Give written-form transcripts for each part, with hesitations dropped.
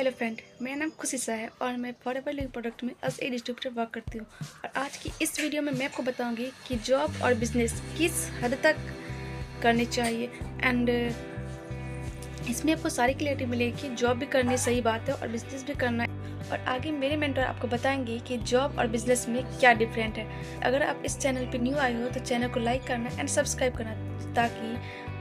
Hello friend, मेरा नाम खुशी सा है और मैं फॉरएवर लिविंग प्रोडक्ट में एज ए डिस्ट्रीब्यूटर वर्क करती हूँ। और आज की इस वीडियो में मैं आपको बताऊंगी कि जॉब और बिजनेस किस हद तक करनी चाहिए एंड इसमें आपको सारी क्लियरिटी मिलेगी कि जॉब भी करनी सही बात है और बिजनेस भी करना है। और आगे मेरे मेंटर आपको बताएंगे कि जॉब और बिजनेस में क्या डिफरेंट है। अगर आप इस चैनल पर न्यू आए हो तो चैनल को लाइक करना एंड सब्सक्राइब करना ताकि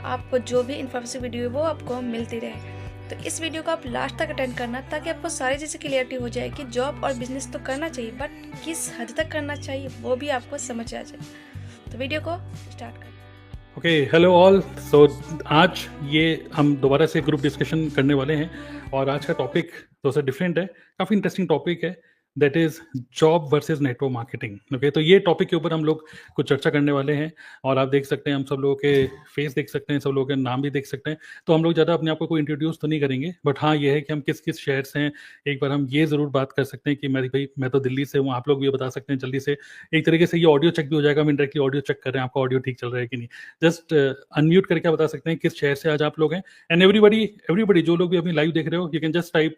आपको जो भी इन्फॉर्मेटिव वीडियो है वो आपको मिलती रहे। तो इस वीडियो को आप लास्ट तक अटेंड करना ताकि आपको सारी चीज़ें क्लियरिटी हो जाए कि जॉब और बिजनेस तो करना चाहिए बट किस हद तक करना चाहिए वो भी आपको समझ आ जाए। तो वीडियो को स्टार्ट करें। Okay, hello all. सो आज ये हम दोबारा से ग्रुप डिस्कशन करने वाले हैं और आज का टॉपिक थोड़ा सा डिफरेंट है, काफ़ी इंटरेस्टिंग टॉपिक है, that is job versus network marketing. Okay, तो ये टॉपिक के ऊपर हम लोग कुछ चर्चा करने वाले हैं और आप देख सकते हैं, हम सब लोगों के फेस देख सकते हैं, सब लोगों के नाम भी देख सकते हैं। तो हम लोग ज़्यादा अपने आप को कोई इंट्रोड्यूस तो नहीं करेंगे, बट हाँ ये है कि हम किस किस शहर से हैं एक बार हम ये ज़रूर बात कर सकते हैं कि मैं तो दिल्ली से हूँ, आप लोग भी बता सकते हैं जल्दी से। एक तरीके से ये ऑडियो चेक भी हो जाएगा, हम इंडायरेक्टली ऑडियो चेक कर रहे हैं आपका ऑडियो ठीक चल रहा है कि नहीं। जस्ट अनम्यूट करके आप बता सकते हैं किस शहर से आज आप लोग हैं। एंड एवरीबडी जो लोग भी अभी लाइव देख रहे हो, you can just type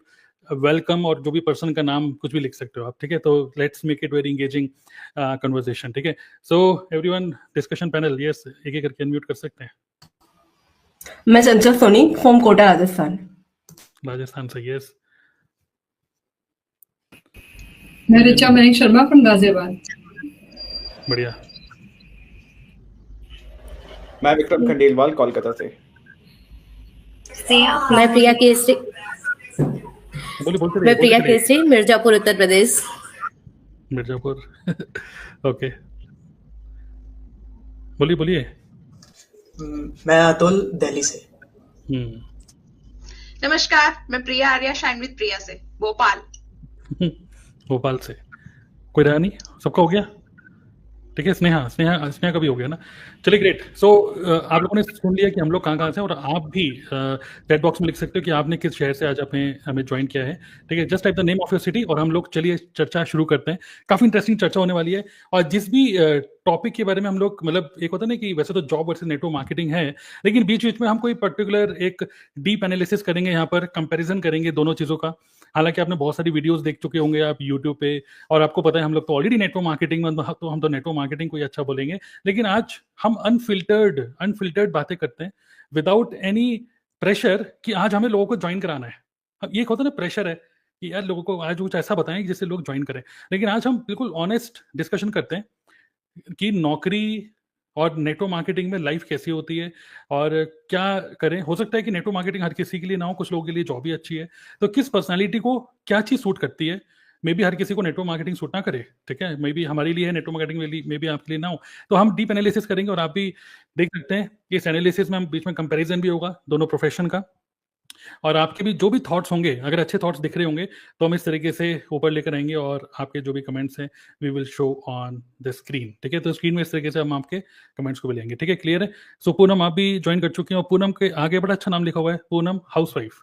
welcome और जो भी पर्सन का नाम कुछ भी लिख सकते हो आप, ठीक है। तो let's make it very engaging conversation, ठीक है। So everyone, discussion panel, yes, एक एक करके अनम्यूट कर सकते हैं। मैं चंचल सोनी फ्रॉम कोटा राजस्थान। राजस्थान से, यस। मैं ऋचा मनीष शर्मा फ्रॉम गाजियाबाद। बढ़िया। मैं विक्रम खंडेलवाल कोलकाता से। मैं प्रिया केसरी बोलिए प्रिया केसरी मिर्जापुर उत्तर प्रदेश। मिर्जापुर ओके, बोलिए। मैं अतुल दिल्ली से। नमस्कार, मैं प्रिया आर्या शाइन विद प्रिया से, भोपाल। भोपाल से कोई रहा नहीं, सबका हो गया, ठीक है। स्नेहा का भी हो गया ना, चलिए ग्रेट। सो आप लोगों ने सुन लिया कि हम लोग कहाँ से हैं और आप भी चैट बॉक्स में लिख सकते हो कि आपने किस शहर से आज हमें ज्वाइन किया है, ठीक है। Just type the name of your city और हम लोग चलिए चर्चा शुरू करते हैं। काफ़ी इंटरेस्टिंग चर्चा होने वाली है और जिस भी टॉपिक के बारे में हम लोग, मतलब एक होता है ना कि वैसे तो जॉब वर्सेस नेटवर्क मार्केटिंग है, लेकिन बीच बीच में हम कोई पर्टिकुलर एक डीप एनालिसिस करेंगे, यहाँ पर कंपेरिजन करेंगे दोनों चीज़ों का। हालांकि आपने बहुत सारी वीडियोस देख चुके होंगे आप यूट्यूब पे और आपको पता है हम लोग तो ऑलरेडी नेटवर्क मार्केटिंग में, तो हम तो नेटवर्क मार्केटिंग को ही अच्छा बोलेंगे। लेकिन आज हम अनफिल्टर्ड बातें करते हैं विदाउट एनी प्रेशर कि आज हमें लोगों को ज्वाइन कराना है। ये एक होता है ना प्रेशर है कि यार लोगों को आज कुछ ऐसा बताएं जिससे लोग ज्वाइन करें, लेकिन आज हम बिल्कुल ऑनेस्ट डिस्कशन करते हैं कि नौकरी और नेटवर्क मार्केटिंग में लाइफ कैसी होती है और क्या करें। हो सकता है कि नेटवर्क मार्केटिंग हर किसी के लिए ना हो, कुछ लोगों के लिए जॉब भी अच्छी है, तो किस पर्सनालिटी को क्या चीज़ सूट करती है। मे बी हर किसी को नेटवर्क मार्केटिंग सूट ना करे, ठीक है। मे बी हमारे लिए है नेटवर्क मार्केटिंग, मे बी आपके लिए ना हो। तो हम डीप एनालिसिस करेंगे और आप भी देख सकते हैं कि इस एनालिसिस में हम बीच में कंपैरिजन भी होगा दोनों प्रोफेशन का, और आपके भी जो भी थॉट्स होंगे, अगर अच्छे थॉट्स दिख रहे होंगे तो हम इस तरीके से ऊपर लेकर आएंगे और आपके जो भी कमेंट्स हैं we will show on the screen, ठीक है। तो स्क्रीन में इस तरीके से हम आपके कमेंट्स को भी लेंगे, ठीक है। क्लियर है। सो पूनम आप भी ज्वाइन कर चुके हैं और पूनम के आगे बड़ा अच्छा नाम लिखा हुआ है, पूनम हाउसवाइफ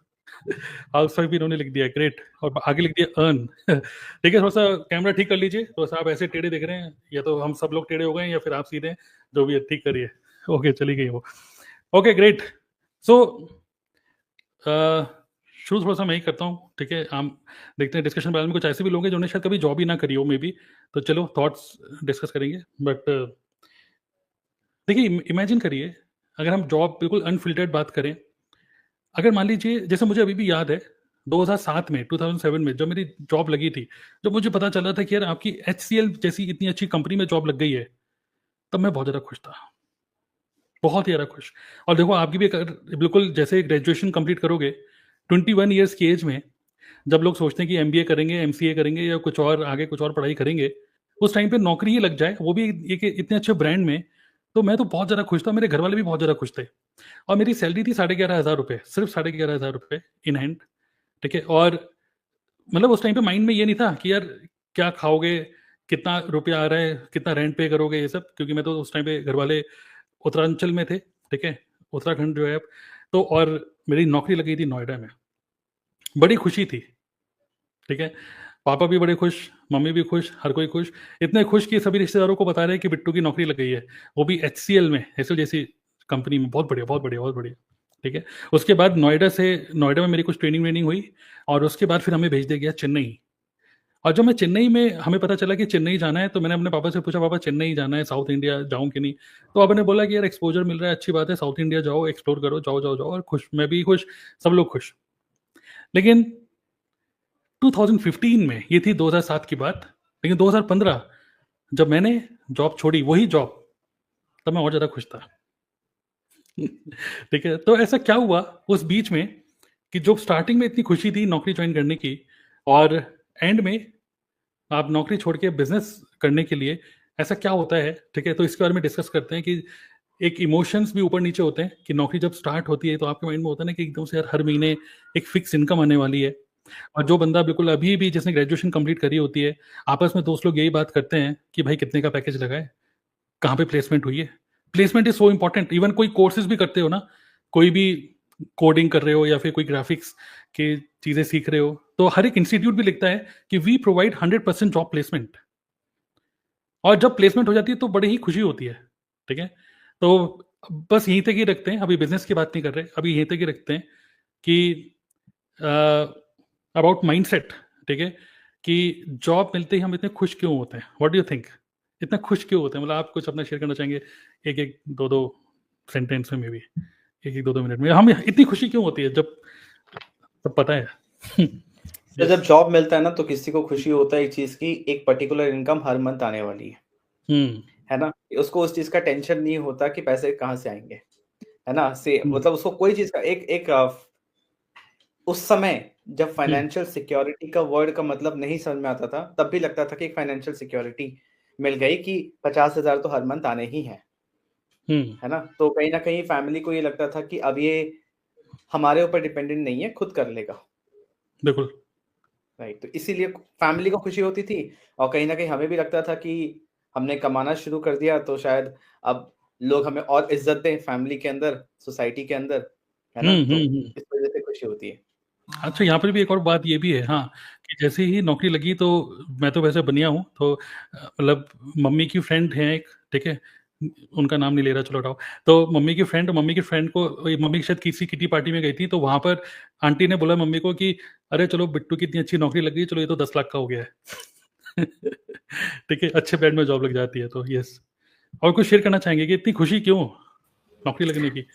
हाउसवाइफ भी इन्होंने लिख दिया, ग्रेट। और आगे लिख दिया अर्न ठीक है। थोड़ा सा कैमरा ठीक कर लीजिए, थोड़ा सा आप ऐसे टेढ़े दिख रहे हैं, या तो हम सब लोग टेढ़े हो गए या फिर आप सीधे, जो भी है ठीक करिए। ओके, चली गई वो। Okay great. सो शुरू थोड़ा सा मैं ही करता हूँ, ठीक है। हम देखते हैं डिस्कशन बैनल में कुछ ऐसे भी लोग हैं जिन्होंने शायद कभी जॉब ही ना करी हो, मे बी, तो चलो थॉट्स डिस्कस करेंगे। बट देखिए, इमेजिन करिए अगर हम जॉब बिल्कुल अनफिल्टर्ड बात करें, अगर मान लीजिए, जैसे मुझे अभी भी याद है 2007 में 2007 में जब मेरी जॉब लगी थी, जब मुझे पता चला था कि यार आपकी HCL जैसी इतनी अच्छी कंपनी में जॉब लग गई है, तब मैं बहुत ज़्यादा खुश था, बहुत ही ज़्यादा खुश। और देखो आपकी भी बिल्कुल, जैसे ग्रेजुएशन कंप्लीट करोगे 21 ईयर्स की एज में, जब लोग सोचते हैं कि MBA करेंगे, MCA करेंगे या कुछ और आगे कुछ और पढ़ाई करेंगे, उस टाइम पे नौकरी ही लग जाए, वो भी एक इतने अच्छे ब्रांड में, तो मैं तो बहुत ज़्यादा खुश था, मेरे घर वाले भी बहुत ज़्यादा खुश थे। और मेरी सैलरी थी 11,500 रुपये, सिर्फ 11,500 रुपये इन हैंड, ठीक है। और मतलब उस टाइम पे माइंड में ये नहीं था कि यार क्या खाओगे, कितना रुपया आ रहा है, कितना रेंट पे करोगे, ये सब, क्योंकि मैं तो उस टाइम पे घर वाले उत्तरांचल में थे, ठीक है, उत्तराखंड जो है तो, और मेरी नौकरी लगी थी नोएडा में, बड़ी खुशी थी, ठीक है। पापा भी बड़े खुश, मम्मी भी खुश, हर कोई खुश, इतने खुश कि सभी रिश्तेदारों को बता रहे हैं कि बिट्टू की नौकरी लग गई है, वो भी HCL में, HCL जैसी कंपनी में। बहुत बढ़िया, बहुत बढ़िया, बहुत बढ़िया, ठीक है। उसके बाद नोएडा में मेरी कुछ ट्रेनिंग हुई और उसके बाद फिर हमें भेज दिया गया चेन्नई। और जब मैं चेन्नई में हमें पता चला कि चेन्नई जाना है, तो मैंने अपने पापा से पूछा, पापा चेन्नई जाना है, साउथ इंडिया जाऊं कि नहीं? तो पापा ने बोला कि यार एक्सपोजर मिल रहा है, अच्छी बात है, साउथ इंडिया जाओ, एक्सप्लोर करो, जाओ जाओ जाओ। और खुश, मैं भी खुश, सब लोग खुश। लेकिन 2015 में, ये थी 2007 की बात, लेकिन 2015 जब मैंने जॉब छोड़ी, वही जॉब, तब मैं और ज़्यादा खुश था। ठीक है। तो ऐसा क्या हुआ उस बीच में कि जो स्टार्टिंग में इतनी खुशी थी नौकरी ज्वाइन करने की, और एंड में आप नौकरी छोड़ के बिजनेस करने के लिए ऐसा क्या होता है? ठीक है, तो इसके बारे में डिस्कस करते हैं कि एक इमोशंस भी ऊपर नीचे होते हैं कि नौकरी जब स्टार्ट होती है तो आपके माइंड में होता है ना कि एकदम से यार हर महीने एक फिक्स इनकम आने वाली है। और जो बंदा बिल्कुल अभी भी, जिसने ग्रेजुएशन कंप्लीट करी होती है, आपस में दोस्त लोग यही बात करते हैं कि भाई कितने का पैकेज लगा है, कहाँ पे प्लेसमेंट हुई है। Placement is so important. Even कोई कोर्सेज भी करते हो ना, कोई भी कोडिंग कर रहे हो या फिर कोई ग्राफिक्स की चीज़ें सीख रहे हो, तो हर एक इंस्टीट्यूट भी लिखता है कि वी प्रोवाइड 100% जॉब प्लेसमेंट। और जब प्लेसमेंट हो जाती है तो बड़ी ही खुशी होती है। ठीक है, तो बस यहीं तक ही रखते हैं, अभी बिजनेस की बात नहीं कर रहे, अभी यहीं तक ही रखते हैं कि अबाउट माइंडसेट। ठीक है, कि जॉब मिलते ही हम इतने खुश क्यों होते हैं? What do you think? इतना खुश क्यों होते हैं? मतलब आप कुछ अपना शेयर करना चाहेंगे एक एक दो सेंटेंस में, मे बी एक दो मिनट में, हम इतनी खुशी क्यों होती है जब सब पता है? तो जब जॉब मिलता है ना, तो किसी को खुशी होता है एक चीज की, एक पर्टिकुलर इनकम हर मंथ आने वाली है ना। उसको उस चीज का टेंशन नहीं होता कि पैसे कहाँ से आएंगे, है ना। मतलब उसको कोई चीज का एक उस समय जब फाइनेंशियल सिक्योरिटी का वर्ड का मतलब नहीं समझ में आता था, तब भी लगता था कि एक फाइनेंशियल सिक्योरिटी मिल गई कि 50,000 तो हर मंथ आने ही है ना। तो कहीं ना कहीं फैमिली को ये लगता था कि अब ये हमारे ऊपर डिपेंडेंट नहीं है, खुद कर लेगा। बिल्कुल राइट। तो इसीलिए फैमिली को खुशी होती थी, और कहीं ना कहीं हमें भी लगता था कि हमने कमाना शुरू कर दिया तो शायद अब लोग हमें और इज्जत दें फैमिली के अंदर, सोसाइटी के अंदर, है ना। तो इस वजह से खुशी होती है। अच्छा, यहाँ पर भी एक और बात ये भी है, हाँ, कि जैसे ही नौकरी लगी, तो मैं तो वैसे बनिया हूँ, तो मतलब मम्मी की फ्रेंड है एक, ठीक है, उनका नाम नहीं ले रहा, चलो हटाओ। तो मम्मी की फ्रेंड को, मम्मी शायद किसी किटी पार्टी में गई थी, तो वहां पर आंटी ने बोला मम्मी को कि अरे चलो बिट्टू की इतनी अच्छी नौकरी लग गई, चलो ये तो 10 लाख का हो गया है। ठीक है, अच्छे बैंड में जॉब लग जाती है। तो यस, और कुछ शेयर करना चाहेंगे कि इतनी खुशी क्यों नौकरी लगने की?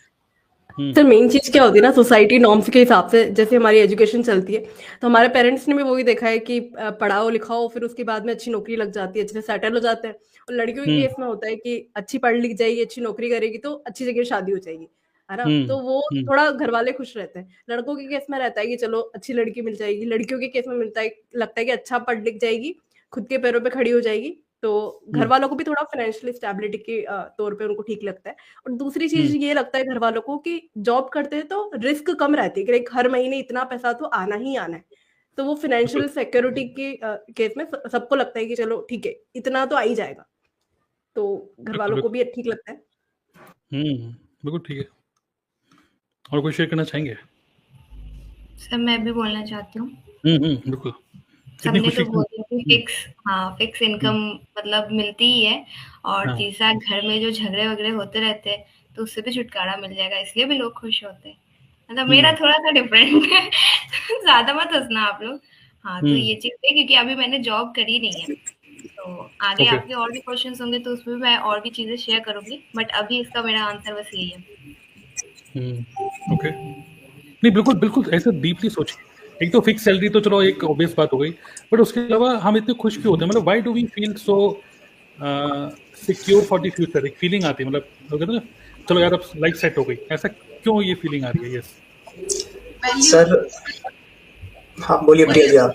सर मेन चीज क्या होती है ना, सोसाइटी नॉर्म्स के हिसाब से जैसे हमारी एजुकेशन चलती है, तो हमारे पेरेंट्स ने भी वही देखा है कि पढ़ाओ लिखाओ, फिर उसके बाद में अच्छी नौकरी लग जाती है, अच्छे से सेटल हो जाते हैं। और लड़कियों के केस में होता है कि अच्छी पढ़ लिख जाएगी, अच्छी नौकरी करेगी तो अच्छी जगह शादी हो जाएगी, है ना। तो वो थोड़ा घर वाले खुश रहते हैं। लड़कों के केस में रहता है कि चलो अच्छी लड़की मिल जाएगी, लड़कियों के केस में लगता है कि अच्छा पढ़ लिख जाएगी, खुद के पैरों पे खड़ी हो जाएगी, तो घर वालों को भी थोड़ा फाइनेंशियल स्टेबिलिटी के तौर पे उनको ठीक लगता है। और दूसरी चीज ये लगता है घर वालों को कि जॉब करते हैं तो रिस्क कम रहती है, कि हर महीने इतना पैसा तो आना ही आना है। तो वो फाइनेंशियल सिक्योरिटी के केस में सबको लगता है कि चलो ठीक है, इतना तो आ ही जाएगा, तो घर वालों को भी ठीक लगता है। बिल्कुल ठीक है। और कुछ शेयर करना चाहेंगे? सर मैं भी बोलना चाहती हूँ। बिल्कुल। सबने तो बोल दिया कि फिक्स इनकम मतलब मिलती ही है, और तीसरा घर में जो झगड़े वगैरह होते रहते हैं तो उससे भी छुटकारा मिल जाएगा, इसलिए भी लोग खुश होते हैं। मतलब मेरा थोड़ा सा डिफरेंट है। ज्यादा मत हंसना आप लोग। हाँ, तो ये चीज है क्योंकि अभी मैंने जॉब करी नहीं है, तो आगे आपके और भी क्वेश्चंस होंगे तो उसमें मैं और भी चीजें शेयर करूंगी, बट अभी इसका मेरा आंसर बस यही है। ओके, नहीं बिल्कुल ऐसे डीपली सोचिए। एक तो फिक्स सैलरी तो चलो एक ऑब्वियस बात हो गई, बट उसके अलावा हम इतने खुश क्यों होते हैं? मतलब why do we feel so secure for the future? एक फीलिंग आती है, मतलब कहते हैं चलो यार अब लाइफ सेट हो गई, ऐसा क्यों ये फीलिंग आ रही है? यस सर, हाँ बोलिए प्रिया जी आप।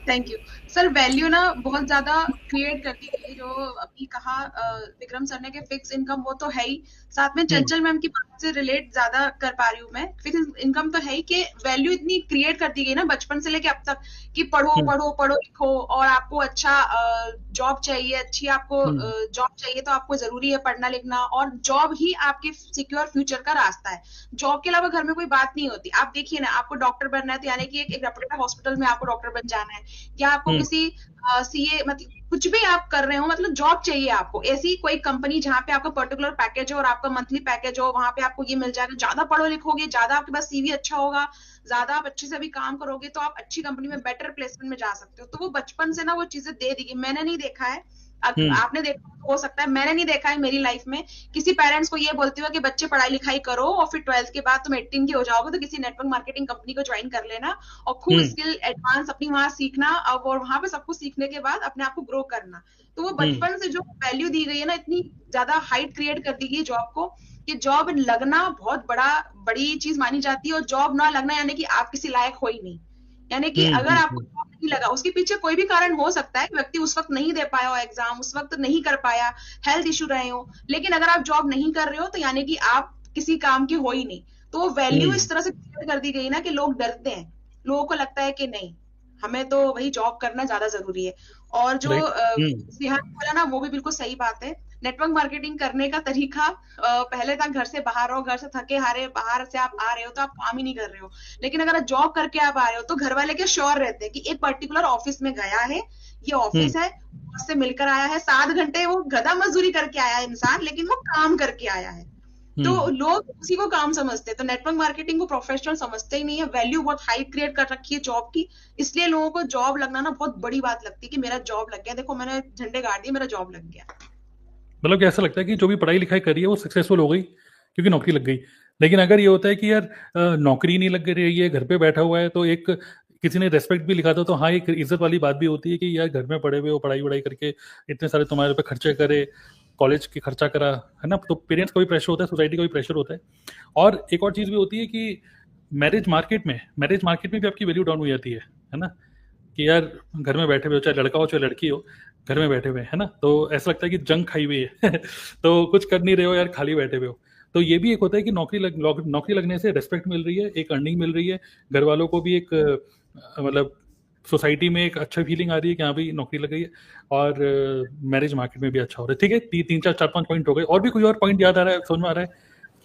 Thank you sir. वैल्यू ना बहुत ज्यादा क्रिएट करती है, जो अभी कहा विक्रम सर ने कि फिक्स इनकम वो तो है ही, साथ में चंचल मैम की बात से रिलेट ज्यादा कर पा रही हूँ मैं। फिक्स इनकम तो है ही कि वैल्यू इतनी क्रिएट करती गई ना बचपन से लेके अब तक कि पढ़ो लिखो, और आपको अच्छा जॉब चाहिए, अच्छी आपको जॉब चाहिए तो आपको जरूरी है पढ़ना लिखना, और जॉब ही आपके सिक्योर फ्यूचर का रास्ता है। जॉब के अलावा घर में कोई बात नहीं होती। आप देखिए ना, आपको डॉक्टर बनना है तो यानी कि एक रेप्यूटेड हॉस्पिटल में आपको डॉक्टर बन जाना है, या आपको किसी सीए, मतलब कुछ भी आप कर रहे हो, मतलब जॉब चाहिए आपको। ऐसी कोई कंपनी जहाँ पे आपका पर्टिकुलर पैकेज हो और आपका मंथली पैकेज हो, वहां पे आपको ये मिल जाएगा। ज्यादा पढ़ो लिखोगे, ज्यादा आपके पास सीवी अच्छा होगा, ज्यादा आप अच्छे से भी काम करोगे, तो आप अच्छी कंपनी में बेटर प्लेसमेंट में जा सकते हो। तो वो बचपन से ना वो चीजें दे दी गई। मैंने नहीं देखा है, आपने देखा हो सकता है, मैंने नहीं देखा है मेरी लाइफ में किसी पेरेंट्स को ये बोलते हुए कि बच्चे पढ़ाई लिखाई करो और फिर 12th के बाद तुम 18 के हो जाओगे तो किसी नेटवर्क मार्केटिंग कंपनी को ज्वाइन कर लेना और खूब स्किल एडवांस अपनी वहां सीखना और वहां पे सब कुछ सीखने के बाद अपने आप को ग्रो करना। तो वो बचपन से जो वैल्यू दी गई है ना, इतनी ज्यादा हाइट क्रिएट कर दी गई जॉब को कि जॉब लगना बहुत बड़ी चीज मानी जाती है। और जॉब ना लगना यानी कि आप किसी लायक हो ही नहीं। यानी कि अगर आपको जॉब नहीं लगा, उसके पीछे कोई भी कारण हो सकता है, व्यक्ति उस वक्त नहीं दे पाया हो एग्जाम, उस वक्त नहीं कर पाया, हेल्थ इश्यू रहे हो, लेकिन अगर आप जॉब नहीं कर रहे हो तो यानी कि आप किसी काम के हो ही नहीं। तो वो वैल्यू इस तरह से क्रिएट कर दी गई ना कि लोग डरते हैं, लोगों को लगता है कि नहीं, हमें तो वही जॉब करना ज्यादा जरूरी है। और जो सिहान बोला ना, वो भी बिल्कुल सही बात है। नेटवर्क मार्केटिंग करने का तरीका पहले था घर से बाहर रहो, घर से थके हारे बाहर से आप आ रहे हो तो आप काम ही नहीं कर रहे हो। लेकिन अगर जॉब करके आप आ रहे हो तो घर वाले के श्योर रहते हैं कि एक पर्टिकुलर ऑफिस में गया है, ये ऑफिस है, उससे मिलकर आया है, 7 घंटे वो गधा मजदूरी करके आया है इंसान, लेकिन वो काम करके आया है। तो लोग उसी को काम समझते हैं। तो नेटवर्क मार्केटिंग को प्रोफेशनल समझते ही नहीं है। वैल्यू बहुत हाई क्रिएट कर रखी है जॉब की, इसलिए लोगों को जॉब लगना ना बहुत बड़ी बात लगती है कि मेरा जॉब लग गया, देखो मैंने झंडे गाड़ दिए, मेरा जॉब लग गया। मतलब कि ऐसा लगता है कि जो भी पढ़ाई लिखाई करी है वो सक्सेसफुल हो गई क्योंकि नौकरी लग गई। लेकिन अगर ये होता है कि यार नौकरी नहीं लग रही है, घर पे बैठा हुआ है, तो एक किसी ने रेस्पेक्ट भी लिखा था तो हाँ, एक इज्जत वाली बात भी होती है कि यार घर में पढ़े हुए हो, पढ़ाई वढ़ाई करके इतने सारे तुम्हारे पे खर्चे करे, कॉलेज के खर्चा करा, है ना। तो पेरेंट्स का भी प्रेशर होता है, सोसाइटी का भी प्रेशर होता है। और एक और चीज़ भी होती है कि मैरिज मार्केट में भी आपकी वैल्यू डाउन हो जाती है ना, कि यार घर में बैठे हुए हो, चाहे लड़का हो चाहे लड़की हो, घर में बैठे हुए, है ना। तो ऐसा लगता है कि जंग खाई हुई है तो कुछ कर नहीं रहे हो यार, खाली बैठे हुए हो। तो ये भी एक होता है कि नौकरी लगने से रेस्पेक्ट मिल रही है, एक अर्निंग मिल रही है, घर वालों को भी एक मतलब सोसाइटी में एक अच्छा फीलिंग आ रही है कि हाँ भाई नौकरी लग गई है, और मैरिज मार्केट में भी अच्छा हो रहा है। ठीक है, 3-4-5 पॉइंट हो गए। और भी कोई और पॉइंट याद आ रहा है, समझ में आ रहा है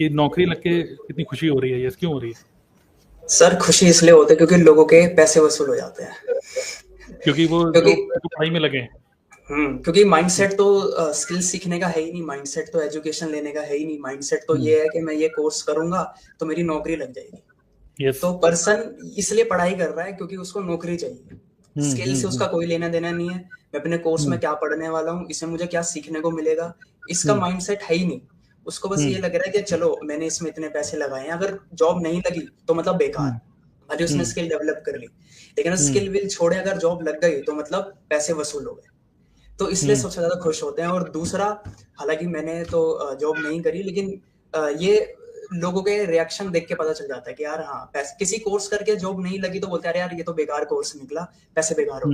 कि नौकरी लग के कितनी खुशी हो रही है, ये क्यों हो रही है? सर खुशी इसलिए होती है क्योंकि लोगों के पैसे वसूल हो जाते हैं, क्योंकि वो पढ़ाई में लगे हैं। क्योंकि माइंडसेट तो स्किल सीखने का है ही नहीं, माइंडसेट तो एजुकेशन लेने का है ही नहीं। माइंडसेट तो ये है कि मैं ये कोर्स करूंगा तो मेरी नौकरी लग जाएगी। तो पर्सन इसलिए पढ़ाई कर रहा है क्योंकि उसको नौकरी चाहिए। स्किल से उसका कोई लेना देना नहीं है, मैं अपने कोर्स में क्या पढ़ने वाला हूँ, इससे मुझे क्या सीखने को मिलेगा, इसका माइंडसेट है ही नहीं। उसको बस ये लग रहा है कि चलो मैंने इसमें इतने पैसे लगाए हैं, अगर जॉब नहीं लगी तो मतलब बेकार, अरे उसने स्किल डेवलप कर ली। लेकिन स्किल विल छोड़े अगर जॉब लग गई तो मतलब पैसे वसूल हो गए। तो इसलिए सबसे ज्यादा खुश होते हैं। और दूसरा, हालांकि मैंने तो जॉब नहीं करी, लेकिन ये लोगों के रिएक्शन देख के पता चल जाता है कि यार हाँ, किसी कोर्स करके जॉब नहीं लगी तो बोलते हैं यार ये तो बेकार कोर्स निकला, पैसे बेकार हो।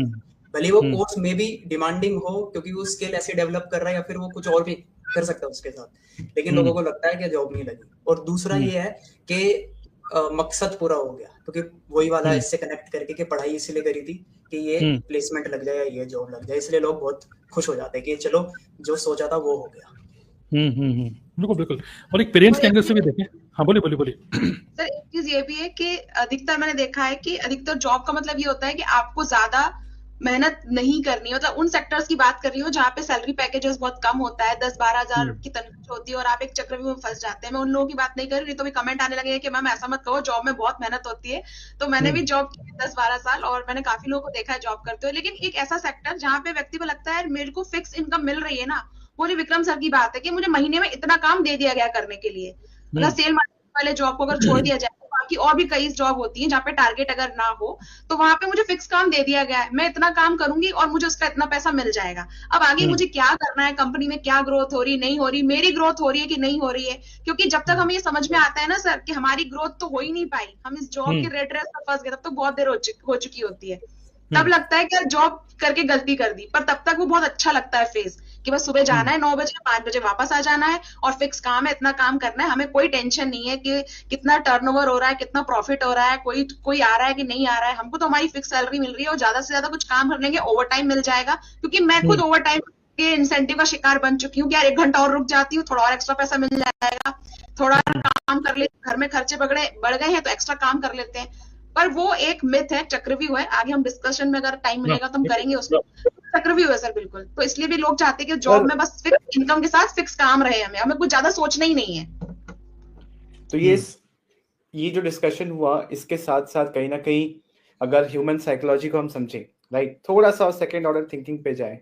भले वो कोर्स में भी डिमांडिंग हो क्योंकि वो स्किल ऐसे डेवलप कर रहा है या फिर वो कुछ और भी कर सकता है उसके साथ, लेकिन लोगों को लगता है कि जॉब नहीं लगी। और दूसरा ये है कि मकसद पूरा हो गया, क्योंकि वही वाला इससे कनेक्ट करके कि पढ़ाई इसलिए करी थी कि ये प्लेसमेंट लग जाए, ये जॉब लग जाए, इसलिए लोग बहुत खुश हो जाते हैं कि चलो जो सोचा था वो हो गया। बिल्कुल बिल्कुल। और एक पेरेंट्स के एंगल से भी देखें। हाँ बोलिए। सर एक चीज ये भी है कि अधिकतर मैंने देखा है कि अधिकतर जॉब का मतलब ये होता है कि आपको ज्यादा मेहनत नहीं करनी है। मतलब उन सेक्टर्स की बात कर रही हूँ जहाँ पे सैलरी पैकेजेस बहुत कम होता है, 10-12 हजार की तनख्वाह होती है और आप एक चक्रव्यूह में फंस जाते हैं। मैं उन लोगों की बात नहीं कर रही, तो भी कमेंट आने लगे कि मैम ऐसा मत कहो, जॉब में बहुत मेहनत होती है। तो मैंने भी जॉब की 10-12 साल और मैंने काफी लोगों को देखा है जॉब करते हुए। लेकिन एक ऐसा सेक्टर जहाँ पे व्यक्ति को लगता है मेरे को फिक्स इनकम मिल रही है ना, वो जो विक्रम सर की बात है कि मुझे महीने में इतना काम दे दिया गया करने के लिए। मतलब सेल मार्केटिंग वाले जॉब को अगर छोड़ दिया जाए, बाकी और भी कई जॉब होती हैं जहाँ पे टारगेट अगर ना हो तो वहां पे मुझे फिक्स काम दे दिया गया है, मैं इतना काम करूंगी और मुझे उसका इतना पैसा मिल जाएगा। अब आगे मुझे क्या करना है, कंपनी में क्या ग्रोथ हो रही नहीं हो रही, मेरी ग्रोथ हो रही है कि नहीं हो रही है, क्योंकि जब तक हमें ये समझ में आता है ना सर कि हमारी ग्रोथ तो हो ही नहीं पाई, हम इस जॉब के रेट रेस में फंस गए, तब तो बहुत देर हो चुकी होती है। तब लगता है कि यार जॉब करके गलती कर दी, पर तब तक वो बहुत अच्छा लगता है फेज कि बस सुबह जाना है 9 बजे, 5 बजे वापस आ जाना है और फिक्स काम है, इतना काम करना है, हमें कोई टेंशन नहीं है कि कितना टर्नओवर हो रहा है, कितना प्रॉफिट हो रहा है, कोई आ रहा है कि नहीं आ रहा है। हमको तो हमारी फिक्स सैलरी मिल रही है और ज्यादा से ज्यादा कुछ काम कर लेंगे, ओवर टाइम मिल जाएगा। क्योंकि मैं खुद ओवर टाइम के इंसेंटिव का शिकार बन चुकी हूँ कि यार 1 घंटा और रुक जाती हूँ, थोड़ा और एक्स्ट्रा पैसा मिल जाएगा, थोड़ा काम कर ले, घर में खर्चे बढ़ गए हैं तो एक्स्ट्रा काम कर लेते हैं। पर वो एक मिथ है, चक्रव्यूह है। आगे हम डिस्कशन में अगर टाइम मिलेगा तो हम करेंगे उसमें। चक्रव्यूह है सर, बिल्कुल। तो इसलिए भी लोग चाहते हैं कि जॉब में बस फिक्स इनकम के साथ फिक्स काम रहे, हमें कुछ ज्यादा सोचना ही नहीं है। तो ये जो डिस्कशन हुआ, इसके साथ साथ कहीं ना कहीं अगर ह्यूमन साइकोलॉजी को हम समझें, राइट, थोड़ा सा सेकेंड ऑर्डर थिंकिंग पे जाए,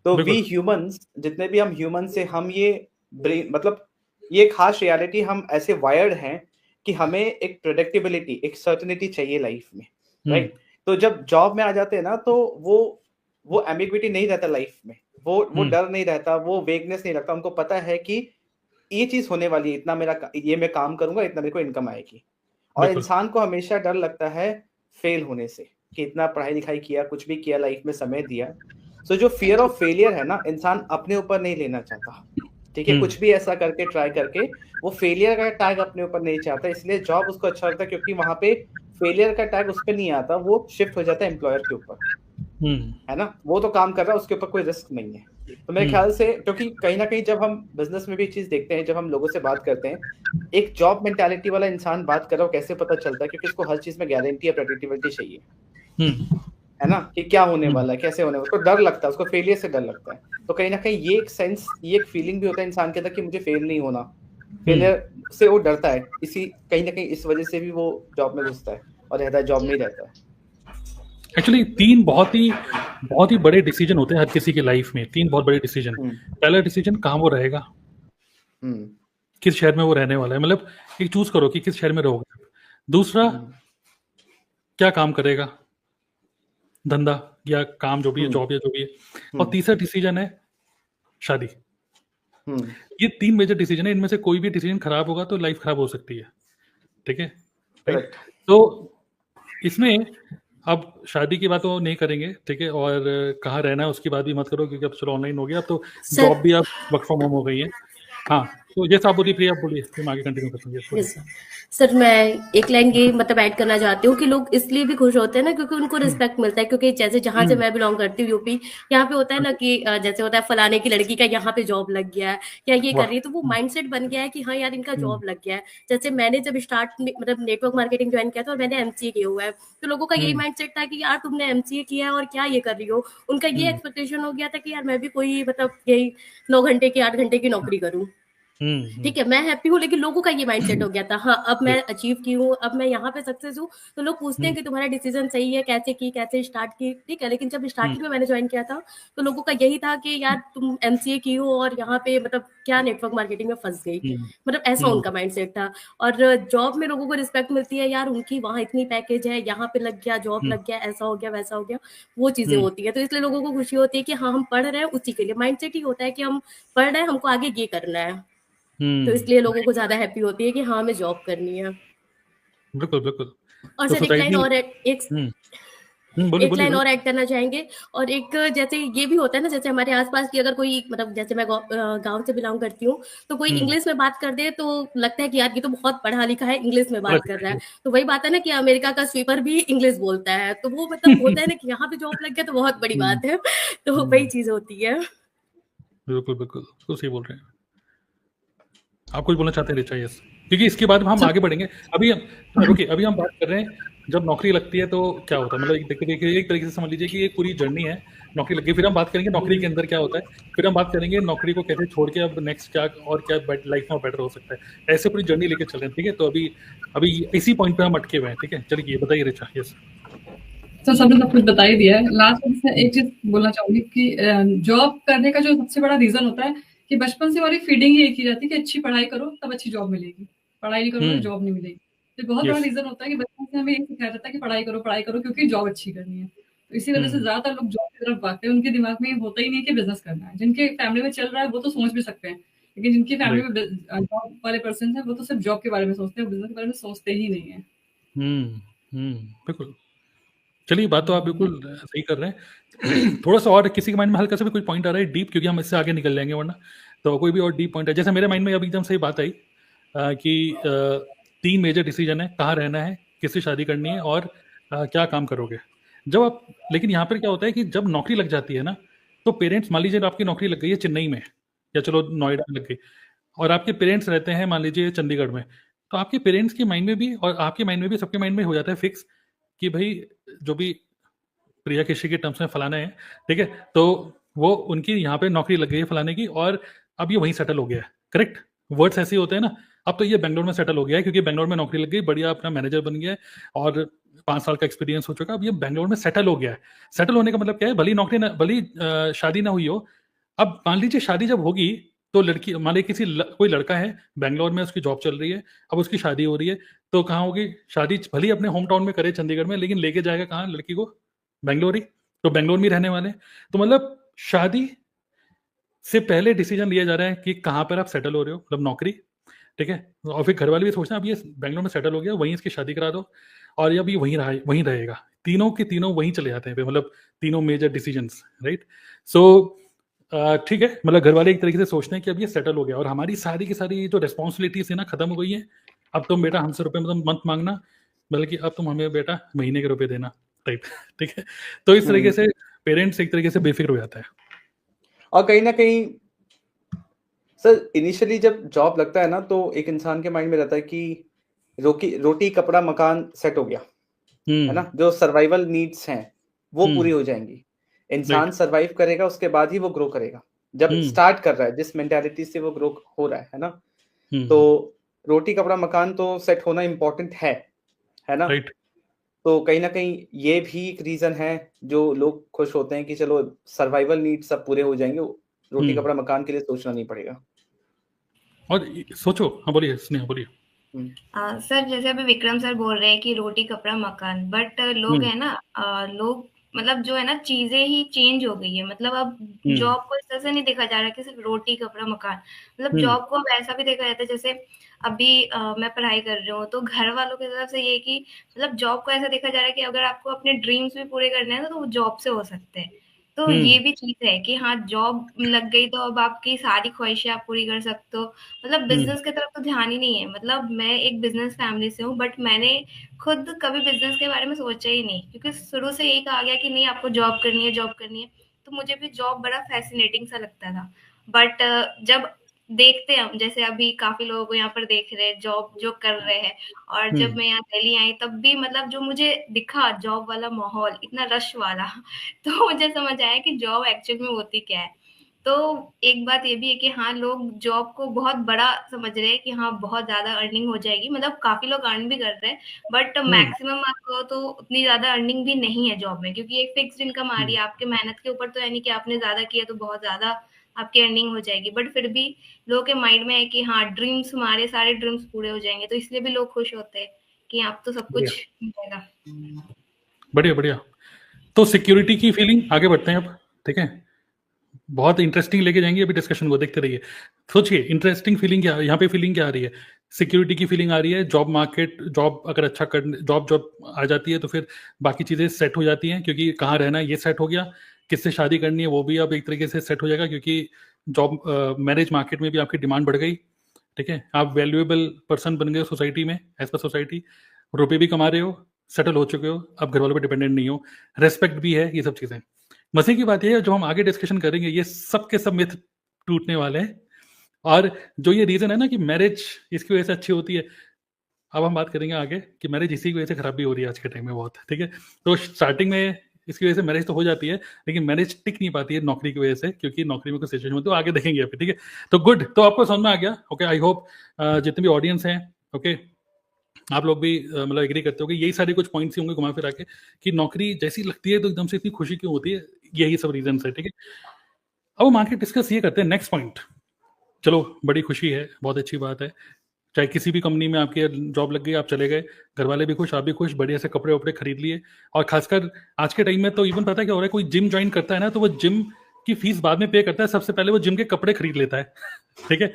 तो वी ह्यूमंस, जितने भी हम ह्यूमन से, हम ये मतलब ये खास रियलिटी, हम ऐसे वायर्ड हैं कि हमें एक प्रेडिक्टेबिलिटी, एक सर्टेनिटी चाहिए लाइफ में, राइट। तो जब जॉब में आ जाते हैं ना, तो वो एम्बिग्विटी नहीं रहता लाइफ में, वो डर नहीं रहता, वो वेगनेस नहीं रहता। उनको पता है कि ये चीज होने वाली है, इतना ये मैं काम करूंगा, इतना मेरे को इनकम आएगी। और इंसान को हमेशा डर लगता है फेल होने से, कि इतना पढ़ाई लिखाई किया, कुछ भी किया लाइफ में, समय दिया। सो जो फियर ऑफ फेलियर है ना, इंसान अपने ऊपर नहीं लेना चाहता, ठीक है। कुछ भी ऐसा करके ट्राई करके वो फेलियर का टैग अपने ऊपर नहीं चाहता, इसलिए जॉब उसको अच्छा लगता है, क्योंकि वहां पे फेलियर का टैग उस पर नहीं आता, वो शिफ्ट हो जाता है एम्प्लॉयर के ऊपर, है ना। वो तो काम कर रहा है, उसके ऊपर कोई रिस्क नहीं है। तो मेरे ख्याल से, क्योंकि कहीं ना कहीं जब हम बिजनेस में भी चीज देखते हैं, जब हम लोगों से बात करते हैं, एक जॉब मेंटालिटी वाला इंसान बात कर रहा हो, कैसे पता चलता है? क्योंकि उसको हर चीज में गारंटी या प्रेडिक्टेबिलिटी चाहिए, है ना, कि क्या होने वाला है, कैसे होने वाला है। उसको डर लगता है, उसको फेलियर से डर लगता है। तो कहीं ना कहीं ये एक सेंस, ये एक फीलिंग भी होता है इंसान के अंदर कि मुझे फेल नहीं होना, फेलियर से वो डरता है। कहीं ना कहीं इस वजह से भी वो जॉब में घुसता है और रहता है, जॉब में ही रहता है। एक्चुअली 3 बहुत ही बड़े डिसीजन होते हैं हर किसी के लाइफ में। 3 बहुत बड़े डिसीजन। पहला डिसीजन, कहाँ वो रहेगा, किस शहर में वो रहने वाला है, मतलब एक चूज करो कि किस शहर में रहोगे। दूसरा, क्या काम करेगा, धंधा या काम जो भी है, जॉब या जो भी है। और तीसरा डिसीजन है शादी। ये 3 मेजर डिसीजन है, इनमें से कोई भी डिसीजन खराब होगा तो लाइफ खराब हो सकती है, ठीक है, राइट। तो इसमें अब शादी की बात तो नहीं करेंगे, ठीक है, और कहाँ रहना है उसकी बात भी मत करो, क्योंकि अब चलो ऑनलाइन हो गया, अब तो जॉब भी अब वर्क फ्रॉम होम हो गई है। हाँ, तो जैसे आप बोलिए प्रिया, आप बोलिए, फिर आगे कंटिन्यू करेंगे। सर मैं एक लाइन ये मतलब ऐड करना चाहती हूँ कि लोग इसलिए भी खुश होते हैं ना, क्योंकि उनको रिस्पेक्ट मिलता है। क्योंकि जैसे जहाँ से मैं बिलोंग करती हूँ, यूपी, यहाँ पे होता है ना कि जैसे होता है फलाने की लड़की का यहाँ पे जॉब लग गया है या ये कर रही है, तो वो माइंडसेट बन गया है कि हाँ यार इनका जॉब लग गया है। जैसे मैंने जब स्टार्ट मतलब नेटवर्क मार्केटिंग ज्वाइन किया था और मैंने MCA किया हुआ है, तो लोगों का यही माइंडसेट था कि यार तुमने MCA किया है और क्या ये कर रही हो। उनका ये एक्सपेक्टेशन हो गया था कि यार मैं भी कोई मतलब यही 9 घंटे की 8 घंटे की नौकरी करूँ, ठीक है, मैं हैप्पी हूँ। लेकिन लोगों का ये माइंडसेट हो गया था, हाँ अब मैं अचीव की हूँ, अब मैं यहाँ पे सक्सेस हूँ, तो लोग पूछते हैं कि तुम्हारा डिसीजन सही है, कैसे स्टार्ट की, ठीक है। लेकिन जब स्टार्टिंग में मैंने ज्वाइन किया था तो लोगों का यही था कि यार तुम MCA की हो और यहाँ पे मतलब क्या नेटवर्क मार्केटिंग में फंस गई, मतलब ऐसा उनका माइंडसेट था। और जॉब में लोगों को रिस्पेक्ट मिलती है, यार उनकी वहाँ इतनी पैकेज है, यहाँ पे लग गया, जॉब लग गया, ऐसा हो गया, वैसा हो गया, वो चीजें होती है। तो इसलिए लोगों को खुशी होती है कि हाँ हम पढ़ रहे हैं, उसी के लिए माइंडसेट ही होता है कि हम पढ़ रहे हैं, हमको आगे ये करना है। तो इसलिए लोगों को ज्यादा हैप्पी होती है कि हाँ हमें जॉब करनी है। बिल्कुल बिल्कुल। और तो सर एक लाइन और लाइन और ऐड करना चाहेंगे। और एक जैसे ये भी होता है ना, जैसे हमारे आसपास की अगर कोई मतलब जैसे मैं गांव से बिलोंग करती हूँ, तो कोई इंग्लिश में बात कर दे तो लगता है कि यार ये तो बहुत पढ़ा लिखा है, इंग्लिश में बात कर रहा है। तो वही बात है ना कि अमेरिका का स्वीपर भी इंग्लिश बोलता है, तो वो मतलब होता है ना कि यहाँ पे जॉब लग गया तो बहुत बड़ी बात है। तो वही चीज होती है। बिल्कुल बिल्कुल, तो सही बोल रहे हैं। आप कुछ बोलना चाहते हैं रिचा? यस, क्योंकि इसके बाद हम आगे बढ़ेंगे। अभी हम बात कर रहे हैं जब नौकरी लगती है तो क्या होता है, मतलब देखिए एक तरीके से समझ लीजिए कि एक पूरी जर्नी है, नौकरी लगी, फिर हम बात करेंगे नौकरी के अंदर क्या होता है, फिर हम बात करेंगे नौकरी को कैसे छोड़ के अब नेक्स्ट क्या और क्या लाइफ में बेटर हो सकता है। ऐसे पूरी जर्नी लेके चल रहे हैं, ठीक है। तो अभी इसी पॉइंट पे हम अटके हुए हैं, ठीक है। चलिए बताइए रिचा। यस तो सबने सब कुछ बता ही दिया है। लास्ट में एक चीज बोलना चाहूंगी कि जॉब करने का जो सबसे बड़ा रीजन होता है कि बचपन से हमारी फीडिंग ही एक ही रहती है कि अच्छी पढ़ाई करो तब अच्छी जॉब मिलेगी, पढ़ाई नहीं करोगे तो जॉब नहीं मिलेगी। तो बहुत बड़ा रीजन होता है कि बचपन से हमें ये सिखाया जाता है कि पढ़ाई करो क्योंकि जॉब अच्छी करनी है। तो इसी वजह से ज्यादातर लोग जॉब की तरफ भागते हैं। उनके दिमाग में होता ही नहीं कि बिजनेस करना है। जिनके फैमिली में चल रहा है वो तो सोच भी सकते हैं, लेकिन जिनकी फैमिली में जॉब वाले पर्सन है वो तो सिर्फ जॉब के बारे में सोचते हैं, बिजनेस के बारे में सोचते ही नहीं है। बिल्कुल। चलिए, बात तो आप बिल्कुल सही कर रहे हैं। थोड़ा सा और किसी के माइंड में हल्का सा भी कोई पॉइंट आ रहा है डीप, क्योंकि हम इससे आगे निकल जाएंगे वरना, तो कोई भी और डीप पॉइंट है? जैसे मेरे माइंड में अभी एकदम सही बात आई कि 3 मेजर डिसीजन है, कहाँ रहना है, किससे शादी करनी है और क्या काम करोगे। जब आप, लेकिन यहाँ पर क्या होता है कि जब नौकरी लग जाती है ना, तो पेरेंट्स, मान लीजिए आपकी नौकरी लग गई है चेन्नई में या चलो नोएडा में लग गई, और आपके पेरेंट्स रहते हैं मान लीजिए चंडीगढ़ में, तो आपके पेरेंट्स के माइंड में भी और आपके माइंड में भी, सबके माइंड में हो जाता है फिक्स कि भाई जो भी प्रिया केशी के टर्म्स में फलाना है, ठीक है, तो वो उनकी यहाँ पे नौकरी लग गई है फलाने की, और अब ये वहीं सेटल हो गया है। करेक्ट वर्ड्स ऐसे होते हैं ना। अब तो ये बेंगलोर में सेटल हो गया है क्योंकि बेंगलोर में नौकरी लग गई, बढ़िया अपना मैनेजर बन गया है और 5 साल का एक्सपीरियंस हो चुका है। अब ये बेंगलोर में सेटल हो गया है। सेटल होने का मतलब क्या है, भली नौकरी ना, भली शादी ना हुई हो, अब मान लीजिए शादी जब होगी तो लड़की, मान लीजिए कोई लड़का है बेंगलोर में, उसकी जॉब चल रही है, अब उसकी शादी हो रही है, तो कहाँ होगी शादी, भली अपने होम टाउन में करे चंडीगढ़ में, लेकिन लेके जाएगा कहाँ लड़की को, बेंगलोर ही, तो बेंगलोर में रहने वाले। तो मतलब शादी से पहले डिसीजन लिया जा रहा है कि कहाँ पर आप सेटल हो रहे हो, मतलब नौकरी, ठीक है, और फिर घर वाले भी सोचते हैं अब ये बेंगलोर में सेटल हो गया, वहीं इसकी शादी करा दो और अब ये वहीं रहेगा। तीनों के तीनों वहीं चले जाते हैं, मतलब तीनों मेजर डिसीजंस, राइट। सो ठीक है, मतलब घर वाले एक तरीके से सोचते हैं कि अब ये सेटल हो गया और हमारी सारी की सारी जो रिस्पॉन्सिबिलिटीज है ना खत्म हो गई है। अब तुम बेटा हमसे रुपए मत मांगना, बल्कि अब तुम हमें बेटा महीने के रुपए देना टाइप, ठीक है। तो इस तरीके से पेरेंट्स एक तरीके से बेफिक्र हो जाता है। और कहीं ना कहीं सर इनिशियली जब जॉब लगता है ना तो एक इंसान के माइंड में रहता है कि रोटी कपड़ा मकान सेट हो गया है ना, जो सर्वाइवल नीड्स हैं वो पूरी हो जाएंगी। इंसान सर्वाइव करेगा उसके बाद ही वो ग्रो करेगा। जब स्टार्ट कर रहा है जिस मेंटालिटी से वो ग्रो हो रहा है ना, तो रोटी कपड़ा मकान तो सेट होना इम्पोर्टेंट है ना। तो कहीं ना कहीं ये भी एक रीजन है जो लोग खुश होते हैं कि चलो सर्वाइवल नीड्स सब पूरे हो जाएंगे, रोटी कपड़ा मकान के लिए सोचना नहीं पड़ेगा। और सोचो, हाँ बोलिए स्नेहा, बोलिए। सर जैसे अभी विक्रम सर बोल रहे हैं कि रोटी कपड़ा मकान, बट लोग है ना, लोग मतलब जो है ना चीजें ही चेंज हो गई है। मतलब अब जॉब को इस तरह से नहीं देखा जा रहा कि सिर्फ रोटी कपड़ा मकान, मतलब जॉब को अब ऐसा भी देखा जाता है जैसे अभी मैं पढ़ाई कर रही हूँ तो घर वालों की तरफ से ये कि मतलब जॉब को ऐसा देखा जा रहा है कि अगर आपको अपने ड्रीम्स भी पूरे करने हैं तो वो जॉब से हो सकते हैं। तो ये भी चीज है कि हाँ जॉब लग गई तो अब आपकी सारी ख्वाहिशें आप पूरी कर सकते हो। मतलब बिजनेस की तरफ तो ध्यान ही नहीं है। मतलब मैं एक बिजनेस फैमिली से हूँ, बट मैंने खुद कभी बिजनेस के बारे में सोचा ही नहीं, क्योंकि शुरू से यही कहा गया कि नहीं आपको जॉब करनी है, जॉब करनी है। तो मुझे भी जॉब बड़ा फैसिनेटिंग सा लगता था। बट जब देखते हैं हम, जैसे अभी काफी लोगों को यहाँ पर देख रहे हैं जॉब जो कर रहे हैं, और जब मैं यहाँ दिल्ली आई तब भी मतलब जो मुझे दिखा जॉब वाला माहौल इतना रश वाला तो मुझे समझ आया कि जॉब एक्चुअल में होती क्या है। तो एक बात ये भी है कि हाँ लोग जॉब को बहुत बड़ा समझ रहे हैं कि हाँ बहुत ज्यादा अर्निंग हो जाएगी। मतलब काफी लोग अर्न भी कर रहे हैं, बट मैक्सिमम आपको तो उतनी ज्यादा अर्निंग भी नहीं है जॉब में, क्योंकि एक फिक्स्ड इनकम आ रही है आपके मेहनत के ऊपर। तो यानी कि आपने ज्यादा किया तो बहुत ज्यादा आपकी अर्निंग हो जाएगी। बट फिर भी लोगों के माइंड में है कि हाँ ड्रीम्स, हमारे सारे ड्रीम्स पूरे हो जाएंगे, तो इसलिए भी लोग खुश होते हैं कि आप तो सब कुछ मिलेगा। बढ़िया बढ़िया। तो सिक्योरिटी की फीलिंग, आगे बढ़ते हैं अब, ठीक है। बहुत इंटरेस्टिंग लेके जाएंगे अभी डिस्कशन को, देखते रहिए। सोचिए इंटरेस्टिंग फीलिंग क्या, यहाँ पे फीलिंग क्या आ रही है, सिक्योरिटी की फीलिंग आ रही है। जॉब मार्केट, जॉब अगर अच्छा कर, जॉब आ जाती है तो फिर बाकी चीज़ें सेट हो जाती हैं, क्योंकि कहाँ रहना है ये सेट हो गया, किससे शादी करनी है वो भी अब एक तरीके से सेट हो जाएगा, क्योंकि जॉब मैरिज मार्केट में भी आपकी डिमांड बढ़ गई, ठीक है। आप वैल्यूएबल पर्सन बन गए सोसाइटी में, एज पर सोसाइटी, रुपये भी कमा रहे हो, सेटल हो चुके हो, अब घर वालों पर डिपेंडेंट नहीं हो, रेस्पेक्ट भी है, ये सब चीज़ें। मजे की बात है जो हम आगे डिस्कशन करेंगे ये सब के सब मिथ टूटने वाले हैं। और जो ये रीजन है ना कि मैरिज इसकी वजह से अच्छी होती है, अब हम बात करेंगे आगे कि मैरिज इसी की वजह से खराब भी हो रही है आज के टाइम में बहुत, ठीक है। तो स्टार्टिंग में इसकी वजह से मैरिज तो हो जाती है, लेकिन मैरिज टिक नहीं पाती है नौकरी की वजह से, क्योंकि नौकरी में कुछ सिचुएशन होती है, तो आगे देखेंगे अभी, ठीक है। तो गुड, तो आपको समझ में आ गया, ओके। आई होप जितने भी ऑडियंस हैं, ओके, आप लोग भी मतलब एग्री करते हो कि यही सारे कुछ पॉइंट्स ही होंगे घुमा फिरा के कि नौकरी जैसी लगती है तो एकदम से इतनी खुशी क्यों होती है, यही सब रीजन है, ठीक है। अब हम आगे डिस्कस ये करते हैं नेक्स्ट पॉइंट। चलो बड़ी खुशी है, बहुत अच्छी बात है, चाहे किसी भी कंपनी में आपकी जॉब लग गई, आप चले गए, घर वाले भी खुश, आप भी खुश, बढ़िया से कपड़े वपड़े खरीद लिए। और खासकर आज के टाइम में तो इवन पता है क्या हो रहा है, कोई जिम ज्वाइन करता है ना तो वो जिम की फीस बाद में पे करता है, सबसे पहले वो जिम के कपड़े खरीद लेता है, ठीक है,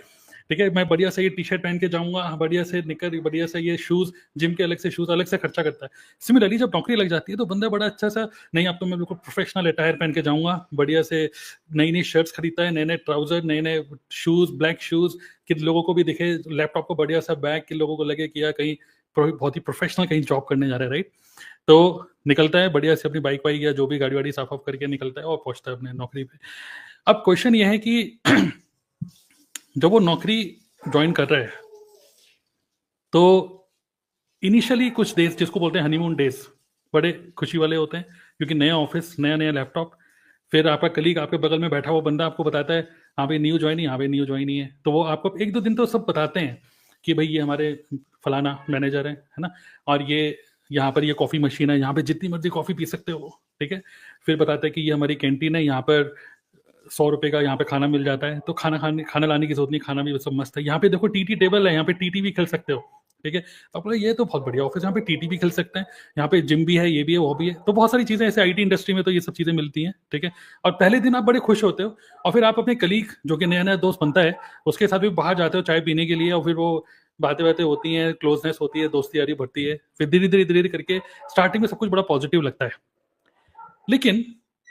ठीक है। मैं बढ़िया से ये टी शर्ट पहन के जाऊंगा, बढ़िया से निकर, बढ़िया से ये शूज, जिम के अलग से शूज, अलग से खर्चा करता है। सिमिलरली जब नौकरी लग जाती है तो बंदा बड़ा अच्छा सा, नहीं अब तो मैं बिल्कुल प्रोफेशनल अटायर पहन के जाऊंगा, बढ़िया से नई नई शर्ट्स खरीदता है, नए नए ट्राउजर, नए नए शूज, ब्लैक शूज, कि लोगों को भी दिखे, लैपटॉप को बढ़िया सा बैग, कि लोगों को लगे कि यार कहीं बहुत ही प्रोफेशनल कहीं जॉब करने जा रहे हैं, राइट। तो निकलता है बढ़िया से अपनी बाइक वाइक या जो भी गाड़ी वाड़ी साफ करके निकलता है और पहुंचता है अपने नौकरी पे। अब क्वेश्चन ये है कि जब वो नौकरी ज्वाइन कर रहे हैं तो इनिशियली कुछ डेज, जिसको बोलते हैं हनीमून डेज, बड़े खुशी वाले होते हैं, क्योंकि नया ऑफिस, नया नया लैपटॉप, फिर आपका कलीग आपके बगल में बैठा हुआ बंदा आपको बताता है हाँ भाई न्यू ज्वाइन ही, हाँ भाई न्यू ज्वाइन ही है, तो वो आपको 1-2 दिन तो सब बताते हैं कि भाई ये हमारे फलाना मैनेजर है ना, और ये यहाँ पर ये कॉफ़ी मशीन है, यहाँ पे जितनी मर्जी कॉफ़ी पी सकते हो, ठीक है। फिर बताते हैं कि ये हमारी कैंटीन है, यहाँ पर 100 रुपए का यहाँ पे खाना मिल जाता है, तो खाना लाने की जरूरत नहीं, खाना भी सब मस्त है। यहाँ पे देखो टीटी टेबल है, यहाँ पे टीटी भी खेल सकते हो, ठीक है। तो आपको ये तो बहुत बढ़िया ऑफिस, यहाँ पे टीटी भी खेल सकते हैं, यहाँ पे जिम भी है, ये भी है, वो भी है, तो बहुत सारी चीजें ऐसे आईटी इंडस्ट्री में तो ये सब चीजें मिलती हैं, ठीक है। और पहले दिन आप बड़े खुश होते हो, और फिर आप अपने कलीग जो कि नया नया दोस्त बनता है उसके साथ भी बाहर जाते हो चाय पीने के लिए, और फिर वो बातें होती हैं, क्लोजनेस होती है, दोस्ती यारी बढ़ती है, फिर धीरे धीरे करके स्टार्टिंग में सब कुछ बड़ा पॉजिटिव लगता है, लेकिन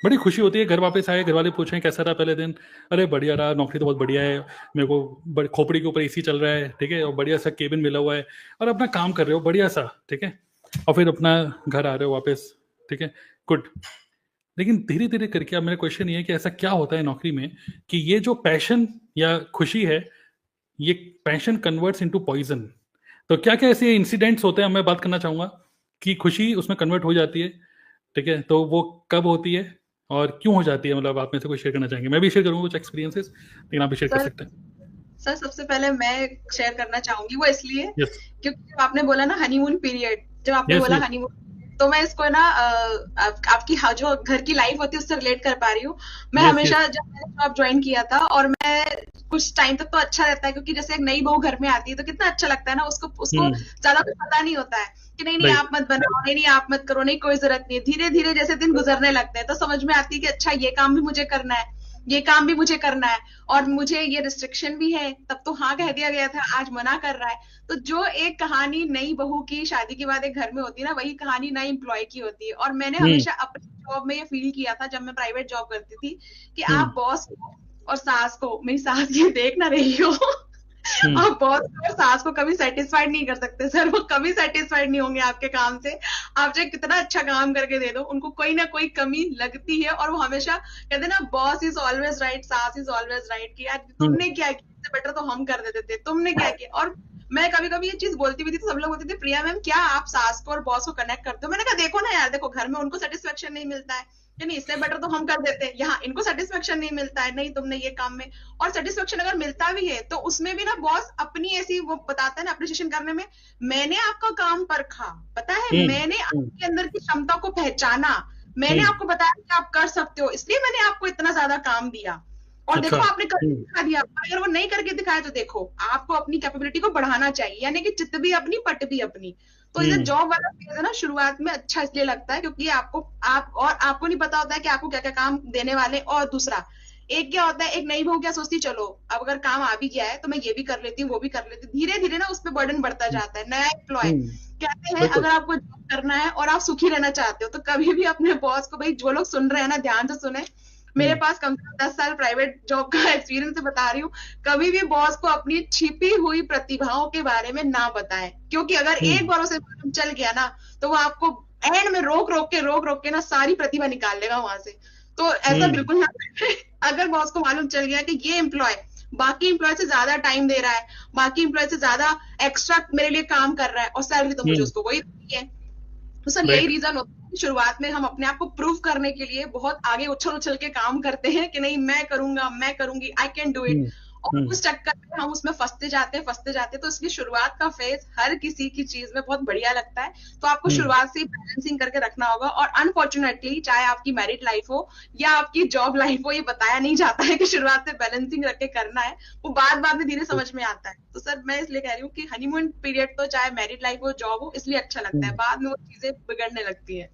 बड़ी खुशी होती है घर वापस आए, घर वाले पूछें कैसा रहा पहले दिन, अरे बढ़िया रहा, नौकरी तो बहुत बढ़िया है, मेरे को खोपड़ी के ऊपर एसी चल रहा है, ठीक है, और बढ़िया सा केबिन मिला हुआ है, और अपना काम कर रहे हो बढ़िया सा, ठीक है, और फिर अपना घर आ रहे हो वापस, ठीक है, गुड। लेकिन धीरे धीरे करके अब मेरा क्वेश्चन ये है कि ऐसा क्या होता है नौकरी में कि ये जो पैशन या खुशी है, ये पैशन कन्वर्ट्स इनटू पॉइजन। तो क्या क्या ऐसे इंसिडेंट्स होते हैं, मैं बात करना चाहूंगा कि खुशी उसमें कन्वर्ट हो जाती है, ठीक है, तो वो कब होती है और क्यों हो जाती है, मतलब आप में से कोई शेयर करना चाहेंगे? मैं भी शेयर करूंगा कुछ एक्सपीरियंसेस, लेकिन आप भी शेयर कर सकते हैं। सर सबसे पहले मैं शेयर करना चाहूंगी, वो इसलिए क्योंकि जब आपने बोला ना हनीमून पीरियड, जब आपने बोला हनीमून, तो मैं इसको ना आपकी जो घर की लाइफ होती है उससे रिलेट कर पा रही हूँ। मैं हमेशा जब मैंने जॉब ज्वाइन किया था, और मैं कुछ टाइम तक तो अच्छा रहता है, क्योंकि जैसे एक नई बहू घर में आती है तो कितना अच्छा लगता है ना, उसको ज्यादा कुछ पता नहीं होता है कि नहीं आप मत बनाओ, नहीं आप मत करो, नहीं कोई जरूरत नहीं। धीरे धीरे जैसे दिन गुजरने लगते हैं तो समझ में आती है कि अच्छा ये काम भी मुझे करना है, ये काम भी मुझे करना है, और मुझे ये रिस्ट्रिक्शन भी है, तब तो हाँ कह दिया गया था, आज मना कर रहा है। तो जो एक कहानी नई बहू की शादी के बाद एक घर में होती है ना, वही कहानी नई एम्प्लॉय की होती है। और मैंने हमेशा अपनी जॉब में ये फील किया था, जब मैं प्राइवेट जॉब करती थी, कि आप बॉस को और सास को, मेरी सास ये देख ना रही हो, आप बॉस और सास को कभी सेटिस्फाइड नहीं कर सकते सर, वो कभी सेटिस्फाइड नहीं होंगे आपके काम से। आप चाहे कितना अच्छा काम करके दे दो, उनको कोई ना कोई कमी लगती है, और वो हमेशा कहते ना, बॉस इज ऑलवेज राइट, सास इज ऑलवेज राइट, कि यार तुमने क्या किया, इससे बेटर तो हम कर देते थे, तुमने क्या किया। और मैं कभी कभी ये चीज बोलती भी थी तो सब लोग बोलते थे, प्रिया मैम क्या आप सास को और बॉस को कनेक्ट करते हो? मैंने कहा देखो ना यार, देखो घर में उनको सेटिस्फेक्शन नहीं मिलता है, नहीं इससे बेटर तो हम कर देते हैं, यहाँ इनको सेटिस्फेक्शन नहीं मिलता है, नहीं तुमने ये काम में, और सेटिस्फेक्शन अगर मिलता भी है तो उसमें भी ना बॉस अपनी ऐसी वो बताता है ना, अप्रिशिएशन करने में, मैंने आपका काम परखा, पता है, मैंने आपके अंदर की क्षमता को पहचाना, मैंने आपको बताया कि आप कर सकते हो, इसलिए मैंने आपको इतना ज्यादा काम दिया, और देखो आपने करके दिखा दिया। अगर वो नहीं करके दिखाया तो देखो, आपको अपनी कैपेबिलिटी को बढ़ाना चाहिए, यानी कि चित्त भी अपनी, पट भी अपनी। तो ये जॉब वाला फेज है ना, शुरुआत में अच्छा इसलिए लगता है क्योंकि आपको नहीं पता होता है कि आपको क्या क्या काम देने वाले। और दूसरा एक क्या होता है, एक नई बहू क्या सोचती, चलो अब अगर काम आ भी गया है तो मैं ये भी कर लेती हूँ, वो भी कर लेती हूँ, धीरे धीरे ना उस पर बर्डन बढ़ता जाता है। नया एम्प्लॉय कहते हैं अगर आपको जॉब करना है और आप सुखी रहना चाहते हो तो कभी भी अपने बॉस को, भाई जो लोग सुन रहे हैं ना ध्यान से सुने, मेरे पास कम से कम 10 साल प्राइवेट जॉब का एक्सपीरियंस से बता रही हूँ, कभी भी बॉस को अपनी छिपी हुई प्रतिभाओं के बारे में ना बताएं, क्योंकि अगर एक बार उसे मालूम चल गया ना तो वो आपको एंड में रोक रोक के ना सारी प्रतिभा निकाल लेगा वहां से। तो ऐसा बिल्कुल ना करें। अगर बॉस को मालूम चल गया कि ये एम्प्लॉय बाकी एम्प्लॉय से ज्यादा टाइम दे रहा है, बाकी एम्प्लॉय से ज्यादा एक्स्ट्रा मेरे लिए काम कर रहा है, और सैलरी तो मुझे उसको वही देनी है, तो सर यही रीजन होता है। शुरुआत में हम अपने आप को प्रूव करने के लिए बहुत आगे उछल के काम करते हैं कि नहीं मैं करूंगा, मैं करूंगी, आई कैन डू इट, और उस चक्कर में हम उसमें फंसते जाते हैं। तो इसलिए शुरुआत का फेज हर किसी की चीज में बहुत बढ़िया लगता है, तो आपको शुरुआत से ही बैलेंसिंग करके रखना होगा। और अनफॉर्चुनेटली चाहे आपकी मैरिड लाइफ हो या आपकी जॉब लाइफ हो, ये बताया नहीं जाता है कि शुरुआत से बैलेंसिंग रख के करना है, वो बाद में धीरे समझ में आता है। तो सर मैं इसलिए कह रही हूँ कि हनीमून पीरियड तो चाहे मैरिड लाइफ हो, जॉब हो, इसलिए अच्छा लगता है, बाद में वो चीजें बिगड़ने लगती है।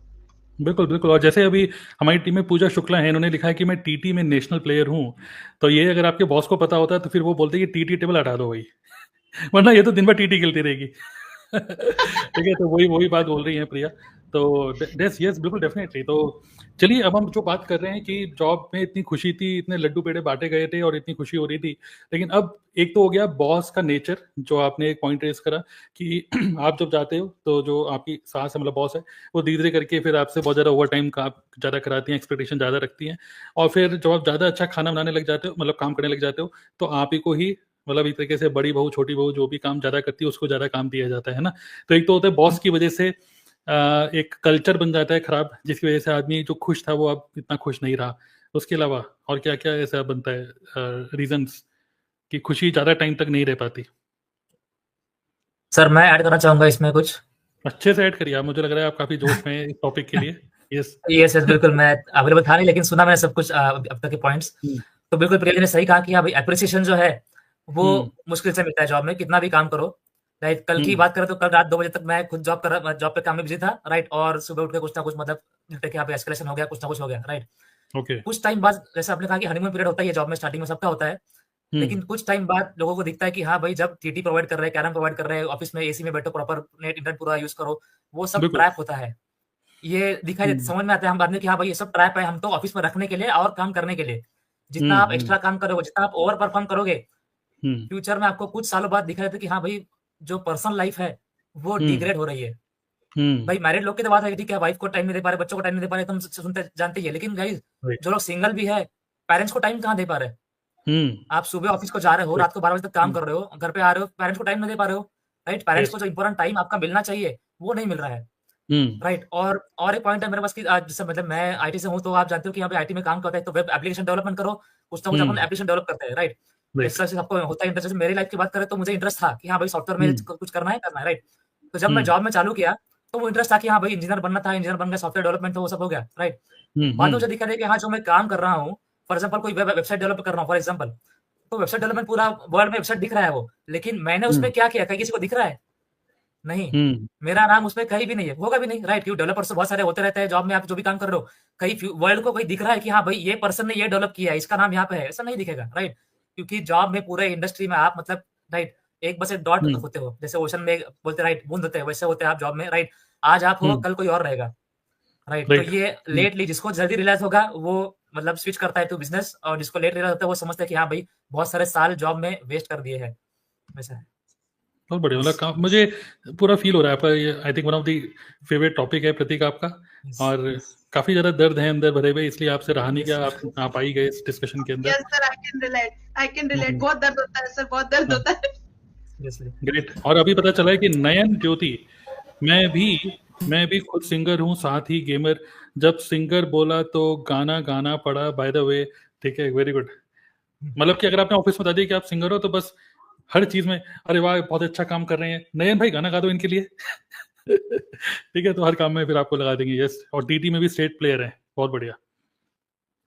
बिल्कुल बिल्कुल। और जैसे अभी हमारी टीम में पूजा शुक्ला है, इन्होंने लिखा है कि मैं टीटी में नेशनल प्लेयर हूँ, तो ये अगर आपके बॉस को पता होता है तो फिर वो बोलते हैं कि टीटी टेबल हटा दो भाई, वरना ये तो दिन भर टीटी खेलती रहेगी। ठीक है, तो वही बात बोल रही है प्रिया। तो यस बिल्कुल डेफिनेटली। तो चलिए अब हम जो बात कर रहे हैं कि जॉब में इतनी खुशी थी, इतने लड्डू पेड़े बांटे गए थे और इतनी खुशी हो रही थी, लेकिन अब एक तो हो गया बॉस का नेचर, जो आपने एक पॉइंट रेस करा कि आप जब जाते हो तो जो आपकी सास है मतलब बॉस है, वो धीरे धीरे करके फिर आपसे बहुत ज़्यादा ओवर टाइम का ज़्यादा कराती हैं, एक्सपेक्टेशन ज़्यादा रखती हैं, और फिर जब आप ज़्यादा अच्छा खाना बनाने लग जाते हो, मतलब काम करने लग जाते हो, तो आप ही को ही मतलब एक तरीके से बड़ी बहू छोटी बहू जो भी काम ज़्यादा करती है उसको ज़्यादा काम दिया जाता है ना। तो एक तो होता है बॉस की वजह से एक कल्चर बन जाता है खराब, जिसकी वजह से आदमी जो खुश था वो अब इतना खुश नहीं रहा। उसके अलावा और क्या क्या ऐसा बनता है रीजंस कि खुशी ज्यादा टाइम तक नहीं रह पाती? सर मैं ऐड करना चाहूंगा इसमें कुछ। अच्छे से ऐड करिए आप, मुझे लग रहा है आप काफी जोश में इस टॉपिक के लिए। यस यस बिल्कुल, मैं अवेलेबल था नहीं लेकिन सुना मैंने सब कुछ अब तक के पॉइंट्स। तो बिल्कुल प्रिया जी ने सही कहा कि हाँ भाई एप्रिसिएशन जो है वो मुश्किल से मिलता है जॉब में, कितना भी काम करो। राइट, कल की बात करें तो कल रात 2 बजे तक मैं खुद जॉब पे काम में बिजी था। राइट, और सुबह उठ के कुछ ना कुछ मतलब कि यहाँ पे एस्केलेशन हो गया, कुछ ना कुछ हो गया। Right, okay. कुछ टाइम बाद जैसे आपने कहा कि हनीमून पीरियड होता है, ये जॉब में स्टार्टिंग में सबका होता है, लेकिन कुछ टाइम बाद लोगों को दिखता है कि हाँ भाई जब टीटी प्रोवाइड कर रहे हैं, कैरम प्रोवाइड कर रहे हैं, ऑफिस में एसी में बैठो, प्रॉपर नेट इंटरनेट पूरा यूज करो, वो सब ट्रैप होता है। ये दिखाई देता, समझ में आता है हम बाद में कि हाँ भाई ये सब ट्रैप है, हम तो ऑफिस में रखने के लिए और काम करने के लिए। जितना आप एक्स्ट्रा काम करोगे, जितना आप ओवर परफॉर्म करोगे, फ्यूचर में आपको कुछ सालों बाद दिखा देता है कि हाँ भाई जो पर्सनल लाइफ है वो डिग्रेड हो रही है। भाई मैरिड लोग की तो बात है, ठीक है, वाइफ को टाइम नहीं दे पा रहे, बच्चों को टाइम नहीं दे पा रहे, तुम सुनते जानते ही है। लेकिन गाइस जो लोग सिंगल भी है, पेरेंट्स को टाइम कहाँ दे पा रहे? आप सुबह ऑफिस को जा रहे हो, रात को 12 बजे तक काम कर रहे हो, घर पे आ रहे हो, पेरेंट्स को टाइम नहीं दे पा रहे हो। राइट, पेरेंट्स को जो इंपॉर्टेंट टाइम आपका मिलना चाहिए वो नहीं मिल रहा है। राइट, और एक पॉइंट है मेरे पास कि आज जैसे मतलब मैं आईटी से हूँ, तो आप जानते हो कि यहाँ पे आईटी में काम करता है तो वेब एप्लीकेशन डेवलपमेंट करो, कुछ ना कुछ अपन एप्लीकेशन डेवलप करते हैं। राइट, इस तरह से सबको होता है इंटरेस्ट। जैसे मेरी लाइफ की बात करें तो मुझे इंटरेस्ट था कि हाँ भाई सॉफ्टवेयर में कुछ करना है। राइट, तो जब मैं जॉब में चालू किया तो वो इंटरेस्ट था कि हाँ भाई इंजीनियर बनना था, इंजीनियर बन गया, सॉफ्टवेयर डेवलपमेंट तो वो सब हो गया। राइट, बाद में मुझे दिखा दे कि हाँ जो मैं काम कर रहा हूँ, फॉर एग्जाम्पल कोई वेबसाइट डेवलप कर रहा हूँ फॉर एग्जाम्पल, तो वेबसाइट डेवलपमेंट पूरा वर्ल्ड में वेबसाइट दिख रहा है वो, लेकिन मैंने उसमें क्या किया, कहीं किसी को दिख रहा है? नहीं, मेरा नाम उसमें कहीं भी नहीं है, होगा भी नहीं। राइट, क्यों डेवलपर्स तो बहुत सारे होते रहते हैं जॉब में, आप जो भी काम कर रहे हो, कहीं वर्ल्ड को कहीं दिख रहा है कि हाँ भाई ये पर्सन ने ये डेवलप किया है, इसका नाम यहाँ पे है? ऐसा नहीं दिखेगा। राइट, क्योंकि जॉब में पूरे इंडस्ट्री में आप मतलब राइट एक बस एक डॉट होते हो, जैसे ओशन में बोलते राइट बूंद होते हैं, वैसे होते हैं आप जॉब में। राइट, आज आप हो, कल कोई और रहेगा। राइट, तो ये लेटली जिसको जल्दी रियलाइज होगा वो मतलब स्विच करता है टू बिजनेस, और जिसको लेट रियलाइज होता है वो समझता है कि हाँ भाई बहुत सारे साल जॉब में वेस्ट कर दिए हैं। वैसा है। बहुत बढ़िया, मतलब मुझे पूरा फील हो रहा है आपका। ये I think one of the favourite topic है प्रतीक आपका, और काफी ज्यादा दर्द है अंदर भरे हुए, इसलिए आपसे रहा नहीं गया, आप आई गए इस डिस्कशन के अंदर। Yes sir, I can relate. बहुत दर्द होता है सर, बहुत दर्द होता है। ग्रेट। और अभी पता चला है कि नयन ज्योति, मैं भी खुद सिंगर हूँ, साथ ही गेमर। जब सिंगर बोला तो गाना गाना पड़ा, बाय द वे। ठीक है, वेरी गुड। मतलब कि अगर आपने ऑफिस में बता दिया कि आप सिंगर हो तो बस हर चीज में अरे वाह बहुत अच्छा काम कर रहे हैं, नयन भाई गाना गा दो इनके लिए। ठीक है, तो हर काम में फिर आपको लगा देंगे। यस, और टीटी में भी स्टेट प्लेयर है, बहुत बढ़िया।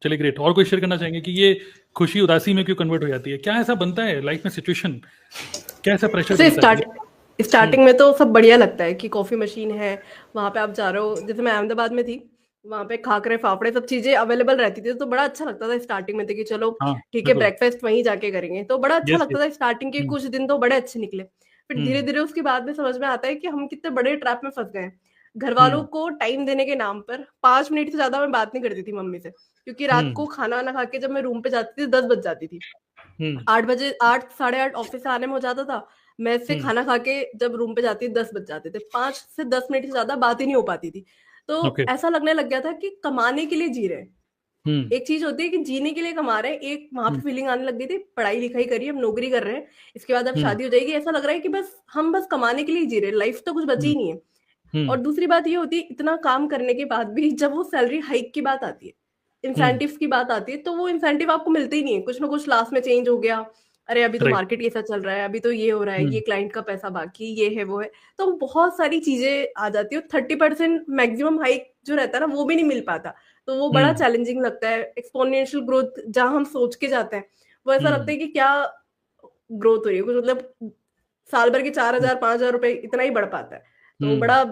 चलिए ग्रेट। और कोई शेयर करना चाहेंगे कि ये खुशी उदासी में क्यों कन्वर्ट हो जाती है? क्या ऐसा बनता है लाइफ में, सिचुएशन क्या ऐसा प्रेशर? स्टार्टिंग में तो सब बढ़िया लगता है कि कॉफी मशीन है, वहां पे आप जा रहे हो, जैसे मैं अहमदाबाद में थी, वहां पे खाकरे फाफड़े सब चीजें अवेलेबल रहती थी, तो बड़ा अच्छा लगता था स्टार्टिंग में, कि चलो ठीक है ब्रेकफास्ट वहीं जाके करेंगे, तो बड़ा अच्छा लगता था। स्टार्टिंग के कुछ दिन तो बड़े अच्छे निकले, फिर धीरे धीरे उसके बाद में समझ में आता है कि हम कितने बड़े ट्रैप में फंस गए। घर वालों को टाइम देने के नाम पर 5 मिनट से ज्यादा मैं बात नहीं करती थी मम्मी से, क्योंकि रात को खाना वाना खा के जब मैं रूम पे जाती थी 10 बज जाती थी। 8 बजे 8 साढ़े 8 ऑफिस से आने में हो जाता था, मैं से खाना खा के जब रूम पे जाती 10 बज जाते थे। 5 से 10 मिनट से ज्यादा बात ही नहीं हो पाती थी, तो ऐसा लगने लग गया था कि कमाने के लिए जी रहे हैं। एक चीज होती है कि जीने के लिए कमा रहे हैं, एक वहां पे फीलिंग आने लग गई थी, पढ़ाई लिखाई करी, हम नौकरी कर रहे हैं, इसके बाद अब शादी हो जाएगी, ऐसा लग रहा है कि बस हम बस कमाने के लिए जी रहे हैं, लाइफ तो कुछ बची ही नहीं है। और दूसरी बात ये होती है, इतना काम करने के बाद भी जब वो सैलरी हाइक की बात आती है, इंसेंटिव की बात आती है, तो वो इंसेंटिव आपको मिलते ही नहीं है, कुछ ना कुछ लास्ट में चेंज हो गया, अरे अभी तो मार्केट ऐसा चल रहा है, अभी तो ये हो रहा है, ये क्लाइंट का पैसा बाकी, ये है वो है, तो बहुत सारी चीजें आ जाती है। 30% मैक्सिमम हाइक जो रहता है ना, वो भी नहीं मिल पाता, तो वो बड़ा चैलेंजिंग लगता है। एक्सपोनेंशियल ग्रोथ जहां हम सोच के जाते हैं, वो ऐसा लगता है कि क्या ग्रोथ हो रही है, कुछ मतलब साल भर के 4,000-5,000 रुपए इतना ही बढ़ पाता है, तो बड़ा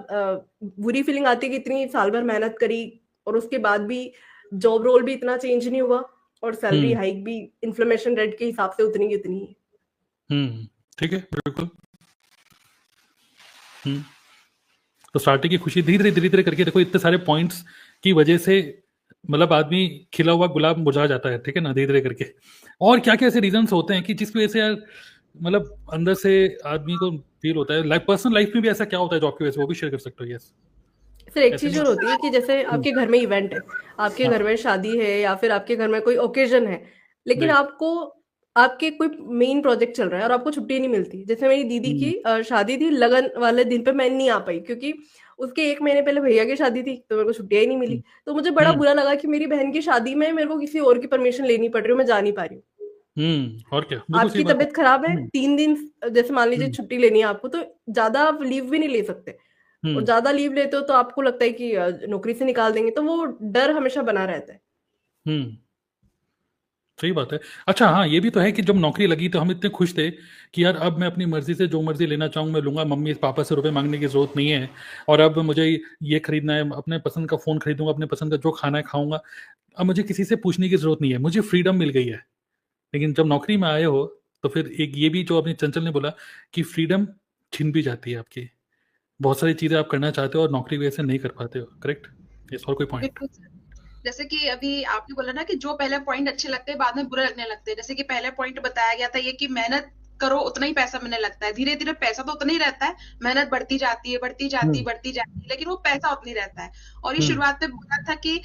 बुरी फीलिंग आती है कि इतनी साल भर मेहनत करी और उसके बाद भी जॉब रोल भी इतना चेंज नहीं हुआ, और सैलरी हाइक भी इन्फ्लेमेशन रेट के हिसाब से उतनी की उतनी है। ठीक है, बिल्कुल। तो स्टार्टिंग की खुशी धीरे धीरे करके, देखो इतने सारे पॉइंट्स की वजह से मतलब आदमी खिला हुआ गुलाब मुरझा जाता है, ठीक है ना, धीरे धीरे करके। और क्या क्या ऐसे रीजंस होते हैं कि जिसकी वजह से यार मतलब अंदर से आदमी को फील होता है। लाइफ, पर्सनल लाइफ में भी ऐसा क्या होता है जॉब की वजह से, वो भी शेयर कर सकते हो? यस सर, एक चीज और होती है कि जैसे आपके घर में इवेंट है, आपके घर में शादी है, या फिर आपके घर में कोई ओकेजन है, लेकिन आपको आपके कोई मेन प्रोजेक्ट चल रहा है और आपको छुट्टी नहीं मिलती। जैसे मेरी दीदी की शादी थी, लगन वाले दिन पे मैं नहीं आ पाई, क्योंकि उसके 1 महीने पहले भैया की शादी थी, तो मेरे को छुट्टियाँ ही नहीं मिली। तो मुझे बड़ा बुरा लगा कि मेरी बहन की शादी में मेरे को किसी और की परमिशन लेनी पड़ रही है, मैं जा नहीं पा रही हूँ। और क्या, बिल्कुल सही आपकी बात है। तबीयत खराब है, 3 दिन जैसे मान लीजिए हम्म, छुट्टी लेनी है आपको, तो ज़्यादा आप लीव भी नहीं ले सकते। और हम्म, ज़्यादा लीव लेते हो तो आपको लगता है कि नौकरी से निकाल देंगे, तो वो डर हमेशा बना रहता है। हम्म, सही बात है। अच्छा हाँ, ये भी तो है कि जब नौकरी लगी तो हम इतने खुश थे कि यार अब मैं अपनी मर्जी से जो मर्जी लेना चाहूँ मैं लूंगा, मम्मी पापा से रुपए मांगने की जरूरत नहीं है, और अब मुझे ये खरीदना है, अपने पसंद का फोन खरीदूंगा, अपने पसंद का जो खाना है खाऊंगा, अब मुझे किसी से पूछने की जरूरत नहीं है, मुझे फ्रीडम मिल गई है। लेकिन जब नौकरी में आए हो तो फिर एक ये भी जो अपनी चंचल ने बोला कि फ्रीडम छिन भी जाती है आपकी, बहुत सारी चीजें आप करना चाहते हो और नौकरी वजह से नहीं कर पाते हो। करेक्ट? इस और कोई पॉइंट? बिल्कुल सर। जैसे कि अभी आपने बोला ना कि जो पहले पॉइंट अच्छे लगते हैं बाद में बुरे लगने लगते हैं। जैसे कि पहले पॉइंट बताया गया था ये कि मेहनत करो उतना ही पैसा मिलने लगता है, धीरे धीरे पैसा तो उतना ही रहता है, मेहनत बढ़ती जाती है बढ़ती जाती है बढ़ती जाती है, लेकिन वो पैसा उतना ही रहता है। और ये शुरुआत में बोला था कि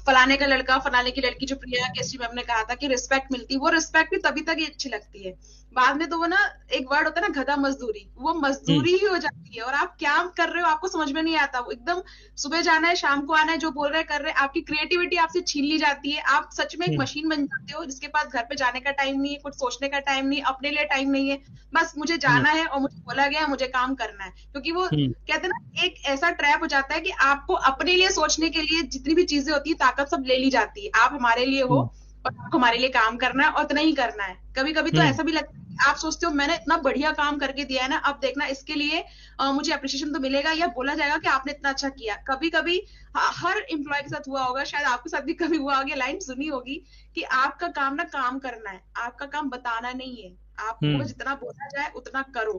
फलाने का लड़का फलाने की लड़की, जो प्रिया केसरी मैम ने कहा था कि रिस्पेक्ट मिलती है, वो रिस्पेक्ट भी तभी तक ही अच्छी लगती है। बाद में तो वो ना एक वर्ड होता है ना गधा मजदूरी, वो मजदूरी ही हो जाती है और आप क्या कर रहे हो आपको समझ में नहीं आता। वो एकदम सुबह जाना है शाम को आना है, जो बोल रहे कर रहे हैं, आपकी क्रिएटिविटी आपसे छीन ली जाती है। आप सच में एक मशीन बन जाते हो जिसके पास घर पे जाने का टाइम नहीं है, कुछ सोचने का टाइम नहीं, अपने लिए टाइम नहीं है, बस मुझे जाना है और मुझे बोला गया है मुझे काम करना है। क्योंकि वो कहते हैं ना एक ऐसा ट्रैप हो जाता है कि आपको अपने लिए सोचने के लिए जितनी भी चीजें होती है ताकत सब ले ली जाती है। आप हमारे लिए हो और आपको हमारे लिए काम करना है और इतना ही करना है। कभी कभी तो ऐसा भी लगता है आप सोचते हो मैंने इतना बढ़िया काम करके दिया है ना, अब देखना इसके लिए मुझे अप्रिशिएशन तो मिलेगा या बोला जाएगा कि आपने इतना अच्छा किया। कभी कभी हर एम्प्लॉय के साथ हुआ होगा, शायद आपके साथ भी कभी हुआ होगा, लाइन सुनी होगी कि आपका काम ना काम करना है, आपका काम बताना नहीं है, आपको जितना बोला जाए उतना करो।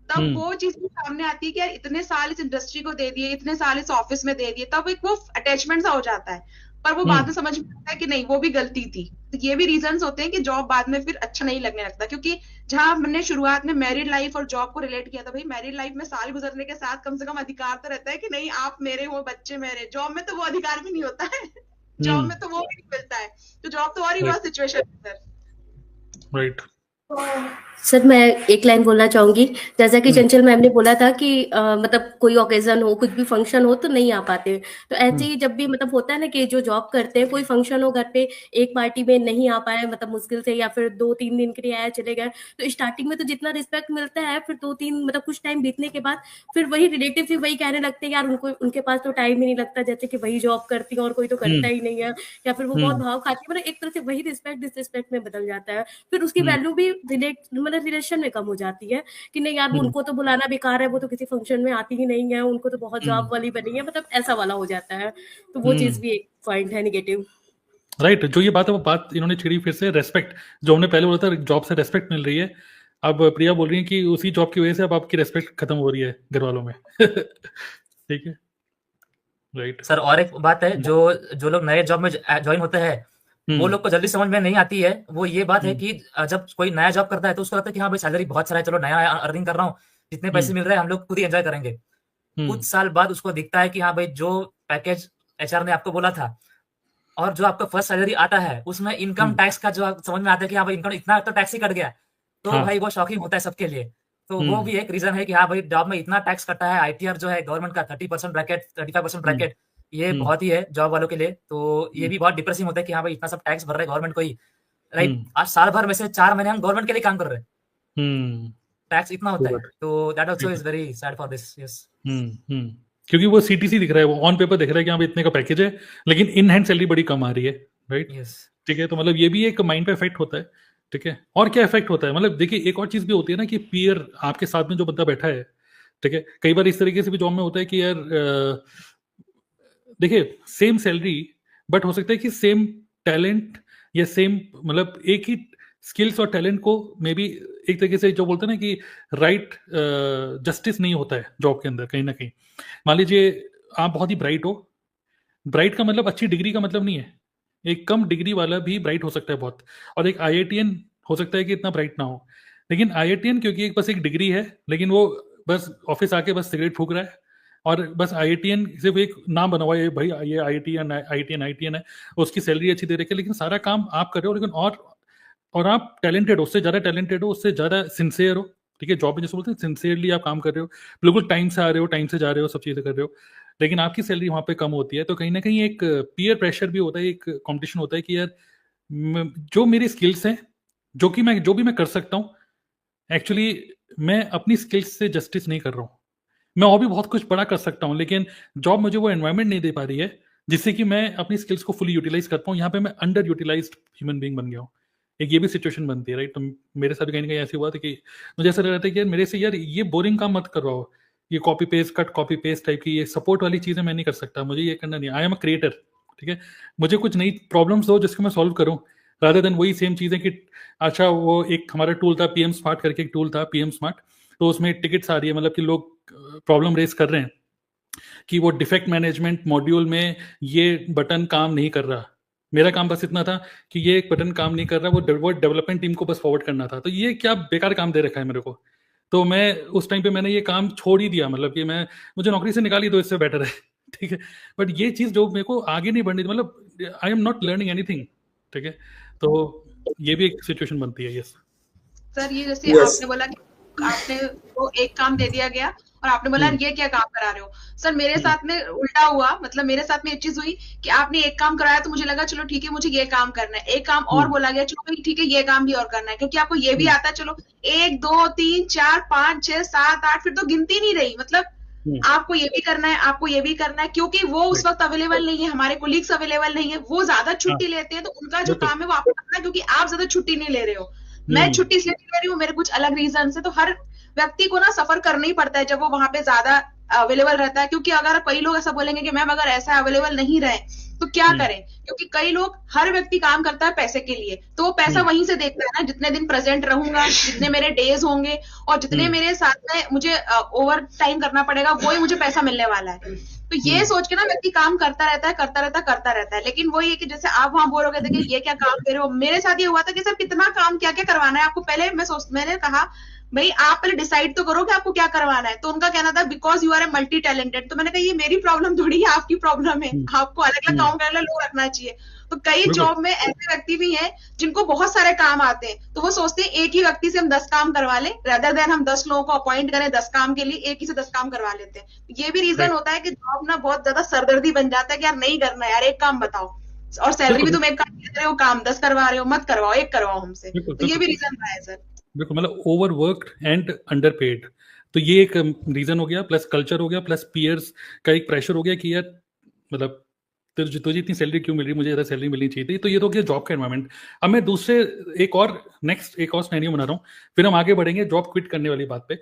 तब वो चीज भी सामने आती है कि यार इतने साल इस इंडस्ट्री को दे दिए, इतने साल इस ऑफिस में दे दिए, तब एक वो अटैचमेंट सा हो जाता है। पर वो बाद में समझ में आता है कि नहीं वो भी गलती थी। तो ये भी रीजंस होते हैं कि जॉब बाद में फिर अच्छा नहीं लगने लगता। क्योंकि जहां हमने शुरुआत में मैरिड लाइफ और जॉब को रिलेट किया था, भाई मैरिड लाइफ में साल गुजरने के साथ कम से कम अधिकार तो रहता है कि नहीं आप मेरे हो बच्चे मेरे। जॉब में तो वो अधिकार भी नहीं होता है जॉब में तो वो भी नहीं मिलता है, तो जॉब तो और ही वर्स्ट सिचुएशन है सर। राइट। सर मैं एक लाइन बोलना चाहूंगी, जैसा कि चंचल मैम ने बोला था कि मतलब कोई ओकेजन हो कुछ भी फंक्शन हो तो नहीं आ पाते। तो ऐसे ही जब भी मतलब होता है ना कि जो जॉब करते हैं कोई फंक्शन हो घर पे एक पार्टी में नहीं आ पाए, मतलब मुश्किल से, या फिर 2-3 दिन के लिए आया चले गए, तो स्टार्टिंग में तो जितना रिस्पेक्ट मिलता है फिर 2-3 मतलब कुछ टाइम बीतने के बाद फिर वही रिलेटिव भी वही कहने लगते हैं यार उनको उनके पास तो टाइम ही नहीं लगता, जैसे कि वही जॉब करती है और कोई तो करता ही नहीं है, या फिर वो बहुत भाव खाती है। मतलब एक तरह से वही रिस्पेक्ट डिसरिस्पेक्ट में बदल जाता है, फिर उसकी वैल्यू भी रिलेशन में कम हो जाती है कि नहीं यार उनको तो बुलाना बेकार है, वो तो किसी फंक्शन में आती ही नहीं है, उनको तो बहुत जॉब वाली बनी है, मतलब ऐसा वाला हो जाता है। तो वो चीज भी एक पॉइंट है नेगेटिव। राइट। जो ये बात है वो बात इन्होंने छिड़ी फिर से, रेस्पेक्ट जो हमने पहले बोला था जॉब से रेस्पेक्ट मिल रही है, अब प्रिया बोल रही है कि उसी जॉब की वजह से अब आपकी रेस्पेक्ट खत्म हो रही है घर वालों में। ठीक है राइट सर। और एक बात है, जो लोग नए जॉब में ज्वाइन होते हैं वो लोग को जल्दी समझ में नहीं आती है, वो ये बात है कि जब कोई नया जॉब करता है तो उसको लगता है कि हाँ भाई सैलरी बहुत सारा है, चलो नया अर्निंग कर रहा हूँ, जितने पैसे मिल रहे हैं हम लोग खुद ही एंजॉय करेंगे। कुछ साल बाद उसको दिखता है कि हाँ भाई जो पैकेज एचआर ने आपको बोला था और जो आपका फर्स्ट सैलरी आता है उसमें इनकम टैक्स का जो समझ में आता है कि हाँ भाई इनकम इतना तो टैक्स ही कट गया, तो भाई वो शॉकिंग होता है सबके लिए। तो वो भी एक रीजन है कि हाँ भाई जॉब में इतना टैक्स कटा है, आईटीआर जो है गवर्नमेंट का 30% ब्रैकेट 35% ब्रैकेट, ये बहुत ही है जॉब वालों के लिए। तो ये भी बहुत डिप्रेसिंग होता है कि हाँ भाई इतना सब टैक्स भर रहे हैं गवर्नमेंट को ही, राइट। आज साल भर में से 4 महीने हम गवर्नमेंट के लिए काम कर रहे हैं, टैक्स इतना होता है। तो that also is very sad for this. Yes. क्योंकि वो सीटीसी दिख रहा है, वो ऑन पेपर दिख रहा है कि हाँ भाई इतने का पैकेज है, लेकिन इन हैंड सैलरी बड़ी कम आ रही है, राइट। ठीक है, तो मतलब ये भी एक माइंड पे इफेक्ट होता है। ठीक है, और क्या इफेक्ट होता है, मतलब देखिए एक और चीज भी होती है ना कि पीयर आपके साथ में जो बंदा बैठा है, ठीक है, कई बार इस तरीके से भी जॉब में होता है कि यार देखिए सेम सैलरी बट हो सकता है कि सेम टैलेंट या सेम मतलब एक ही स्किल्स और टैलेंट को मे बी एक तरीके से जो बोलते हैं ना कि राइट जस्टिस नहीं होता है जॉब के अंदर कहीं ना कहीं। मान लीजिए आप बहुत ही ब्राइट हो, ब्राइट का मतलब अच्छी डिग्री का मतलब नहीं है, एक कम डिग्री वाला भी ब्राइट हो सकता है बहुत, और एक आईआईटीएन हो सकता है कि इतना ब्राइट ना हो। लेकिन आईआईटीएन क्योंकि बस एक डिग्री है, लेकिन वो बस ऑफिस आके बस सिगरेट फूक रहा है और बस आईआईटीएन सिर्फ एक नाम बना हुआ है, भाई ये आईआईटीएन है, उसकी सैलरी अच्छी दे रखी है, लेकिन सारा काम आप कर रहे हो, लेकिन और आप टैलेंटेड हो, उससे ज्यादा टैलेंटेड हो, उससे ज्यादा सिंसियर हो, ठीक है, जॉब में जैसे बोलते हैं सिंसियरली आप काम कर रहे हो, बिल्कुल टाइम से आ रहे हो, टाइम से जा रहे हो, सब चीज़ें कर रहे हो, लेकिन आपकी सैलरी वहाँ पे कम होती है, तो कहीं ना कहीं एक पीयर प्रेशर भी होता है, एक कंपटीशन होता है कि यार जो मेरी स्किल्स हैं, जो भी मैं कर सकता हूँ, एक्चुअली मैं अपनी स्किल्स से जस्टिस नहीं कर रहा हूँ। मैं और भी बहुत कुछ बड़ा कर सकता हूँ, लेकिन जॉब मुझे वो एनवायरनमेंट नहीं दे पा रही है जिससे कि मैं अपनी स्किल्स को फुली यूटिलाइज कर पाऊँ। यहाँ पे मैं अंडर यूटिलाइज्ड ह्यूमन बीइंग बन गया हूँ। एक ये भी सिचुएशन बनती है, राइट? तो मेरे साथ कहीं ना कहीं ऐसे हुआ था कि मुझे ऐसा लग रहा था कि यार मेरे से यार ये बोरिंग काम मत करवाओ, ये copy paste cut copy paste type की ये सपोर्ट वाली चीज़ें मैं नहीं कर सकता, मुझे ये करना नहीं। आई एम अ क्रिएटर, ठीक है, मुझे कुछ नई प्रॉब्लम्स हो जिसको मैं सॉल्व करूँ, रादर देन वही सेम चीज़ें कि अच्छा वो एक हमारा टूल था PM स्मार्ट करके, एक टूल था PM स्मार्ट, तो उसमें टिकट्स आ रही है, मतलब कि लोग प्रॉब्लम रेस कर रहे हैं कि वो डिफेक्ट मैनेजमेंट मॉड्यूल में ये बटन काम नहीं कर रहा। मेरा काम बस इतना था कि ये एक बटन काम नहीं कर रहा, वो डेवलपमेंट टीम को बस फॉरवर्ड करना था। तो ये क्या बेकार काम दे रखा है मेरे को। तो मैं उस टाइम पे मैंने ये काम छोड़ ही दिया, मतलब कि मुझे नौकरी से निकाली तो इससे बेटर है, ठीक है। बट ये चीज़ जो मेरे को आगे नहीं बढ़नी थी, मतलब I am not learning anything, ठीक है। तो ये भी एक सिचुएशन बनती है। यस सर, ये जैसे आपने बोला कि आपने वो एक काम दे दिया गया और आपने बोला ये क्या काम करा रहे हो। सर मेरे साथ में उल्टा हुआ, मतलब मेरे साथ में एक चीज हुई कि आपने एक काम कराया तो मुझे लगा चलो ठीक है मुझे ये काम करना है, एक काम और बोला गया चलो ठीक है ये काम भी और करना है, क्योंकि आपको ये भी आता है, चलो 1 2 3 4 5 6 7 8 फिर तो गिनती नहीं रही, मतलब आपको ये भी करना है, आपको ये भी करना है, क्योंकि वो उस वक्त अवेलेबल नहीं है, हमारे कोलीग्स अवेलेबल नहीं है, वो ज्यादा छुट्टी लेते हैं तो उनका जो काम है वो आपको करना है, क्योंकि आप ज्यादा छुट्टी नहीं ले रहे हो। मैं छुट्टी इसलिए नहीं ले रही हूँ, मेरे कुछ अलग रीजन है। तो हर व्यक्ति को ना सफर करना ही पड़ता है जब वो वहां पे ज्यादा अवेलेबल रहता है, क्योंकि अगर कई लोग ऐसा बोलेंगे कि मैम अगर ऐसा अवेलेबल नहीं रहे तो क्या करें, क्योंकि कई लोग, हर व्यक्ति काम करता है पैसे के लिए, तो वो पैसा वहीं से देखता है ना, जितने दिन प्रेजेंट रहूंगा, जितने मेरे डेज होंगे और जितने मेरे साथ में मुझे ओवर टाइम करना पड़ेगा, वही मुझे पैसा मिलने वाला है। तो ये सोच के ना व्यक्ति काम करता रहता है। लेकिन वही है कि जैसे आप वहां बोल रहे थे कि ये क्या काम कर रहे हो, मेरे साथ ये हुआ था कि सर कितना काम क्या क्या करवाना है आपको। पहले मैंने कहा भाई आप पहले डिसाइड तो करो कि आपको क्या करवाना है। तो उनका कहना था because you are a multi talented. तो मैंने कहा ये मेरी प्रॉब्लम थोड़ी है, आपकी प्रॉब्लम है, आपको अलग अलग काम करने लोग रखना चाहिए। तो कई जॉब में ऐसे व्यक्ति भी हैं जिनको बहुत सारे काम आते हैं, तो वो सोचते हैं एक ही व्यक्ति से हम 10 काम करवा लें, रेदर देन हम 10 लोगों को अपॉइंट करें 10 काम के लिए, एक ही से 10 काम करवा लेते हैं। ये भी रीजन होता है कि जॉब ना बहुत ज्यादा सरदर्दी बन जाता है कि यार नहीं करना यार, एक काम बताओ, और सैलरी भी तुम एक काम दे रहे हो, काम 10 करवा रहे हो, मत करवाओ, एक करवाओ हमसे। तो ये भी रीजन रहा है सर। बिल्कुल, मतलब ओवरवर्क्ड एंड अंडरपेड, तो ये एक रीजन हो गया, प्लस कल्चर हो गया, प्लस पीयर्स का एक प्रेशर हो गया कि यार मतलब तुझे इतनी सैलरी क्यों मिल रही, मुझे ज़्यादा सैलरी मिलनी चाहिए थी। तो ये तो हो गया जॉब का एनवायरनमेंट। अब मैं एक और सिनेरियो बना रहा हूँ, फिर हम आगे बढ़ेंगे जॉब क्विट करने वाली बात पे।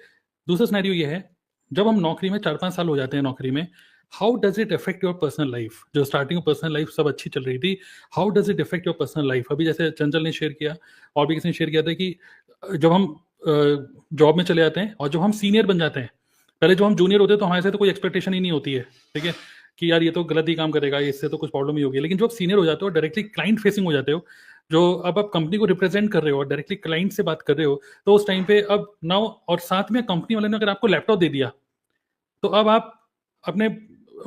दूसरा सिनेरियो ये है, जब हम नौकरी में 4-5 साल हो जाते हैं नौकरी में, how does it affect your personal life. जो स्टार्टिंग में पर्सनल लाइफ सब अच्छी चल रही थी, how does it affect your personal life. अभी जैसे चंचल ने शेयर किया और भी किसी ने शेयर किया था कि जब हम जॉब में चले जाते हैं और जब हम सीनियर बन जाते हैं, पहले जब हम जूनियर होते हैं तो हमारे से तो कोई एक्सपेक्टेशन ही नहीं होती है, ठीक है, कि यार ये तो गलत ही काम करेगा, इससे तो कुछ प्रॉब्लम ही होगी। लेकिन जब आप सीनियर हो जाते हो, डायरेक्टली क्लाइंट फेसिंग हो जाते हो, जो अब आप कंपनी को रिप्रेजेंट कर रहे हो और डायरेक्टली क्लाइंट से बात कर रहे हो, तो उस टाइम पे अब नाउ, और साथ में कंपनी वाले ने अगर आपको लैपटॉप दे दिया तो अब आप अपने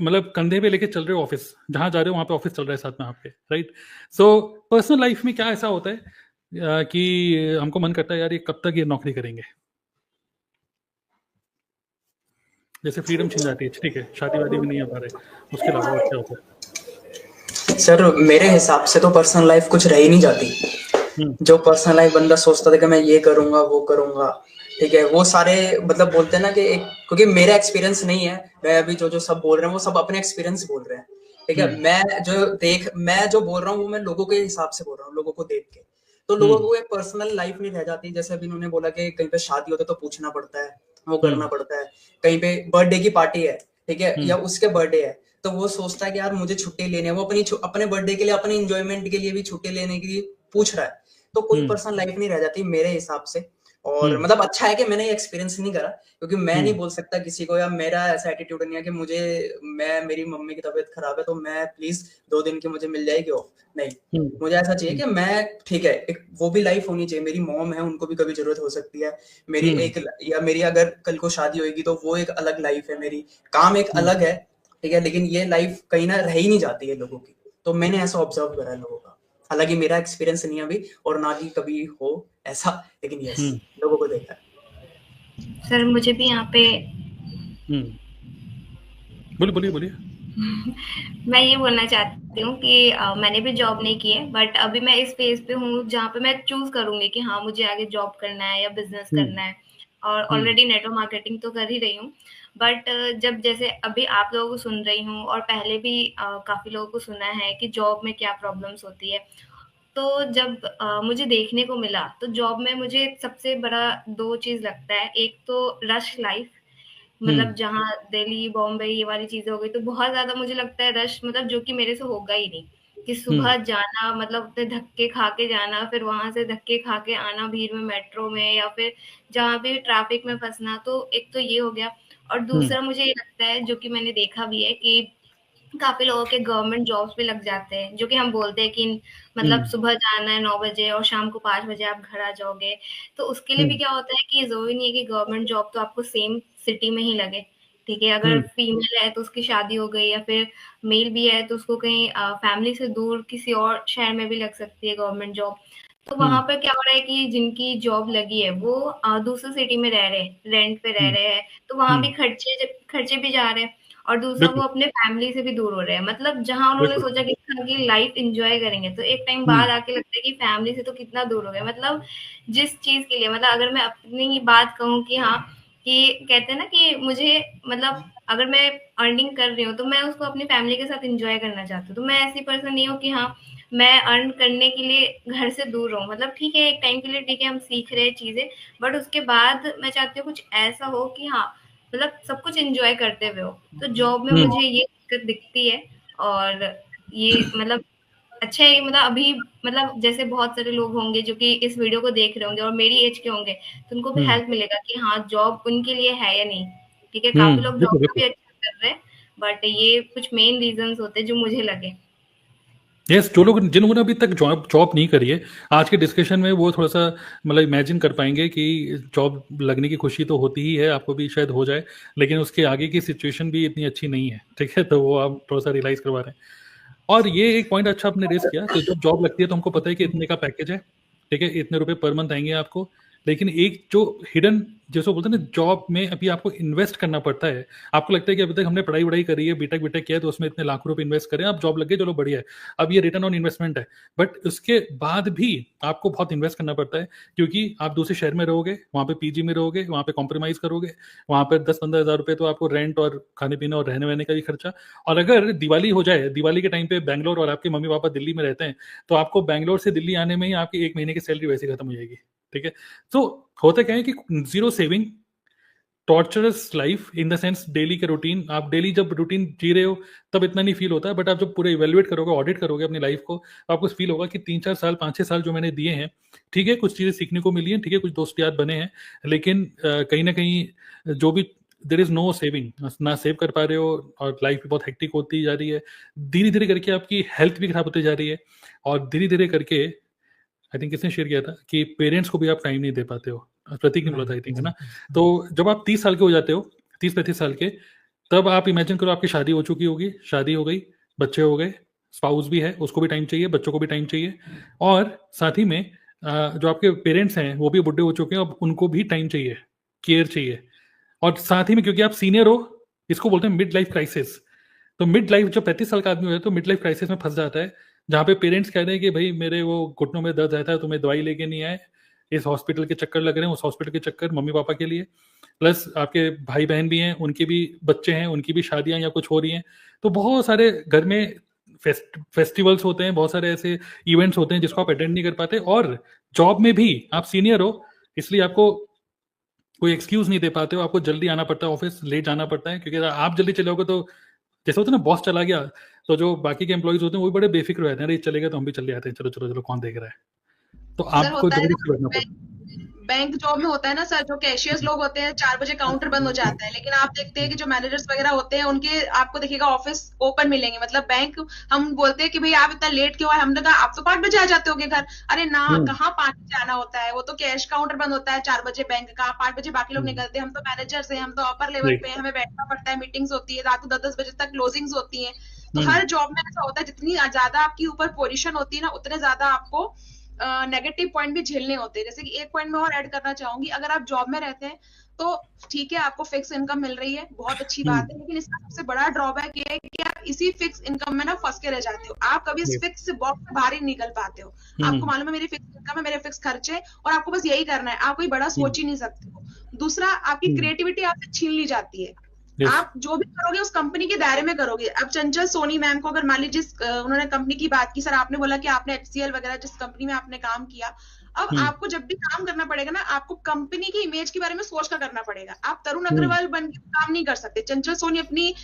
मतलब कंधे पे लेके चल रहे हो, ऑफिस जहाँ जा रहे हो वहाँ पे ऑफिस चल रहा है साथ में आपके, राइट। सो पर्सनल लाइफ में क्या ऐसा होता है कि हमको मन करता है यार ये कब तक ये नौकरी करेंगे। जैसे फ्रीडम छिन जाती है, ठीक है, शादी वादी भी नहीं आ पा रहे, उसके अलावा और क्या होता है? सर मेरे हिसाब से तो पर्सनल लाइफ कुछ रह ही नहीं जाती। जो पर्सनल लाइफ बंदा सोचता था कि मैं ये करूंगा वो करूंगा, ठीक है, वो सारे मतलब बोलते हैं ना कि क्योंकि मेरा एक्सपीरियंस नहीं है, मैं अभी जो सब बोल रहे हैं वो सब अपने एक्सपीरियंस बोल रहे हैं, ठीक है। मैं जो बोल रहा हूँ वो मैं लोगों के हिसाब से बोल रहा हूँ, लोगों को देख के। तो लोगों को एक पर्सनल लाइफ नहीं रह जाती। जैसे अभी इन्होंने बोला कि कहीं पे शादी होता है तो पूछना पड़ता है, वो करना पड़ता है, कहीं पे बर्थडे की पार्टी है, ठीक है, या उसके बर्थडे है, तो वो सोचता है कि यार मुझे छुट्टी लेनी है, वो अपने बर्थडे के लिए, अपने एंजॉयमेंट के लिए भी छुट्टी लेने के लिए पूछ रहा है। तो कोई पर्सनल लाइफ नहीं रह जाती मेरे हिसाब से। और मतलब अच्छा है कि मैंने ये एक्सपीरियंस नहीं करा, क्योंकि मैं नहीं बोल सकता किसी को, या मेरा ऐसा एटीट्यूड नहीं है कि मेरी मम्मी की तबीयत खराब है तो मैं प्लीज 2 दिन की मुझे मिल जाएगी ऑफ, नहीं। मुझे ऐसा चाहिए कि मैं, ठीक है, एक वो भी लाइफ होनी चाहिए। मेरी मॉम है, उनको भी कभी जरूरत हो सकती है, मेरी अगर कल को शादी होगी तो वो एक अलग लाइफ है, मेरी काम एक अलग है, ठीक है, लेकिन ये लाइफ कहीं ना रह ही नहीं जाती है लोगों की। तो मैंने ऐसा ऑब्जर्व करा है लोगों का, हालांकि मेरा एक्सपीरियंस नहीं है अभी और ना ही कभी हो ऐसा, लेकिन यस लोगों को देखा है। सर मुझे भी यहाँ पे बोलिए। मैं ये बोलना चाहती हूँ कि मैंने भी जॉब नहीं की है, बट अभी मैं इस फेज पे हूँ जहाँ पे मैं चूज करूंगी कि हाँ मुझे आगे जॉब करना है या बिजनेस करना है, और ऑलरेडी नेटवर्क मार्केटिंग तो कर ही रही हूँ। बट जब जैसे अभी आप लोगों को सुन रही हूँ और पहले भी काफी लोगों को सुना है कि जॉब में क्या प्रॉब्लम्स होती है, तो जब मुझे देखने को मिला तो जॉब में मुझे सबसे बड़ा 2 चीज लगता है। एक तो रश लाइफ, मतलब जहाँ दिल्ली बॉम्बे ये वाली चीजें हो गई तो बहुत ज्यादा मुझे लगता है रश, मतलब जो कि मेरे से होगा ही नहीं, कि सुबह जाना मतलब उतने धक्के खा के जाना, फिर वहां से धक्के खा के आना भीड़ में, मेट्रो में या फिर जहाँ भी ट्रैफिक में फंसना। तो एक तो ये हो गया, और दूसरा मुझे ये लगता है जो कि मैंने देखा भी है कि काफी लोगों के गवर्नमेंट जॉब्स भी लग जाते हैं, जो कि हम बोलते हैं कि मतलब सुबह जाना है 9 बजे और शाम को 5 बजे आप घर आ जाओगे। तो उसके लिए भी क्या होता है कि जरूरी नहीं है कि गवर्नमेंट जॉब तो आपको सेम सिटी में ही लगे, ठीक है। अगर फीमेल है तो उसकी शादी हो गई, या फिर मेल भी है तो उसको कहीं फैमिली से दूर किसी और शहर में भी लग सकती है गवर्नमेंट जॉब। तो वहां पर क्या हो रहा है कि जिनकी जॉब लगी है वो दूसरी सिटी में रह रहे हैं, रेंट पे रह रहे हैं, तो वहां भी खर्चे भी जा रहे हैं, और दूसरा वो अपने फैमिली से भी दूर हो रहे हैं। मतलब जहां उन्होंने सोचा कि उनकी लाइफ एंजॉय करेंगे, तो एक टाइम बाद आके लगता है कि फैमिली से तो कितना दूर हो गए। मतलब जिस चीज के लिए, मतलब अगर मैं अपनी ही बात कहूँ कि हाँ, कि कहते हैं ना कि मुझे मतलब अगर मैं अर्निंग कर रही हूँ तो मैं उसको अपनी फैमिली के साथ एंजॉय करना चाहती हूँ। तो मैं ऐसी पर्सन नहीं हूँ कि हाँ मैं अर्न करने के लिए घर से दूर रहूँ। मतलब ठीक है एक टाइम के लिए, ठीक है हम सीख रहे हैं चीजें, बट उसके बाद मैं चाहती हूँ कुछ ऐसा हो कि हाँ मतलब सब कुछ एंजॉय करते हुए हो। तो जॉब में मुझे ये दिक्कत दिखती है, और ये मतलब अच्छा है। मतलब अभी मतलब जैसे बहुत सारे लोग होंगे जो कि इस वीडियो को देख रहे होंगे और मेरी एज के होंगे, तो उनको भी हेल्प मिलेगा कि हाँ जॉब उनके लिए है या नहीं, ठीक है। काफी लोग जॉब भी अच्छा कर रहे हैं, बट ये कुछ मेन रीजंस होते हैं जो मुझे लगे। यस जो लोग जिन लोगों ने अभी तक जॉब नहीं करी है, आज के डिस्कशन में वो थोड़ा सा मतलब इमेजिन कर पाएंगे कि जॉब लगने की खुशी तो होती ही है, आपको भी शायद हो जाए, लेकिन उसके आगे की सिचुएशन भी इतनी अच्छी नहीं है, ठीक है। तो वो आप थोड़ा सा रियलाइज करवा रहे हैं। और ये एक पॉइंट अच्छा आपने रेस किया कि जब जॉब लगती है तो हमको पता है कि इतने का पैकेज है, ठीक है, इतने रुपए पर मंथ आएंगे आपको, लेकिन एक जो हिडन जैसे बोलते हैं ना, जॉब में अभी आपको इन्वेस्ट करना पड़ता है। आपको लगता है कि अभी तक हमने पढ़ाई करी है, बीटेक किया है, तो उसमें इतने लाखों रुपए इन्वेस्ट करें, अब जॉब लग गई, चलो बढ़िया है, अब ये रिटर्न ऑन इन्वेस्टमेंट है। बट उसके बाद भी आपको बहुत इन्वेस्ट करना पड़ता है, क्योंकि आप दूसरे शहर में रहोगे, वहाँ पे पीजी में रहोगे, वहाँ पे कॉम्प्रोमाइज करोगे, वहाँ पर 10-15 हज़ार रुपए तो आपको रेंट और खाने पीने और रहने वहने का भी खर्चा। और अगर दिवाली हो जाए, दिवाली के टाइम पे बैंगलोर और आपके मम्मी पापा दिल्ली में रहते हैं, तो आपको बैंगलोर से दिल्ली आने में ही आपकी 1 महीने की सैलरी वैसे खत्म हो जाएगी, ठीक है। तो होता क्या है कि zero saving, torturers life in the sense daily के रूटीन, आप डेली जब रूटीन जी रहे हो तब इतना नहीं फील होता है, बट आप जब पूरे इवेल्युएट करोगे, ऑडिट करोगे अपनी लाइफ को, तो आपको फील होगा कि 3-4 साल 5-6 साल जो मैंने दिए हैं, ठीक है कुछ चीजें सीखने को मिली हैं, ठीक है कुछ दोस्त यार बने हैं, लेकिन कहीं ना कहीं जो भी देर इज नो सेविंग, ना सेव कर पा रहे हो, और लाइफ भी बहुत हेक्टिक होती जा रही है, धीरे धीरे करके आपकी हेल्थ भी खराब होती जा रही है, और धीरे धीरे करके आई थिंक किसने शेयर किया था कि पेरेंट्स को भी आप टाइम नहीं दे पाते हो, प्रतीक ने बोला था आई थिंक, है ना। तो जब आप 30 साल के हो जाते हो, 30-35 साल के, तब आप इमेजिन करो आपकी शादी हो चुकी होगी, शादी हो गई, बच्चे हो गए, स्पाउस भी है, उसको भी टाइम चाहिए, बच्चों को भी टाइम चाहिए, और साथ ही में जो आपके पेरेंट्स हैं वो भी बुढ़े हो चुके हैं, अब उनको भी टाइम चाहिए, केयर चाहिए, और साथ ही में क्योंकि आप सीनियर हो, इसको बोलते हैं मिड लाइफ क्राइसिस। तो मिड लाइफ जब 35 साल का आदमी हो जाए तो मिड लाइफ क्राइसिस में फंस जाता है, जहाँ पे पेरेंट्स कहते हैं कि भाई मेरे वो घुटनों में दर्द रहता है, तुम्हें दवाई लेके नहीं आए, इस हॉस्पिटल के चक्कर लग रहे हैं, उस हॉस्पिटल के चक्कर मम्मी पापा के लिए, प्लस आपके भाई बहन भी हैं, उनके भी बच्चे हैं, उनकी भी शादियां या कुछ हो रही हैं, तो बहुत सारे घर में फेस्टिवल्स होते हैं, बहुत सारे ऐसे इवेंट्स होते हैं जिसको आप अटेंड नहीं कर पाते, और जॉब में भी आप सीनियर हो इसलिए आपको कोई एक्सक्यूज नहीं दे पाते हो, आपको जल्दी आना पड़ता है ऑफिस, लेट जाना पड़ता है, क्योंकि अगर आप जल्दी चले जाओगे तो जैसे होता है ना, बॉस चला गया तो जो बाकी के एम्प्लॉइज होते हैं वो भी बड़े बेफिक्र रहते हैं, अरे चलेगा तो हम भी चले जाते हैं, चलो चलो चलो कौन देख रहा है। तो आपको जल्दी से बैठना पड़ता है। बैंक जॉब में होता है ना सर, जो कैशियर्स लोग होते हैं 4 बजे काउंटर बंद हो जाता है, लेकिन आप देखते हैं कि जो मैनेजर्स वगैरह होते हैं उनके आपको देखिएगा ऑफिस ओपन मिलेंगे। मतलब बैंक हम बोलते हैं कि भाई आप इतना लेट क्यों आए, हमने कहा आप तो 5 बजे आ जाते होगे घर, अरे ना कहाँ 5 बजे आना होता है, वो तो कैश काउंटर बंद होता है 4 बजे बैंक का, 5 बजे बाकी लोग निकलते हैं, हम तो मैनेजर्स हैं, हम तो अपर लेवल पे हमें बैठना पड़ता है, मीटिंग्स होती है, रात को 10-10 बजे तक क्लोजिंग्स होती है। तो हर जॉब में ऐसा होता है, जितनी ज्यादा आपकी ऊपर पोजीशन होती है ना, उतने ज्यादा आपको नेगेटिव पॉइंट भी झेलने होते हैं। जैसे कि एक पॉइंट मैं और ऐड करना चाहूंगी, अगर आप जॉब में रहते हैं तो ठीक है, आपको फिक्स इनकम मिल रही है, बहुत अच्छी बात है, लेकिन इसका सबसे बड़ा ड्रॉबैक ये है कि आप इसी फिक्स इनकम में ना फंस के रह जाते हो। आप कभी इस फिक्स बॉक्स से बाहर ही निकल पाते हो। आपको मालूम है मेरी फिक्स इनकम है, मेरे फिक्स खर्चे, और आपको बस यही करना है, आप कोई बड़ा सोच ही नहीं सकते हो। दूसरा, आपकी क्रिएटिविटी आपसे छीन ली जाती है। आप जो भी करोगे उस कंपनी के दायरे में करोगे। अब चंचल सोनी मैम को अगर मान लीजिए उन्होंने कंपनी की बात की, सर आपने बोला कि आपने HCL वगैरह जिस कंपनी में आपने काम किया, अब आपको जब भी काम करना पड़ेगा ना, आपको कंपनी की इमेज के बारे में सोच कर करना पड़ेगा। आप तरुण अग्रवाल बन के काम नहीं कर सकते। चंचल सोनी अपनी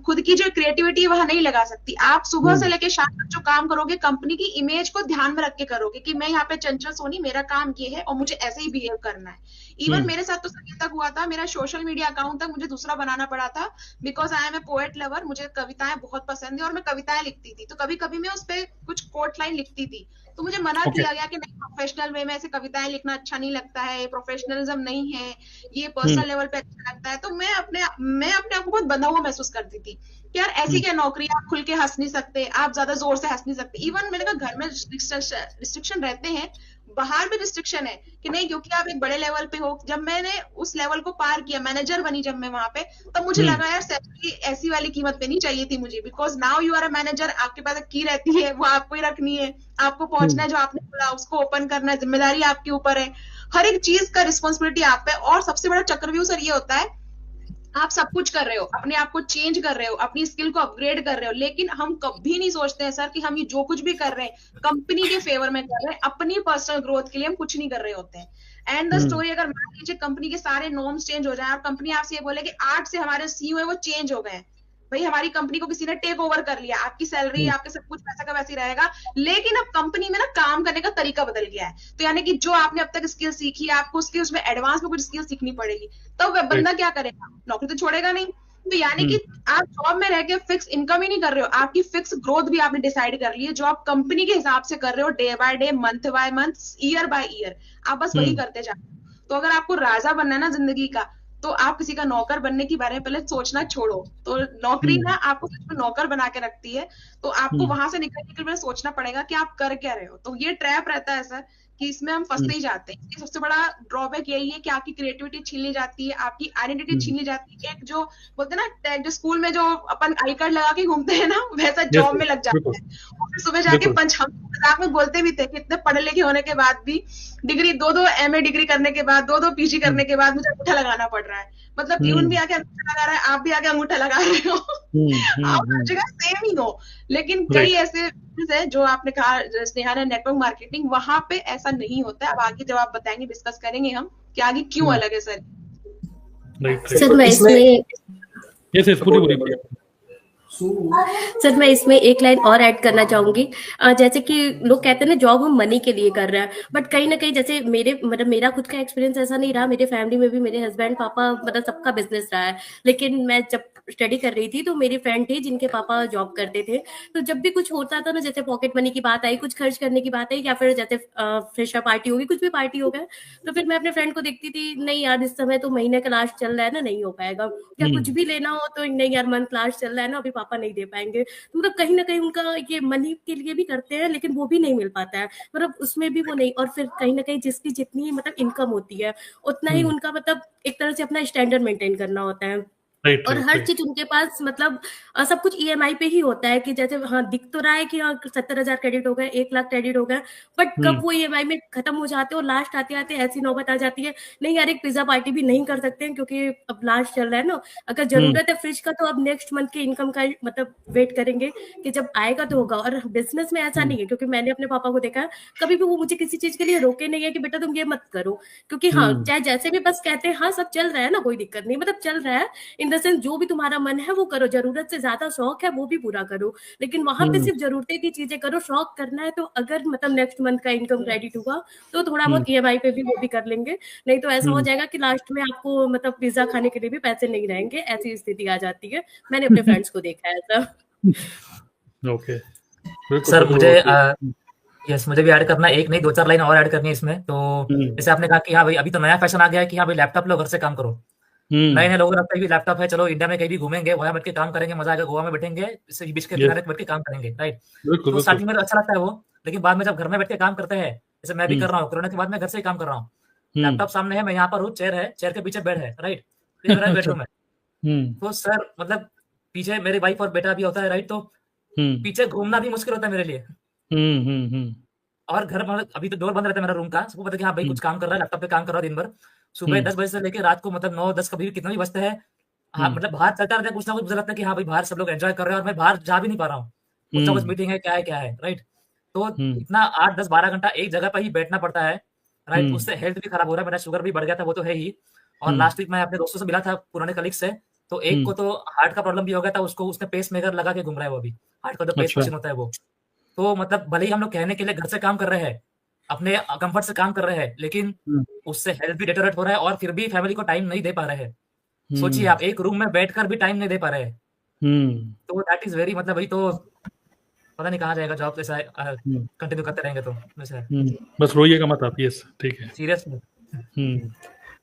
खुद की जो क्रिएटिविटी है वहां नहीं लगा सकती। आप सुबह से लेकर शाम तक जो काम करोगे, कंपनी की इमेज को ध्यान में रख के करोगे कि मैं यहाँ पे चंचल सोनी, मेरा काम ये है और मुझे ऐसे ही बिहेव करना है। इवन मेरे साथ तो सर तक हुआ था, मेरा सोशल मीडिया अकाउंट तक मुझे दूसरा बनाना पड़ा था, because I am a poet lover. मुझे कविताएं बहुत पसंद है और मैं कविताएं लिखती थी, तो कभी कभी मैं उस पर कुछ कोट लाइन लिखती थी, तो मुझे मना किया गया कि नहीं, प्रोफेशनल वे में ऐसे कविताएं लिखना अच्छा नहीं लगता है, प्रोफेशनलिज्म नहीं है, ये पर्सनल लेवल पे अच्छा लगता है। तो मैं अपने आप को बहुत बंधा हुआ महसूस करती थी कि यार ऐसी क्या नौकरी, आप खुल के हंस नहीं सकते, आप ज्यादा जोर से हंस नहीं सकते। इवन मैंने कहा घर में रिस्ट्रिक्शन रहते हैं, बाहर भी रिस्ट्रिक्शन है कि नहीं, क्योंकि आप एक बड़े लेवल पे हो। जब मैंने उस लेवल को पार किया, मैनेजर बनी जब मैं वहां पे, तब मुझे लगा यार सैलरी ऐसी वाली कीमत पे नहीं चाहिए थी मुझे, because now you are a manager, आपके पास एक की रहती है, वो आपको ही रखनी है, आपको पहुंचना है, जो आपने बोला उसको ओपन करना है, जिम्मेदारी आपके ऊपर है, हर एक चीज का रिस्पॉन्सिबिलिटी आप पे। और सबसे बड़ा चक्रव्यूह सर ये होता है, आप सब कुछ कर रहे हो, अपने आप को चेंज कर रहे हो, अपनी स्किल को अपग्रेड कर रहे हो, लेकिन हम कभी नहीं सोचते हैं सर कि हम ये जो कुछ भी कर रहे हैं कंपनी के फेवर में कर रहे हैं, अपनी पर्सनल ग्रोथ के लिए हम कुछ नहीं कर रहे होते हैं। एंड द स्टोरी, अगर मान लीजिए कंपनी के सारे नॉर्म्स चेंज हो जाए और कंपनी आपसे ये बोले कि 8 से हमारे CEO है वो चेंज हो गए, भाई हमारी कंपनी को किसी ने टेक ओवर कर लिया, आपकी सैलरी, आपके सब कुछ पैसा का वैसे ही रहेगा, लेकिन अब कंपनी में ना काम करने का तरीका बदल गया है, तो यानी कि जो आपने अब तक स्किल सीखी है, आपको उसकी उसमें एडवांस में कुछ स्किल सीखनी पड़ेगी, तो वह बंदा क्या करेगा, नौकरी तो छोड़ेगा नहीं। तो यानी कि आप जॉब में रह के फिक्स इनकम ही नहीं कर रहे हो, आपकी फिक्स ग्रोथ भी आपने डिसाइड कर ली है, जो आप कंपनी के हिसाब से कर रहे हो, day by day, month by month, year by year, आप बस वही करते जाते हो। तो अगर आपको राजा बनना है ना जिंदगी का, तो आप किसी का नौकर बनने के बारे में पहले सोचना छोड़ो। तो नौकरी ना आपको सच में नौकर बना के रखती है, तो आपको वहां से निकलने के लिए सोचना पड़ेगा कि आप कर क्या रहे हो। तो ये ट्रैप रहता है सर कि इसमें हम फंसते ही जाते हैं। इसलिए सबसे बड़ा ड्रॉबैक यही है कि आपकी क्रिएटिविटी छीन ली जाती है, आपकी आइडेंटिटी छीन ली जाती है। एक जो बोलते हैं ना, जो स्कूल में जो अपन आई कार्ड लगा के घूमते हैं ना, वैसा जॉब में लग जाता है। और फिर सुबह जाके हम मजाक में बोलते भी थे कि इतने पढ़े लिखे होने के बाद भी, डिग्री 2-2 MA डिग्री करने के बाद, 2-2 PG करने के बाद मुझे अंगूठा लगाना पड़ रहा है। मतलब प्यून भी आके अंगूठा लगा रहा है, आप भी आके अंगूठा लगा रहे हो, आप हर जगह सेम ही हो। लेकिन कई ऐसे है जो आपने कहा स्नेहा ने, नेटवर्क मार्केटिंग, वहां पे ऐसा नहीं होता है। अब आगे जब आप बताएंगे, डिस्कस करेंगे हम कि आगे क्यों अलग है सर। सर मैं इसमें सर मैं इसमें एक लाइन और ऐड करना चाहूंगी। जैसे कि लोग कहते हैं ना जॉब हम मनी के लिए कर रहे हैं, बट कहीं ना कहीं जैसे मेरा खुद का एक्सपीरियंस ऐसा नहीं रहा। मेरे फैमिली में भी मेरे हस्बैंड पापा मतलब सबका बिजनेस रहा है, लेकिन मैं जब स्टडी कर रही थी तो मेरी फ्रेंड थी जिनके पापा जॉब करते थे, तो जब भी कुछ होता था ना, जैसे पॉकेट मनी की बात आई, कुछ खर्च करने की बात आई, या फिर जैसे फ्रेशर पार्टी होगी, कुछ भी पार्टी हो गया, तो फिर मैं अपने फ्रेंड को देखती थी, नहीं यार इस समय तो महीने का लास्ट चल रहा है ना, नहीं हो पाएगा, या कुछ भी लेना हो तो नहीं यार मंथ लास्ट चल रहा है ना, अभी पापा नहीं दे पाएंगे। तो मतलब कहीं ना कहीं उनका ये मनी के लिए भी करते हैं, लेकिन वो भी नहीं मिल पाता है, मतलब उसमें भी वो नहीं। और फिर कहीं ना कहीं जिसकी जितनी मतलब इनकम होती है उतना ही उनका मतलब एक तरह से अपना स्टैंडर्ड मेंटेन करना होता है। और हर चीज उनके पास मतलब सब कुछ EMI पे ही होता है, कि जैसे हाँ दिख तो रहा है कि हाँ 70,000 क्रेडिट हो गए, 1 लाख क्रेडिट हो गए, बट कब वो EMI में खत्म हो जाते हैं और लास्ट आते आते ऐसी नौबत आ जाती है, नहीं यार एक पिज्जा पार्टी भी नहीं कर सकते हैं क्योंकि अब लास्ट चल रहा है ना, अगर जरूरत है फ्रिज का तो अब नेक्स्ट मंथ के इनकम का मतलब वेट करेंगे कि जब आएगा तो होगा। और बिजनेस में ऐसा नहीं है, क्योंकि मैंने अपने पापा को देखा है, कभी भी वो मुझे किसी चीज के लिए रोके नहीं है कि बेटा तुम ये मत करो, क्योंकि हाँ चाहे जैसे भी बस कहते हैं हाँ सब चल रहा है ना, कोई दिक्कत नहीं, मतलब चल रहा है इन द सेंस जो भी तुम्हारा मन है वो करो, जरूरत से ज्यादा शौक है वो भी पूरा करो, लेकिन वहां पे सिर्फ जरूरतें की चीजें करो। शौक करना है तो अगर मतलब नेक्स्ट मंथ का इनकम क्रेडिट हुआ तो थोड़ा बहुत EMI पे भी वो भी कर लेंगे, नहीं तो ऐसा हो जाएगा कि लास्ट में आपको मतलब पिज्जा खाने के लिए भी पैसे नहीं रहेंगे, ऐसी स्थिति आ जाती है। मैंने अपने फ्रेंड्स को देखा है ऐसा। ओके सर मुझे भी ऐड करना, एक नहीं 2-4 लाइन और ऐड करनी है इसमें। तो जैसे आपने कहा कि हाँ भाई अभी तो नया फैशन आ गया है कि हाँ भाई लैपटॉप लो घर से काम करो। नए लोगों को लगता है कि लैपटॉप है, चलो इंडिया में कहीं भी घूमेंगे, वहां बैठ के काम करेंगे, मजा आएगा, गोवा में बैठेंगे, बीच के किनारे बैठ के काम करेंगे, राइट। तो स्टार्टिंग में तो अच्छा लगता है वो, लेकिन बाद में जब घर में बैठ के काम करते हैं, जैसे मैं भी कर रहा हूँ, कोरोना के बाद मैं घर से ही काम कर रहा हूँ, लैपटॉप सामने है, मैं यहाँ पर हूँ, चेयर है, चेयर के पीछे बेड है, राइट, ये मेरा बेडरूम है। तो सर मतलब पीछे मेरी वाइफ और बेटा भी होता है, राइट, तो पीछे घूमना भी मुश्किल होता है मेरे लिए। और घर मतलब अभी तो डोर बंद रहता है मेरा रूम का, सबको पता है कि हाँ भाई कुछ काम कर रहा है, लैपटॉप पे काम कर रहा है दिन भर, सुबह 10 बजे से लेके रात को मतलब 9-10 कभी भी कितना भी बजते हैं, हाँ मतलब बाहर चलता रहता है कुछ ना कुछ, मुझे लगता है कि हाँ भाई बाहर सब लोग एंजॉय कर रहे हैं और मैं बाहर जा भी नहीं पा रहा हूँ, कुछ ना कुछ मीटिंग है, क्या है, राइट। तो इतना 8-10-12 घंटा एक जगह पर ही बैठना पड़ता है, राइट, उससे हेल्थ भी खराब हो रहा है, मेरा शुगर भी बढ़ गया था, वो तो है ही। और लास्ट वीक मैं अपने दोस्तों से मिला था, पुराने कलीग से, तो एक को तो हार्ट का प्रॉब्लम भी हो गया था, उसको उसने पेस मेकर लगा के घूम रहा है वो अभी, हार्ट का जो पेस मशीन होता है वो। तो मतलब भले ही हम लोग कहने के लिए घर से काम कर रहे हैं, अपने कंफर्ट से काम कर रहे हैं, लेकिन उससे हेल्थ भी डिटोरेट हो रहा है और फिर भी फैमिली को टाइम नहीं दे पा रहे हैं। सोचिए आप एक रूम में बैठकर भी टाइम नहीं दे पा रहे हैं, तो दैट इज वेरी मतलब वही तो पता नहीं कहाँ जाएगा जॉब, ऐसा कंटिन्यू करते रहेंगे तो वैसे बस रोइएगा मत आप, यस ठीक है, सीरियसली।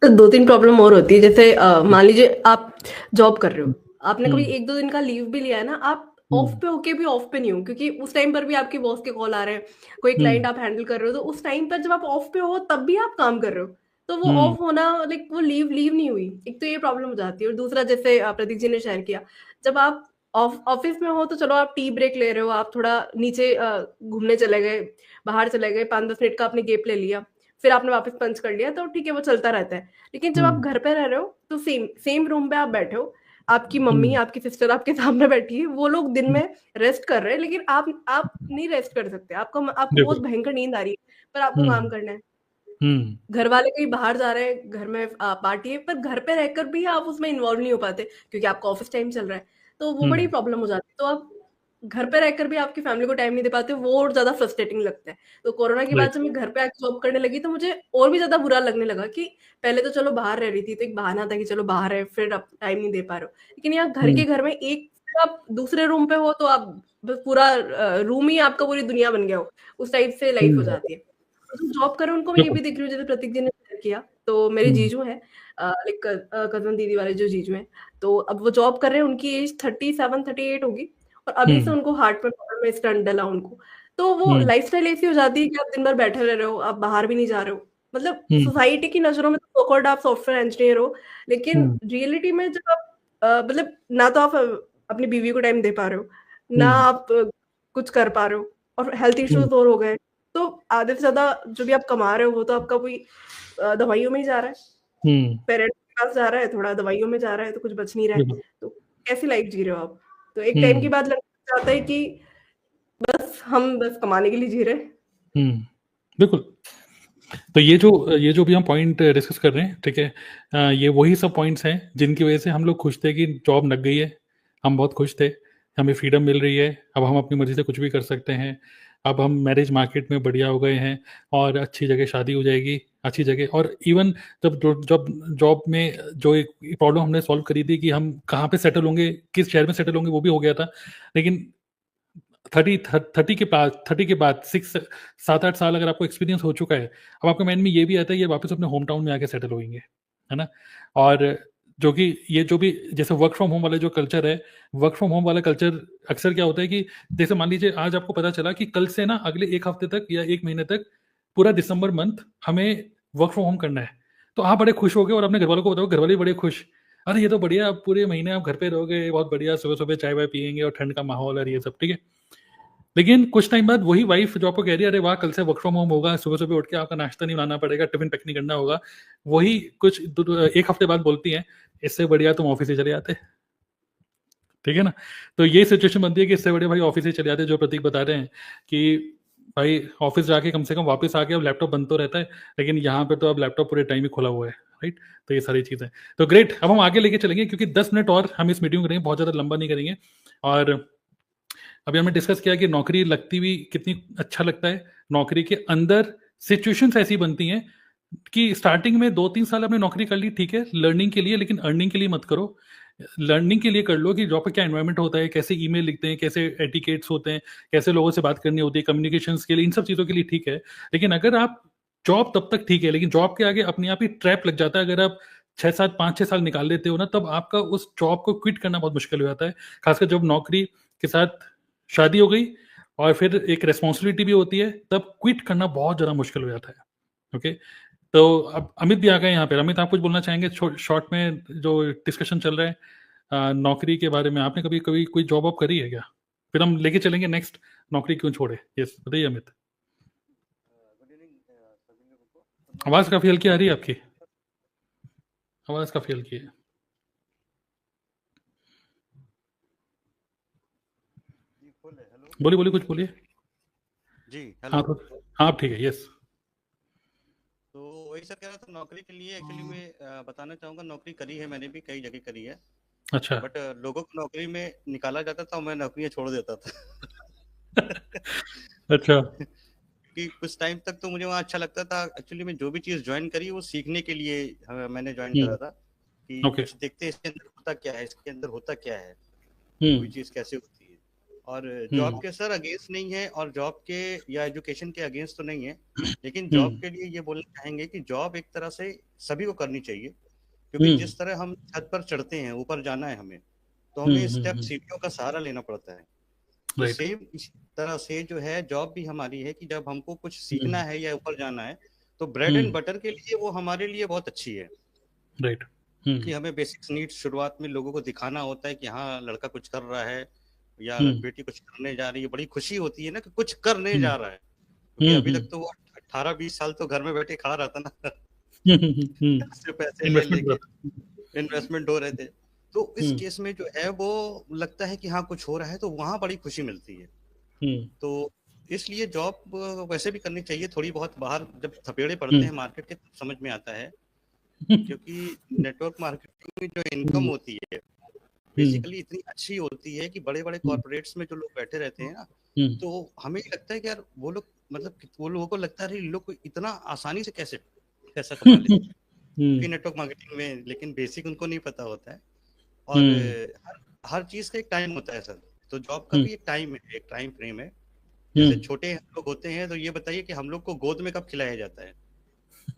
तो 2-3 प्रॉब्लम और होती है, जैसे मान लीजिए आप जॉब कर रहे हो, आपने कभी 1-2 दिन का लीव भी लिया है ना, आप ऑफ पे होके भी ऑफ पे नहीं हो, क्योंकि उस टाइम पर भी आपके बॉस के कॉल आ रहे हैं, कोई क्लाइंट आप हैंडल कर रहे हो, तो उस टाइम पर जब आप ऑफ पे हो तब भी आप काम कर रहे हो, तो वो ऑफ होना लाइक वो लीव नहीं हुई, एक तो ये प्रॉब्लम हो जाती है। और दूसरा जैसे प्रतीक जी ने शेयर किया, जब आप ऑफिस में हो तो चलो आप टी ब्रेक ले रहे हो, आप थोड़ा नीचे घूमने चले गए, बाहर चले गए, 5-10 मिनट का आपने गैप ले लिया, फिर आपने वापस पंच कर लिया, तो ठीक है वो चलता रहता है। लेकिन जब आप घर पे रह रहे हो तो सेम रूम पे आप बैठे हो, आपकी मम्मी आपकी सिस्टर आपके सामने बैठी है, वो लोग दिन में रेस्ट कर रहे हैं, लेकिन आप नहीं रेस्ट कर सकते, आपको बहुत भयंकर नींद आ रही है, पर आपको काम करना है। घर वाले कहीं बाहर जा रहे हैं, घर में पार्टी है, पर घर पे रहकर भी आप उसमें इन्वॉल्व नहीं हो पाते क्योंकि आपका ऑफिस टाइम चल रहा है, तो वो बड़ी प्रॉब्लम हो जाती है। तो आप घर पे रहकर भी आपकी फैमिली को टाइम नहीं दे पाते, वो और ज्यादा फ्रस्ट्रेटिंग लगता है। तो कोरोना के बाद जब मैं घर पे आके जॉब करने लगी तो मुझे और भी ज्यादा बुरा लगने लगा कि पहले तो चलो बाहर रह रही थी तो एक बहाना था कि चलो बाहर है, फिर आप टाइम नहीं दे पा रहे हो, लेकिन यहाँ घर में एक आप दूसरे रूम पे हो तो आप पूरा रूम ही आपका पूरी दुनिया बन गया हो, उस टाइप से लाइफ हो जाती है। जो जॉब कर रहे हैं उनको मैं ये भी देख रही हूँ, जैसे प्रतीक जी ने शेयर किया, तो मेरे जीजू है लाइक कजन दीदी वाले जो जीजू हैं, तो अब वो जॉब कर रहे हैं, उनकी एज 37-38 होगी और अभी से उनको हार्ट में प्रॉब्लम में स्टंट डला उनको, तो वो लाइफस्टाइल ऐसी हो जाती है कि आप दिन भर बैठे रह रहे हो, आप बाहर भी नहीं जा रहे हो, मतलब सोसाइटी की नजरों में तो ऑकवर्ड आप सॉफ्टवेयर इंजीनियर हो, लेकिन रियलिटी में जब आप मतलब ना तो आप अपनी बीवी को टाइम दे पा रहे हो, ना आप कुछ कर पा रहे हो, और हेल्थ इश्यूज और हो गए, तो आधे से ज्यादा जो भी आप कमा रहे हो वो तो आपका कोई दवाइयों में ही जा रहा है, पेरेंट्स के पास जा रहा है, थोड़ा दवाइयों में जा रहा है, तो कुछ बच नहीं रहा है, तो कैसी लाइफ जी रहे हो आप? तो एक टाइम के बाद लगता जाता है कि बस हम बस कमाने के लिए जी रहे हैं। बिल्कुल। तो ये जो भी हम पॉइंट डिस्कस कर रहे हैं, ठीक है, ये वही सब पॉइंट्स हैं जिनकी वजह से हम लोग खुश थे कि जॉब लग गई है, हम बहुत खुश थे, हमें फ्रीडम मिल रही है, अब हम अपनी मर्जी से कुछ भी कर सकते हैं, अब हम मैरिज मार्केट में बढ़िया हो गए हैं और अच्छी जगह शादी हो जाएगी, अच्छी जगह। और इवन जब जॉब में जो एक प्रॉब्लम हमने सॉल्व करी थी कि हम कहाँ पे सेटल होंगे, किस शहर में सेटल होंगे, वो भी हो गया था। लेकिन 30 के बाद 7-8 साल अगर आपको एक्सपीरियंस हो चुका है, अब आपके माइंड में ये भी आता है ये वापस अपने होम टाउन में आके सेटल होंगे, है ना। और जो कि ये जो भी जैसे वर्क फ्रॉम होम वाला जो कल्चर है, वर्क फ्रॉम होम वाला कल्चर अक्सर क्या होता है कि जैसे मान लीजिए आज आपको पता चला कि कल से ना अगले 1 हफ्ते तक या 1 महीने तक पूरा दिसंबर मंथ हमें वर्क फ्रॉम होम करना है, तो आप बड़े खुश हो गए और अपने घर वालों को बताओ, घर वाले बड़े खुश, अरे ये तो बढ़िया, आप पूरे महीने आप घर पे रहोगे, बहुत बढ़िया, सुबह सुबह चाय वाय पियेंगे और ठंड का माहौल और ये सब, ठीक है। लेकिन कुछ टाइम बाद वही वाइफ जो आपको कह रही है अरे वाह कल से वर्क फ्रॉम होम होगा, सुबह सुबह उठ के आपका नाश्ता नहीं बनाना पड़ेगा, टिफिन पैक नहीं करना होगा, वही कुछ 1 हफ्ते बाद बोलती हैं इससे बढ़िया तुम ऑफिस ही चले जाते, ठीक है ना। तो ये सिचुएशन बनती है कि इससे बढ़िया भाई ऑफिस ही चले जाते, जो प्रतीक बता रहे हैं कि भाई ऑफिस जाके कम से कम वापस आके अब लैपटॉप बंद तो रहता है, लेकिन यहाँ पे तो अब लैपटॉप पूरे टाइम ही खुला हुआ है, राइट। तो ये सारी चीजें तो ग्रेट, अब हम आगे लेके चलेंगे क्योंकि 10 मिनट और हम इस मीटिंग करेंगे, बहुत ज्यादा लंबा नहीं करेंगे। और अभी हमने डिस्कस किया कि नौकरी लगती भी कितनी अच्छा लगता है, नौकरी के अंदर सिचुएशंस ऐसी बनती हैं कि स्टार्टिंग में 2-3 साल आपने नौकरी कर ली, ठीक है, लर्निंग के लिए, लेकिन अर्निंग के लिए मत करो। लर्निंग के लिए कर लो कि जॉब पर क्या एनवायरनमेंट होता है, कैसे ईमेल लिखते हैं, कैसे एटिकेट्स होते हैं, कैसे लोगों से बात करनी होती है, कम्युनिकेशंस के लिए, इन सब चीज़ों के लिए ठीक है। लेकिन अगर आप जॉब तब तक ठीक है, लेकिन जॉब के आगे अपने आप ही ट्रैप लग जाता है, अगर आप 5-6 साल निकाल लेते हो ना, तब आपका उस जॉब को क्विट करना बहुत मुश्किल हो जाता है। खासकर जब नौकरी के साथ शादी हो गई और फिर एक रिस्पॉन्सिबिलिटी भी होती है, तब क्विट करना बहुत ज़्यादा मुश्किल हो जाता है। ओके, तो अब अमित भी आ गए यहाँ पे। अमित, आप कुछ बोलना चाहेंगे शॉर्ट में जो डिस्कशन चल रहा है नौकरी के बारे में? आपने कभी कभी कोई जॉब ऑब करी है क्या? फिर हम लेके चलेंगे नेक्स्ट, नौकरी क्यों छोड़े। यस, बताइए अमित। आवाज़ काफ़ी हल्की आ रही है आपकी, आवाज़ काफ़ी हल्की है। बोलिए बोलिए, कुछ बोलिए जी। हाँ हेलो। तो हाँ ठीक है। यस, तो वही सर कह रहा था, नौकरी के लिए एक्चुअली मैं बताना चाहूंगा, नौकरी करी है मैंने भी, कई जगह करी है, अच्छा। बट लोगों को नौकरी में निकाला जाता था और मैं नौकरियां छोड़ देता था। अच्छा। कि कुछ टाइम तक तो मुझे वहाँ अच्छा लगता था। एक्चुअली मैं जो भी चीज ज्वाइन करी वो सीखने के लिए मैंने ज्वाइन करा था, कि ओके। कुछ देखते हैं इसके अंदर होता क्या है, इसके अंदर होता क्या है, कोई चीज कैसे होती है। और जॉब के सर अगेंस्ट नहीं है, और जॉब के या एजुकेशन के अगेंस्ट तो नहीं है, लेकिन जॉब के लिए ये बोलना चाहेंगे कि जॉब एक तरह से सभी को करनी चाहिए, क्योंकि जिस तरह हम छत पर चढ़ते हैं, ऊपर जाना है हमें, तो हमें स्टेप सीढ़ियों का सहारा लेना पड़ता है। तो सेम इसी तरह से जो है जॉब भी हमारी है, कि जब हमको कुछ सीखना है या ऊपर जाना है, तो ब्रेड एंड बटर के लिए वो हमारे लिए बहुत अच्छी है। राइट। कि हमें बेसिक्स नीड्स शुरुआत में लोगों को दिखाना होता है कि हाँ लड़का कुछ कर रहा है या बेटी कुछ करने जा रही है। बड़ी खुशी होती है ना कि कुछ करने जा रहा है, क्योंकि अभी तक तो वो 18-20 साल तो घर में बैठे खा रहा था ना, सिर्फ पैसे ले लेके इन्वेस्टमेंट हो रहे थे। तो इस केस में जो है वो लगता है कि हाँ कुछ हो रहा है, तो वहां बड़ी खुशी मिलती है। तो इसलिए जॉब वैसे भी करनी चाहिए थोड़ी बहुत। बाहर जब थपेड़े पड़ते हैं मार्केट के, समझ में आता है, क्योंकि नेटवर्क मार्केटिंग में जो इनकम होती है बेसिकली इतनी अच्छी होती है कि बड़े बड़े कॉर्पोरेट्स में जो लोग बैठे रहते हैं ना, तो हमें लगता है कि यार वो लोग, मतलब वो लोगों को लगता है लोग इतना आसानी से कैसे पैसा कमा लेते हैं नेटवर्क मार्केटिंग में, लेकिन बेसिक उनको नहीं पता होता है। और हर चीज का एक टाइम होता है सर। तो जॉब का भी एक टाइम है, एक टाइम फ्रेम है। जैसे छोटे हम लोग होते हैं, तो ये बताइए कि हम लोग को गोद में कब खिलाया जाता है?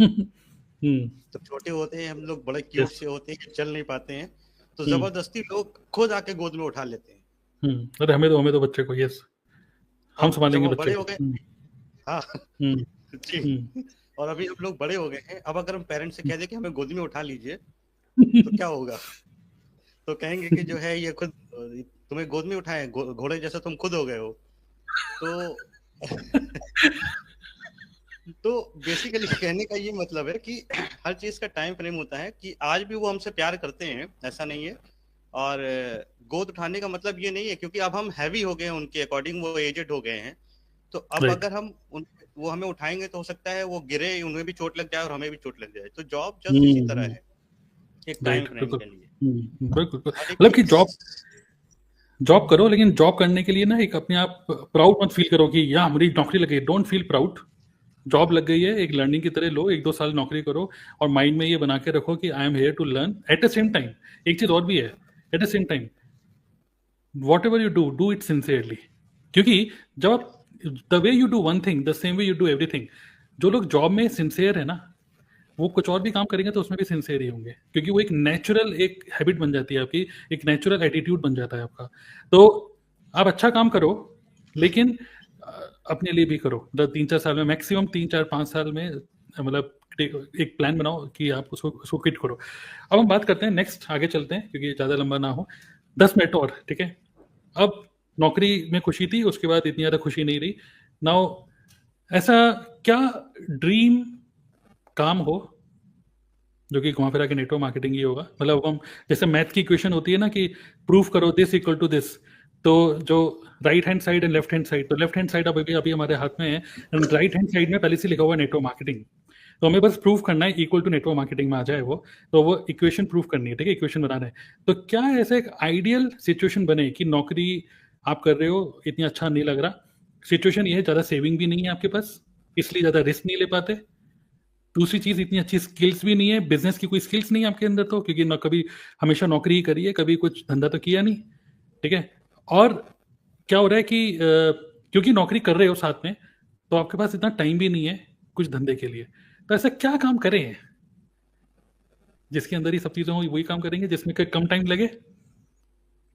तो छोटे होते हैं हम लोग, बड़े क्यूट से होते हैं, चल नहीं पाते हैं, तो जबरदस्ती लोग खुद आके गोद में उठा लेते हैं। अरे हमें तो बच्चे को, यस, हम संभालेंगे बच्चे बड़े हो गए। हाँ जी। और अभी हम लोग बड़े हो गए हैं, अब अगर हम पेरेंट्स से कह दें कि हमें गोद में उठा लीजिए, तो क्या होगा? तो कहेंगे कि जो है ये खुद तुम्हें गोद में उठाए, घोड़े जैसा तुम खुद हो गए हो। तो बेसिकली कहने का ये मतलब है कि हर चीज का टाइम फ्रेम होता है, कि आज भी वो हमसे प्यार करते हैं, ऐसा नहीं है। और गोद उठाने का मतलब ये नहीं है क्योंकि अब हम हैवी हो गए हैं उनके अकॉर्डिंग, वो एजेड हो गए हैं, तो अब अगर हम वो हमें उठाएंगे तो हो सकता है वो गिरे, उन्हें भी चोट लग जाए और हमें भी चोट लग जाए। तो जॉब जस्ट इसी तरह है, एक टाइम फ्रेम के लिए। बिल्कुल, मतलब कि जॉब करो, लेकिन जॉब करने के लिए ना एक अपने आप प्राउड मत फील करो कि यार हमारी नौकरी लग गई। Don't feel proud. जॉब लग गई है, एक लर्निंग की तरह लो, 1-2 साल नौकरी करो, और माइंड में ये बना के रखो कि I am here to learn. At the same time एक चीज और भी है, at the same time whatever you do it sincerely. क्योंकि जब आप the way you do one thing the same way you do everything. जो लोग जॉब में सिंसियर है ना, वो कुछ और भी काम करेंगे तो उसमें भी सिंसियर ही होंगे, क्योंकि वो एक नेचुरल एक हैबिट बन जाती है आपकी, एक नेचुरल एटीट्यूड बन जाता है आपका। तो आप अच्छा काम करो, लेकिन अपने लिए भी करो। 3-4 साल में, मैक्सिमम 3-4-5 साल में, मतलब एक प्लान बनाओ कि आप उसको क्विट करो। अब हम बात करते हैं नेक्स्ट, आगे चलते हैं क्योंकि ज़्यादा लंबा ना हो। 10 मिनट और, ठीक है। अब नौकरी में खुशी थी, उसके बाद इतनी ज़्यादा खुशी नहीं रही। नाउ ऐसा क्या ड्रीम काम हो जो कि घुमा फिरा के नेटवर्क मार्केटिंग ही होगा? मतलब हम जैसे मैथ की इक्वेशन होती है ना कि प्रूफ करो दिस इक्वल टू दिस, तो जो right hand side and left hand side, तो लेफ्ट हैंड साइड अभी हमारे हाथ में है, एंड राइट हैंड साइड में पहले से लिखा हुआ है नेटवर्क मार्केटिंग। तो हमें बस प्रूफ करना है इक्वल टू नेटवर्क मार्केटिंग में आ जाए वो, तो वो इक्वेशन प्रूफ करनी है, ठीक है, इक्वेशन बनाना है। तो क्या ऐसा एक आइडियल सिचुएशन बने कि नौकरी आप कर रहे हो, इतनी अच्छा नहीं लग रहा, सिचुएशन ये है ज़्यादा सेविंग भी नहीं है आपके पास, इसलिए ज़्यादा रिस्क नहीं ले पाते। दूसरी चीज़, इतनी अच्छी स्किल्स भी नहीं है, बिजनेस की कोई स्किल्स नहीं है आपके अंदर, तो क्योंकि न कभी हमेशा नौकरी ही करी है, कभी कुछ धंधा तो किया नहीं, ठीक है। और क्या हो रहा है कि क्योंकि नौकरी कर रहे हो साथ में, तो आपके पास इतना टाइम भी नहीं है कुछ धंधे के लिए। तो ऐसा क्या काम करें जिसके अंदर ही सब चीज़ें हो? वही काम करेंगे जिसमें कम टाइम लगे,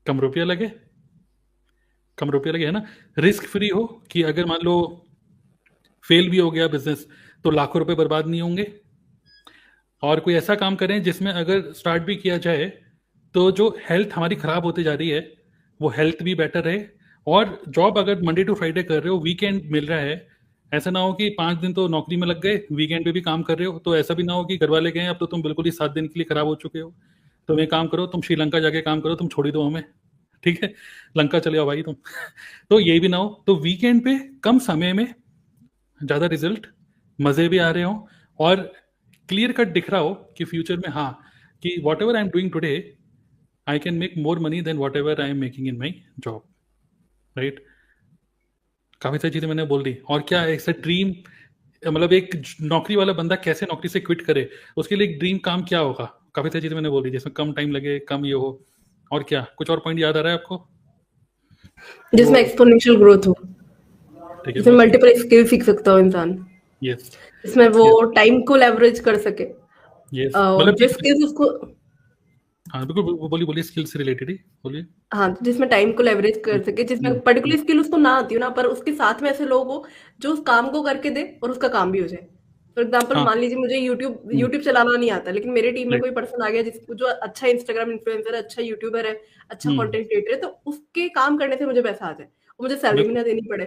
कम रुपया लगे, कम रुपये लगे, है ना, रिस्क फ्री हो कि अगर मान लो फेल भी हो गया बिजनेस तो लाखों रुपए बर्बाद नहीं होंगे। और कोई ऐसा काम करें जिसमें अगर स्टार्ट भी किया जाए तो जो हेल्थ हमारी खराब होती जा रही है वो हेल्थ भी बेटर रहे। और जॉब अगर मंडे टू फ्राइडे कर रहे हो, वीकेंड मिल रहा है, ऐसा ना हो कि 5 दिन तो नौकरी में लग गए, वीकेंड पे भी काम कर रहे हो, तो ऐसा भी ना हो कि घर वाले गए अब तो तुम बिल्कुल ही 7 दिन के लिए खराब हो चुके हो, तुम एक काम करो, तुम श्रीलंका जाके काम करो, तुम छोड़ ही दो हमें, ठीक है, लंका चले आओ भाई तुम। तो ये भी ना हो, तो वीकेंड पे कम समय में ज़्यादा रिजल्ट, मज़े भी आ रहे हो और क्लियर कट दिख रहा हो कि फ्यूचर में हाँ कि whatever I am doing today I can make more money than whatever I am making in my job, right. काफ़ी सारी चीज़ें मैंने बोल दी। और क्या ऐसा ड्रीम, मतलब एक नौकरी वाला बंदा कैसे नौकरी से क्विट करे, उसके लिए एक ड्रीम काम क्या होगा, काफ़ी सारी चीज़ें मैंने बोल दी, जिसमें कम टाइम लगे, कम ये हो, और क्या कुछ और पॉइंट याद आ रहा है आपको? जिसमें एक्सपोनेंशियल ग्रोथ हो, जिसमें मल्टीपल स्किल सीख सकता हो इंसान, यस, इसमें वो टाइम को लेवरेज कर सके, यस, मतलब जो स्किल्स उसको, हाँ बिल्कुल, बोलिए स्किल से रिलेटेड ही बोलिए। हाँ, जिसमें टाइम को लेवरेज कर सके, जिसमें पर्टिकुलर स्किल उसको ना आती हो ना, पर उसके साथ में ऐसे लोग हो जो उस काम को करके दे और उसका काम भी हो जाए। फॉर एग्जाम्पल मान लीजिए मुझे यूट्यूब चलाना नहीं आता, लेकिन मेरे टीम में कोई पर्सन आ गया जिसको जो अच्छा इंस्टाग्राम इन्फ्लुएंसर है, अच्छा यूट्यूबर है, अच्छा कंटेंट क्रिएटर है, तो उसके काम करने से मुझे पैसा आ जाए और मुझे सैलरी भी ना देनी पड़े।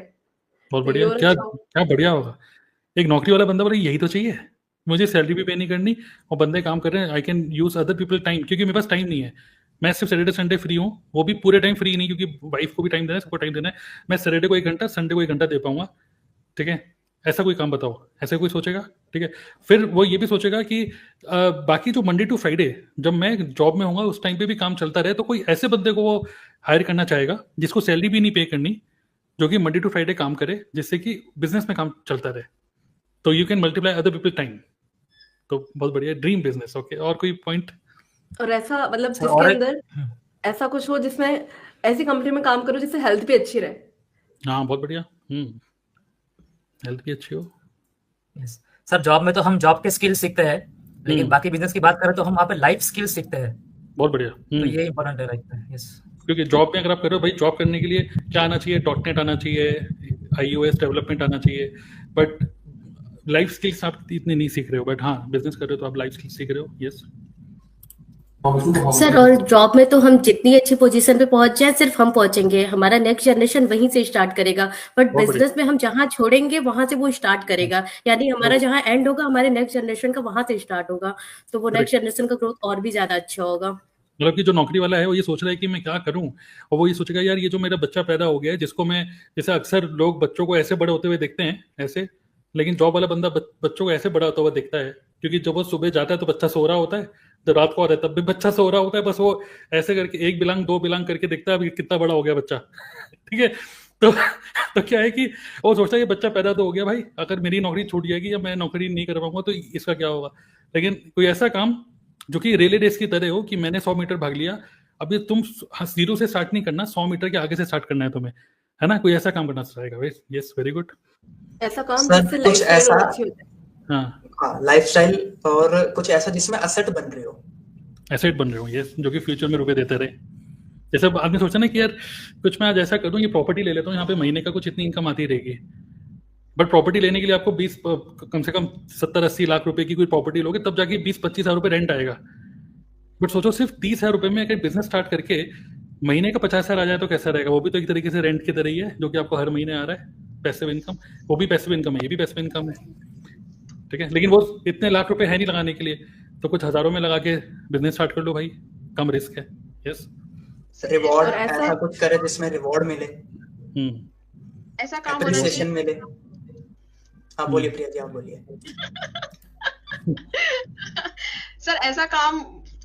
बहुत बढ़िया, क्या बढ़िया होगा। एक नौकरी वाला बंदा बोले यही तो चाहिए, मुझे सैलरी भी पे नहीं करनी और बंदे काम कर रहे हैं, I can use other people time, क्योंकि मेरे पास टाइम नहीं है, मैं सिर्फ सैटरडे संडे फ्री हूँ, वो भी पूरे टाइम फ्री नहीं, क्योंकि वाइफ को भी टाइम देना है, सबको टाइम देना है, मैं सैटरडे को 1 घंटा, संडे को 1 घंटा दे पाऊंगा, ठीक है। ऐसा कोई काम बताओ, ऐसा कोई सोचेगा, ठीक है। फिर वो ये भी सोचेगा कि बाकी जो मंडे टू फ्राइडे जब मैं जॉब में होऊंगा उस टाइम पे भी काम चलता रहे, तो कोई ऐसे बंदे को वो हायर करना चाहेगा जिसको सैलरी भी नहीं पे करनी, जो कि मंडे टू फ्राइडे काम करे, जिससे कि बिजनेस में काम चलता रहे, तो you can multiply other people time. तो बहुत बढ़िया ड्रीम बिजनेस। ओके, और कोई पॉइंट? और ऐसा मतलब जिसके अंदर ऐसा कुछ हो जिसमें ऐसी कंपनी में काम करो जिससे हेल्थ भी अच्छी रहे। हाँ बहुत बढ़िया, हेल्थ भी अच्छी हो। यस सर, जॉब में तो हम जॉब के स्किल सीखते हैं, लेकिन बाकी बिजनेस की बात करें तो हम वहाँ पे लाइफ स्किल सीखते हैं। बहुत बढ़िया, तो ये इम्पोर्टेंट है, राइट। यस, क्योंकि जॉब में अगर आप कर रहे हो भाई, जॉब करने के लिए क्या आना चाहिए, .NET आना चाहिए, iOS डेवलपमेंट आना चाहिए, बट लाइफ स्किल्स आप इतने नहीं सीख रहे हो, बट हाँ बिजनेस कर रहे हो तो आप लाइफ स्किल्स सीख रहे हो। यस सर, और जॉब में तो हम जितनी अच्छी पोजीशन पे पहुंच जाए सिर्फ हम पहुंचेंगे, हमारा नेक्स्ट जनरेशन वहीं से स्टार्ट करेगा, बट बिजनेस में हम जहां छोड़ेंगे वहां से वो स्टार्ट करेगा, यानी हमारा जहां एंड होगा हमारे नेक्स्ट जनरेशन का वहां से स्टार्ट होगा, तो वो नेक्स्ट जनरेशन का ग्रोथ और भी ज्यादा अच्छा होगा। मतलब कि जो नौकरी वाला है वो ये सोच रहा है कि मैं क्या करूं, और वो ये सोचेगा यार ये जो मेरा बच्चा पैदा हो गया है, जिसको मैं, जैसे अक्सर लोग बच्चों को ऐसे बड़े होते हुए देखते हैं ऐसे, लेकिन जॉब वाला बंदा बच्चों को ऐसे बड़ा होता हुआ देखता है, क्योंकि जब वो सुबह जाता है तो बच्चा सो रहा होता है, जब रात को आता है तब भी बच्चा सो रहा होता है, बस वो ऐसे करके 1 बिलांग 2 बिलांग करके देखता है अभी कितना बड़ा हो गया बच्चा, ठीक है। तो क्या है कि वो सोचता है ये बच्चा पैदा तो हो गया भाई, अगर मेरी नौकरी छूट जाएगी या मैं नौकरी नहीं कर पाऊंगा तो इसका क्या होगा। लेकिन कोई ऐसा काम जो कि रिले रेस की तरह हो कि मैंने 100 मीटर भाग लिया, अभी तुम 0 से स्टार्ट नहीं करना, 100 मीटर के आगे से स्टार्ट करना है तुम्हें, है ना, कोई ऐसा काम करना चाहेगा। Yes, very good. ऐसा काम जिससे लाइफस्टाइल अच्छी हो जाए। हाँ, लाइफस्टाइल और कुछ ऐसा जिसमें एसेट बन रहे हो, एसेट बन रहे हो, यस, जो कि फ्यूचर में रुपए देते रहे। जैसे आदमी सोचा ना कि यार कुछ मैं आज ऐसा कर दूं, ये प्रॉपर्टी ले लेता हूँ, यहाँ पे महीने का कुछ इतनी इनकम आती रहेगी, बट प्रॉपर्टी लेने के लिए आपको 20 कम से कम 70-80 लाख रुपए की कोई प्रॉपर्टी लोगे तब जाके 20-25 हज़ार रुपए रेंट आएगा। बट सोचो सिर्फ 30 हज़ार रुपए में अगर बिजनेस स्टार्ट करके महीने का 50 हज़ार आ जाए तो कैसा रहेगा। वो भी तो एक तरीके से रेंट की तरह ही है, जो कि आपको हर महीने आ रहा है, पैसिव इनकम। वो भी पैसिव इनकम है, ये भी पैसिव इनकम है, ठीक है। लेकिन वो इतने लाख रुपए है नहीं लगाने के लिए, तो कुछ हज़ारों में लगा के बिजनेस स्टार्ट कर लो भाई, कम रिस्क है। यस, रिवॉर्ड ऐसा कुछ करे जिसमें रिवॉर्ड मिले, ऐसा काम होना चाहिए, मिले। आप बोलिए प्रिया जी, आप बोलिए। सर ऐसा काम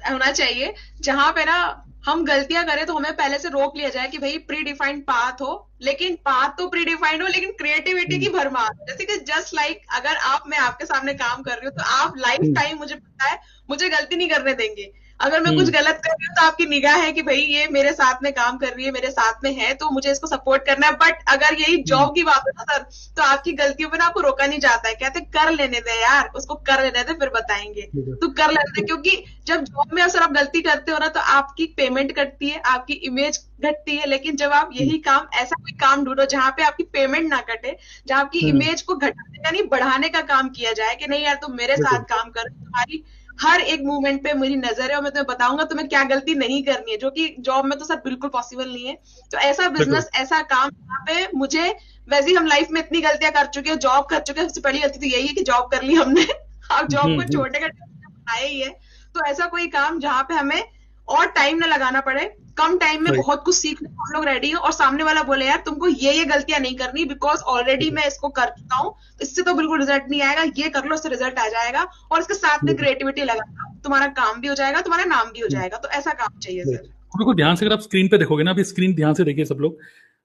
होना चाहिए जहां पे ना हम गलतियां करें तो हमें पहले से रोक लिया जाए कि भाई प्री डिफाइंड पाथ हो, लेकिन पाथ तो प्री डिफाइंड हो, लेकिन क्रिएटिविटी की भरमार, जैसे कि जस्ट लाइक अगर मैं आपके सामने काम कर रही हूँ तो आप लाइफ टाइम, मुझे पता है, मुझे गलती नहीं करने देंगे, अगर मैं कुछ गलत कर रही हूँ तो आपकी निगाह है कि भाई ये मेरे साथ में काम कर रही है, मेरे साथ में है, तो मुझे इसको सपोर्ट करना है। बट अगर यही जॉब की बात है ना सर, तो आपकी गलतियों पे ना आपको रोका नहीं जाता है, कहते कर लेने दे यार, उसको कर लेने दे, फिर बताएंगे, तू कर लेने दे। क्योंकि जब जॉब में अगर आप गलती करते हो ना, तो आपकी पेमेंट कटती है, आपकी इमेज घटती है। लेकिन जब आप यही काम, ऐसा कोई काम ढूंढो जहां पे आपकी पेमेंट ना कटे, जहां आपकी इमेज को घटाने का नहीं बढ़ाने का काम किया जाए कि नहीं यार तुम मेरे साथ काम करो, तुम्हारी हर एक मूवमेंट पे मेरी नजर है और मैं तुम्हें बताऊंगा तुम्हें क्या गलती नहीं करनी है, जो कि जॉब में तो सर बिल्कुल पॉसिबल नहीं है। तो ऐसा बिजनेस, ऐसा काम जहाँ पे मुझे, वैसे ही हम लाइफ में इतनी गलतियां कर चुके हैं, जॉब कर चुके हैं, सबसे पहली गलती तो यही है कि जॉब कर ली हमने। अब जॉब को छोड़ने का बनाया ही है। तो ऐसा कोई काम जहाँ पे हमें और टाइम ना लगाना पड़े, कम टाइम में बहुत कुछ सीखने को हम लोग रेडी हैं, और सामने वाला बोले यार तुमको ये गलतियां नहीं करनी, बिकॉज ऑलरेडी मैं इसको कर चुका हूँ, इससे तो बिल्कुल रिजल्ट नहीं आएगा, ये कर लो, इससे रिजल्ट आ जाएगा, और इसके साथ में क्रिएटिविटी लगाना, तुम्हारा काम भी हो जाएगा, तुम्हारा नाम भी हो जाएगा। तो ऐसा काम चाहिए सर। बिल्कुल ध्यान से, अगर आप स्क्रीन पे देखोगे ना, अभी स्क्रीन ध्यान से देखिए सब लोग,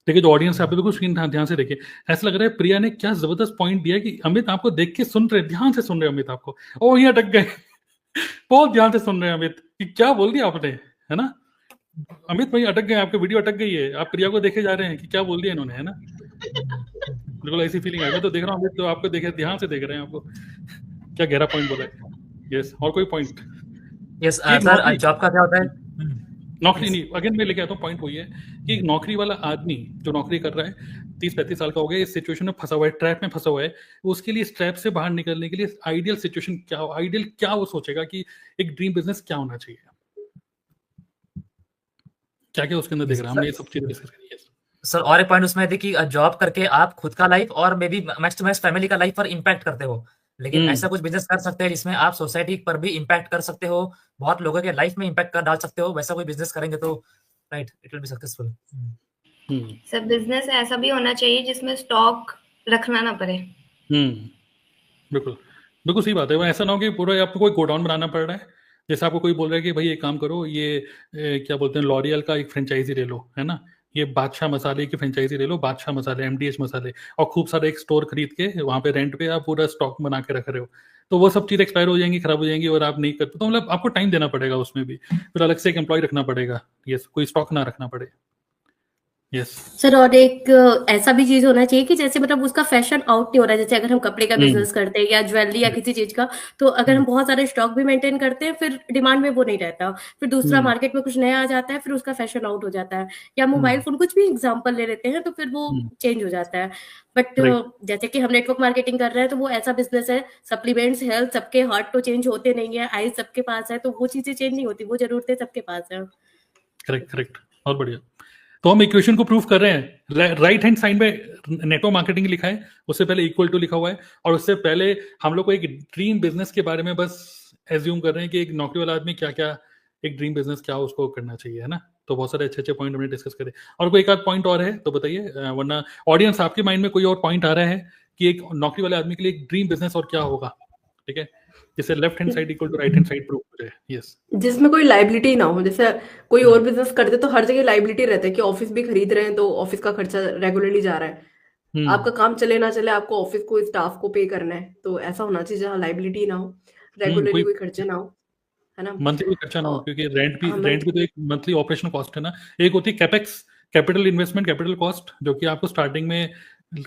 देखिए जो ऑडियंस है, आप बिल्कुल स्क्रीन ध्यान से देखिए। ऐसा लग रहा है प्रिया ने क्या जबरदस्त पॉइंट दिया कि अमित आपको देख के सुन रहे, ध्यान से सुन रहे अमित आपको, ओ ये अटक गए। बहुत ध्यान से सुन रहे हैं अमित कि क्या बोल दिया आपने, है ना अमित भाई, अटक गए, आपकी वीडियो अटक गई है, आप प्रिया को देखे जा रहे हैं कि क्या बोल दिया इन्होंने, है ना। बिल्कुल ऐसी फीलिंग है। मैं तो देख रहा हूँ अमित, तो आपको देखे, ध्यान से देख रहे हैं आपको, क्या गहरा पॉइंट बोला है। यस, और कोई पॉइंट? यस सर, जॉब का क्या होता है? नौकरी नहीं, अगेन मैं लेके आता हूँ, पॉइंट वही है कि नौकरी वाला आदमी जो नौकरी कर रहा है, 30-35 साल का हो गया, इस सिचुएशन में फंसा हुआ है, ट्रैप में फंसा हुआ है, उसके लिए इस ट्रैप से बाहर निकलने के लिए आइडियल सिचुएशन क्या हो, आइडियल क्या वो सोचेगा कि एक ड्रीम बिजनेस क्या होना चाहिए, क्या क्या उसके अंदर देख रहा है, हमने ये सब चीजें डिस्कस करी है सर। और एक पॉइंट उसमें थी कि जॉब करके आप खुद का लाइफ और may be max to max family का लाइफ पर इम्पैक्ट करते हो, लेकिन ऐसा कुछ बिजनेस कर सकते हैं जिसमें आप सोसाइटी पर भी इम्पैक्ट कर सकते हो, बहुत लोगों के लाइफ में इम्पैक्ट कर डाल सकते हो, वैसा कोई बिजनेस करेंगे तो right, it will be successful. Sir business ऐसा भी होना चाहिए जिसमें स्टॉक रखना ना पड़े। बिल्कुल बिल्कुल सही बात है। वो ऐसा ना हो कि पूरा आपको कोई गोडाउन बनाना पड़ रहा है, जैसे आपको कोई बोल रहा है कि भाई एक काम करो, ये क्या बोलते हैं, लॉरियल का एक फ्रेंचाइजी ले लो, है ना, ये बादशाह मसाले की फ्रेंचाइजी ले लो, बादशाह मसाले, एमडीएच मसाले, और खूब सारा एक स्टोर खरीद के वहाँ पे रेंट पे आप पूरा स्टॉक बना के रख रहे हो, तो वो सब चीज़ एक्सपायर हो जाएंगी, खराब हो जाएंगी, और आप नहीं करते, तो मतलब आपको टाइम देना पड़ेगा उसमें भी, फिर अलग से एक एम्प्लॉय रखना पड़ेगा, ये कोई स्टॉक ना रखना पड़े। Yes. सर और एक ऐसा भी चीज होना चाहिए कि जैसे मतलब उसका फैशन आउट नहीं हो रहा है, जैसे अगर हम कपड़े का बिजनेस करते हैं या ज्वेलरी या किसी चीज का, तो अगर हम बहुत सारे स्टॉक भी मेंटेन करते हैं, फिर डिमांड में वो नहीं रहता, फिर दूसरा मार्केट में कुछ नया आ जाता है, फिर उसका फैशन आउट हो जाता है, या मोबाइल फोन, कुछ भी एग्जांपल ले लेते हैं, तो फिर वो चेंज हो जाता है। बट जैसे कि हम नेटवर्क मार्केटिंग कर रहे हैं, तो वो ऐसा बिजनेस है, सप्लीमेंट्स, हेल्थ, सबके हार्ट तो चेंज होते नहीं है, आईज सबके पास है, तो वो चीजें चेंज नहीं होती, वो जरूरतें सबके पास है। करेक्ट, और बढ़िया। तो हम इक्वेशन को प्रूव कर रहे हैं, राइट हैंड साइड में नेटवर्क मार्केटिंग लिखा है, उससे पहले इक्वल टू लिखा हुआ है, और उससे पहले हम लोग को एक ड्रीम बिजनेस के बारे में बस एज्यूम कर रहे हैं कि एक नौकरी वाला आदमी क्या क्या, एक ड्रीम बिजनेस क्या उसको करना चाहिए, है ना। तो बहुत सारे अच्छे पॉइंट हमने डिस्कस करे, और कोई एक आध पॉइंट और है तो बताइए, वरना ऑडियंस आपके माइंड में कोई और पॉइंट आ रहा है कि एक नौकरी वाले आदमी के लिए एक ड्रीम बिजनेस और क्या होगा, ठीक है, जैसे left hand side equal to right hand side prove हो जाए। यस, जिसमें कोई लाइबिलिटी ना हो, जैसे कोई और बिजनेस करते तो हर जगह लाइबिलिटी रहता है कि ऑफिस भी खरीद रहे हैं तो ऑफिस का खर्चा रेगुलरली जा रहा है, आपका काम चले ना चले आपको ऑफिस को, स्टाफ को पे करना है, तो ऐसा होना चाहिए जहाँ लाइबिलिटी ना हो, रेगुलरली कोई खर्चा ना हो, है ना, मंथली खर्चा ना हो, क्योंकि रेंट भी तो एक मंथली ऑपरेशनल कॉस्ट है ना। एक होती है capex, capital investment, capital cost, जो कि आपको स्टार्टिंग में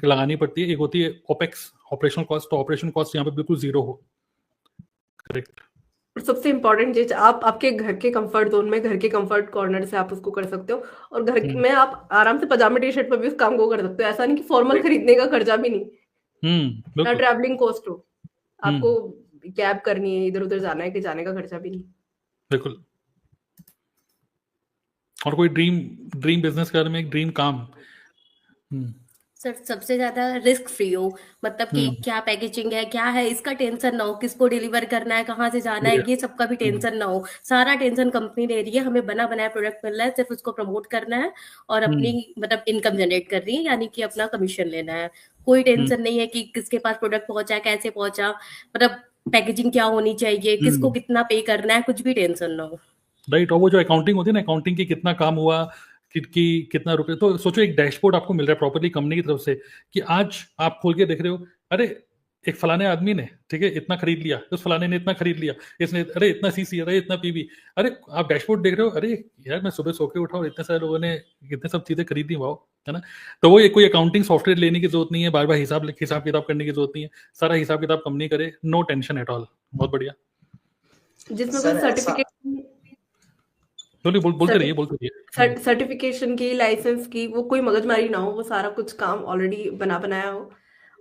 लगानी पड़ती है, एक होती है ओपेक्स, ऑपरेशनल कॉस्ट, तो ऑपरेशनल कॉस्ट यहाँ पे बिल्कुल जीरो हो। करेक्ट। और सबसे इम्पोर्टेंट चीज, आप आपके घर के कंफर्ट जोन में, घर के कंफर्ट कॉर्नर से आप उसको कर सकते हो, और घर में आप आराम से पजामा टी शर्ट पर भी उस काम को कर सकते हो, ऐसा नहीं कि फॉर्मल खरीदने का खर्चा भी नहीं, ना ट्रैवलिंग कॉस्ट हो, आपको कैब करनी है, इधर उधर जाना है कि जाने का खर्चा भी नहीं। बिल्कुल। और कोई ड्रीम बिजनेस करने में एक ड्रीम काम, सर सबसे ज्यादा रिस्क फ्री हो, मतलब कि क्या पैकेजिंग है, क्या है, इसका टेंशन ना हो, किसको डिलीवर करना है, कहाँ से जाना है, ये सबका भी टेंशन ना हो, सारा टेंशन कंपनी ले रही है, हमें बना बनाया प्रोडक्ट मिल रहा है, सिर्फ उसको प्रमोट करना है और अपनी मतलब इनकम जनरेट कर रही है, यानी कि अपना कमीशन लेना है, कोई टेंशन नहीं है कि किसके पास प्रोडक्ट पहुंचा, कैसे पहुंचा, मतलब पैकेजिंग क्या होनी चाहिए, किसको कितना पे करना है, कुछ भी टेंशन ना हो। राइट। और वो जो अकाउंटिंग होती है ना, अकाउंटिंग की कितना काम हुआ, कि कितना रुपए, तो सोचो एक डैशबोर्ड आपको मिल रहा है प्रॉपर्ली कंपनी की तरफ से, कि आज आप खोल के देख रहे हो, अरे एक फलाने आदमी ने, ठीक है, इतना खरीद लिया, उस फलाने ने इतना खरीद लिया, इसने अरे इतना सीसी, अरे इतना पीवी, अरे आप डैशबोर्ड देख रहे हो, अरे यार मैं सुबह सो के उठा और इतने सारे लोगों ने कितने सब चीजें खरीदी, वाओ, है ना। तो वो कोई अकाउंटिंग सॉफ्टवेयर लेने की जरूरत नहीं है, बार बार हिसाब किताब करने की जरूरत नहीं है, सारा हिसाब किताब कंपनी करे, नो टेंशन एट ऑल, बहुत बढ़िया। जिसमें कोई सर्टिफिकेट बोलते रहिए सर्टिफिकेशन की, लाइसेंस की वो कोई मगजमारी ना हो, वो सारा कुछ काम ऑलरेडी बनाया हो,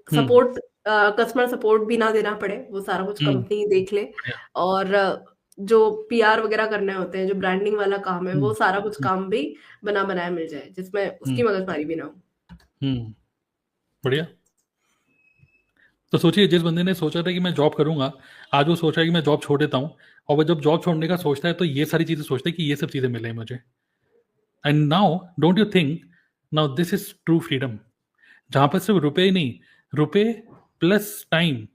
सपोर्ट कस्टमर सपोर्ट भी ना देना पड़े, वो सारा कुछ कंपनी देख ले, और जो पीआर वगैरह करने होते हैं, जो ब्रांडिंग वाला काम है, वो सारा कुछ काम भी बनाया मिल जाए, जिसमें उसकी मगजमारी भी ना हो। बढ़िया। तो सोचिए, जिस बंदे ने सोचा था कि मैं जॉब करूंगा, आज वो सोच रहा है कि मैं जॉब छोड़ देता हूँ, और वो जब जॉब छोड़ने का सोचता है तो ये सारी चीजें सोचता है कि ये सब चीजें मिले मुझे। And now don't you think, now this is true freedom, जहां पर सिर्फ रुपए ही नहीं, रुपए plus time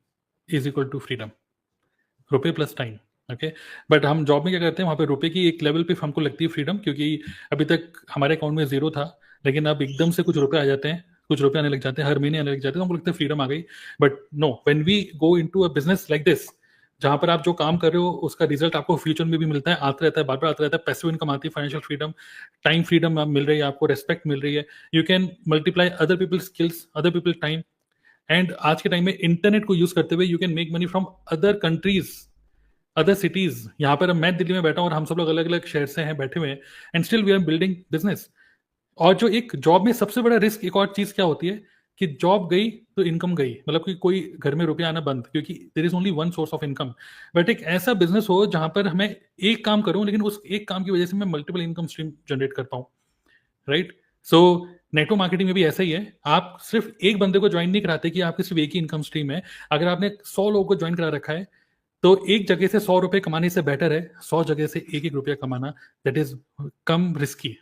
is equal to freedom, रुपए प्लस टाइम, ओके। बट हम जॉब में क्या करते हैं, वहां पे रुपए की एक लेवल पे हमको लगती है फ्रीडम, क्योंकि अभी तक हमारे अकाउंट में 0 था, लेकिन अब एकदम से कुछ रुपए आ जाते हैं, कुछ रुपए आने लग जाते हैं, हर महीने आने लग जाते हैं, तो हमको लगता है फ्रीडम आ गई। But no, when we go into a business like this, जहां पर आप जो काम कर रहे हो उसका रिजल्ट आपको फ्यूचर में भी मिलता है, आता रहता है, बार बार आता रहता है, पैसिव इनकम आती है, फाइनेंशियल फ्रीडम, टाइम फ्रीडम मिल रही है आपको, रेस्पेक्ट मिल रही है, you can multiply other people skills, other people time, and आज के टाइम में इंटरनेट को यूज करते हुए you can make money from other countries, other cities. यहाँ पर मैं दिल्ली में बैठा हूँ और हम सब लोग अलग अलग शहर से हैं, बैठे हुए हैं, and still we are building business. और जो एक जॉब में सबसे बड़ा रिस्क, एक और चीज क्या होती है कि जॉब गई तो इनकम गई, मतलब कि कोई घर में रुपया आना बंद, क्योंकि there is only one source of income. But एक ऐसा बिजनेस हो जहां पर मैं एक काम करूं, लेकिन उस एक काम की वजह से मैं मल्टीपल इनकम स्ट्रीम जनरेट कर पाऊं, राइट। सो नेटवर्क मार्केटिंग में भी ऐसा ही है, आप सिर्फ एक बंदे को ज्वाइन नहीं कराते कि आपकी सिर्फ एक ही इनकम स्ट्रीम है। अगर आपने 100 लोगों को ज्वाइन करा रखा है, तो एक जगह से 100 रुपए कमाने से बेटर है 100 जगह से एक रुपया कमाना, दैट इज कम रिस्की,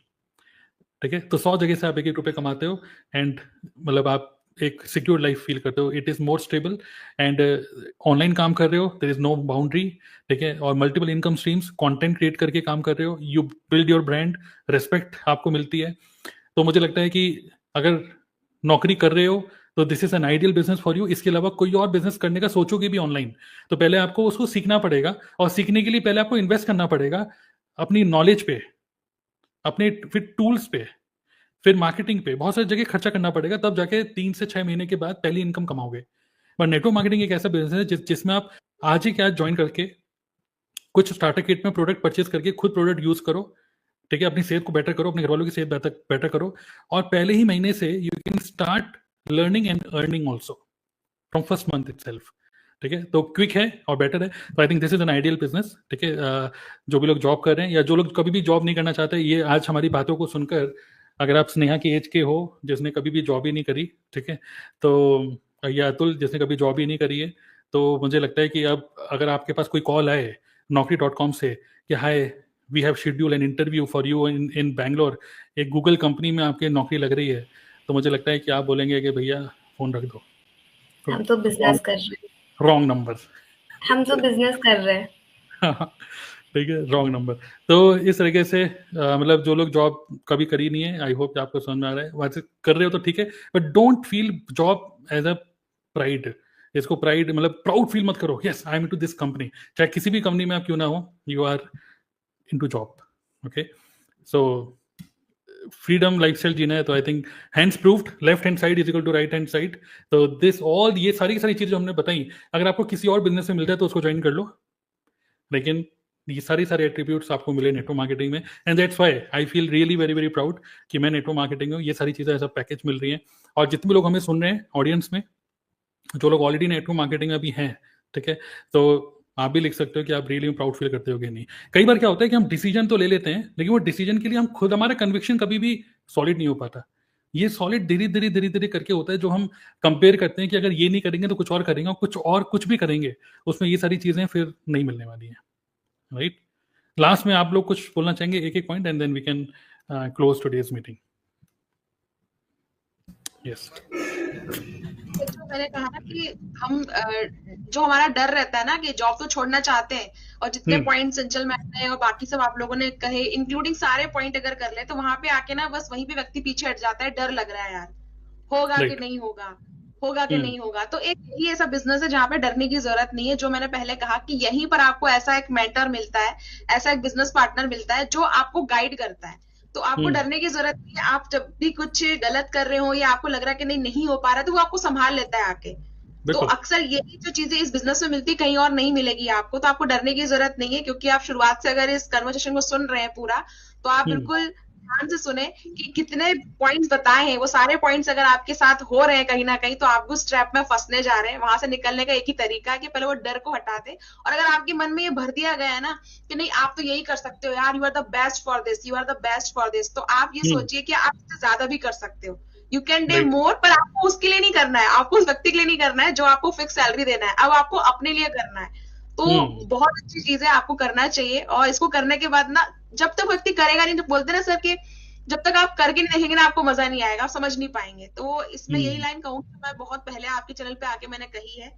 ठीक है। तो 100 जगह से आप एक रुपये कमाते हो, एंड मतलब आप एक सिक्योर लाइफ फील करते हो, it is more stable, and online काम कर रहे हो, देयर इज नो बाउंड्री, ठीक है, और multiple income streams, content create करके काम कर रहे हो, you build your brand, respect आपको मिलती है। तो मुझे लगता है कि अगर नौकरी कर रहे हो तो this is an ideal business for you. इसके अलावा कोई और बिजनेस करने का सोचोगे भी ऑनलाइन, तो पहले आपको उसको सीखना पड़ेगा, और सीखने के लिए पहले आपको इन्वेस्ट करना पड़ेगा अपनी नॉलेज पे, अपने फिर टूल्स पे, फिर मार्केटिंग पे, बहुत सारी जगह खर्चा करना पड़ेगा, तब जाके 3 से 6 महीने के बाद पहली इनकम कमाओगे। पर नेटवर्क मार्केटिंग एक ऐसा बिजनेस है जिसमें आप आज ही क्या ज्वाइन करके कुछ स्टार्टर किट में प्रोडक्ट परचेज करके खुद प्रोडक्ट यूज करो, ठीक है, अपनी सेहत को बेटर करो, अपने घर वालों की सेहत बेटर करो, और पहले ही महीने से you can start learning and earning also from first month itself, ठीक है। तो क्विक है और बेटर है, तो I think this is an ideal business, ठीक है। जो भी लोग जॉब कर रहे हैं या जो लोग कभी भी जॉब नहीं करना चाहते, ये आज हमारी बातों को सुनकर, अगर आप स्नेहा की एज के हो जिसने कभी भी जॉब ही नहीं करी, ठीक है, तो या अतुल जिसने कभी जॉब ही नहीं करी है, तो मुझे लगता है कि अब अगर आपके पास कोई कॉल आए naukri.com से कि hi we have schedule an interview for you in Bangalore, एक गूगल कंपनी में आपकी नौकरी लग रही है, तो मुझे लगता है कि आप बोलेंगे कि भैया फोन रख दो, हम तो बिजनेस कर रहे हैं, रॉन्ग नंबर, हम तो बिजनेस कर रहे हैं, ठीक है, रॉन्ग नंबर। तो इस तरीके से मतलब जो लोग जॉब कभी करी नहीं है, आई होप आपको समझ में आ रहा है, वहां से कर रहे हो तो ठीक है, but don't feel job as a pride. इसको प्राइड मतलब प्राउड फील मत करो, yes I am into this company, चाहे किसी भी कंपनी में आप क्यों ना हो, you are into job, okay. So freedom lifestyle जीना है तो I think hands proved, left hand side is equal to right hand side. तो दिस ऑल, ये सारी की सारी चीजें हमने बताई, अगर आपको किसी और बिजनेस में मिलता है तो उसको ज्वाइन कर लो, लेकिन ये सारे एट्रीब्यूट्स आपको मिले नेटवर्क मार्केटिंग में, and that's why I feel really very very proud कि मैं नेटवर्क मार्केटिंग में ये सारी चीजें ऐसा पैकेज मिल रही हैं। और जितने भी लोग हमें सुन रहे हैं ऑडियंस में, जो लोग ऑलरेडी नेटवर्क मार्केटिंग में भी हैं, ठीक है, तो आप भी लिख सकते हो कि आप रियली प्राउड फील करते हो कि नहीं। कई बार क्या होता है कि हम डिसीजन तो ले लेते हैं, लेकिन वो डिसीजन के लिए हम खुद, हमारा कन्विक्शन कभी भी सॉलिड नहीं हो पाता। ये सॉलिड धीरे धीरे करके होता है, जो हम कंपेयर करते हैं कि अगर ये नहीं करेंगे तो कुछ और करेंगे, और कुछ भी करेंगे, उसमें ये सारी चीजें फिर नहीं मिलने वाली हैं, राइट। लास्ट में आप लोग कुछ बोलना चाहेंगे, एक point, and then we can close today's meeting. Yes, जो मैंने कहा ना कि हम जो हमारा डर रहता है ना कि जॉब तो छोड़ना चाहते हैं, और जितने पॉइंट संचल मैम ने और बाकी सब आप लोगों ने कहे, इंक्लूडिंग सारे पॉइंट अगर कर ले, तो वहां पे आके ना बस वहीं पे व्यक्ति पीछे हट जाता है, डर लग रहा है यार होगा कि नहीं होगा, होगा कि नहीं होगा। तो एक यही ऐसा बिजनेस है जहाँ पे डरने की जरूरत नहीं है। जो मैंने पहले कहा कि यहीं पर आपको ऐसा एक मेंटर मिलता है, ऐसा एक बिजनेस पार्टनर मिलता है जो आपको गाइड करता है। तो आपको डरने की जरूरत नहीं है। आप जब भी कुछ गलत कर रहे हो या आपको लग रहा है कि नहीं हो पा रहा है, तो वो आपको संभाल लेता है आके। तो अक्सर यही जो चीजें इस बिजनेस में मिलती कहीं और नहीं मिलेगी आपको। तो आपको डरने की जरूरत नहीं है, क्योंकि आप शुरुआत से अगर इस कन्वर्सेशन को सुन रहे हैं पूरा, तो आप बिल्कुल ध्यान से सुने कि कितने पॉइंट्स बताए हैं। वो सारे पॉइंट्स अगर आपके साथ हो रहे हैं कहीं ना कहीं, तो आप उस ट्रैप में फंसने जा रहे हैं। वहां से निकलने का एक ही तरीका है कि पहले वो डर को हटा दे। और अगर आपके मन में ये भर दिया गया है ना कि नहीं आप तो यही कर सकते हो यार, you are the best for this, you are the best for this, तो आप ये सोचिए कि आप इससे ज्यादा भी कर सकते हो। यू कैन डे मोर, पर आपको उसके लिए नहीं करना है, आपको उस व्यक्ति के लिए नहीं करना है जो आपको फिक्स सैलरी देना है। अब आपको अपने लिए करना है। तो बहुत अच्छी चीज है, आपको करना चाहिए। और इसको करने के बाद ना, जब तक व्यक्ति करेगा नहीं, तो बोलते ना सर कि जब तक आप करके नहीं देखेंगे ना, आपको मजा नहीं आएगा, आप समझ नहीं पाएंगे। तो इसमें यही लाइन कहूंगी, मैं बहुत पहले आपके चैनल पे आके मैंने कही है।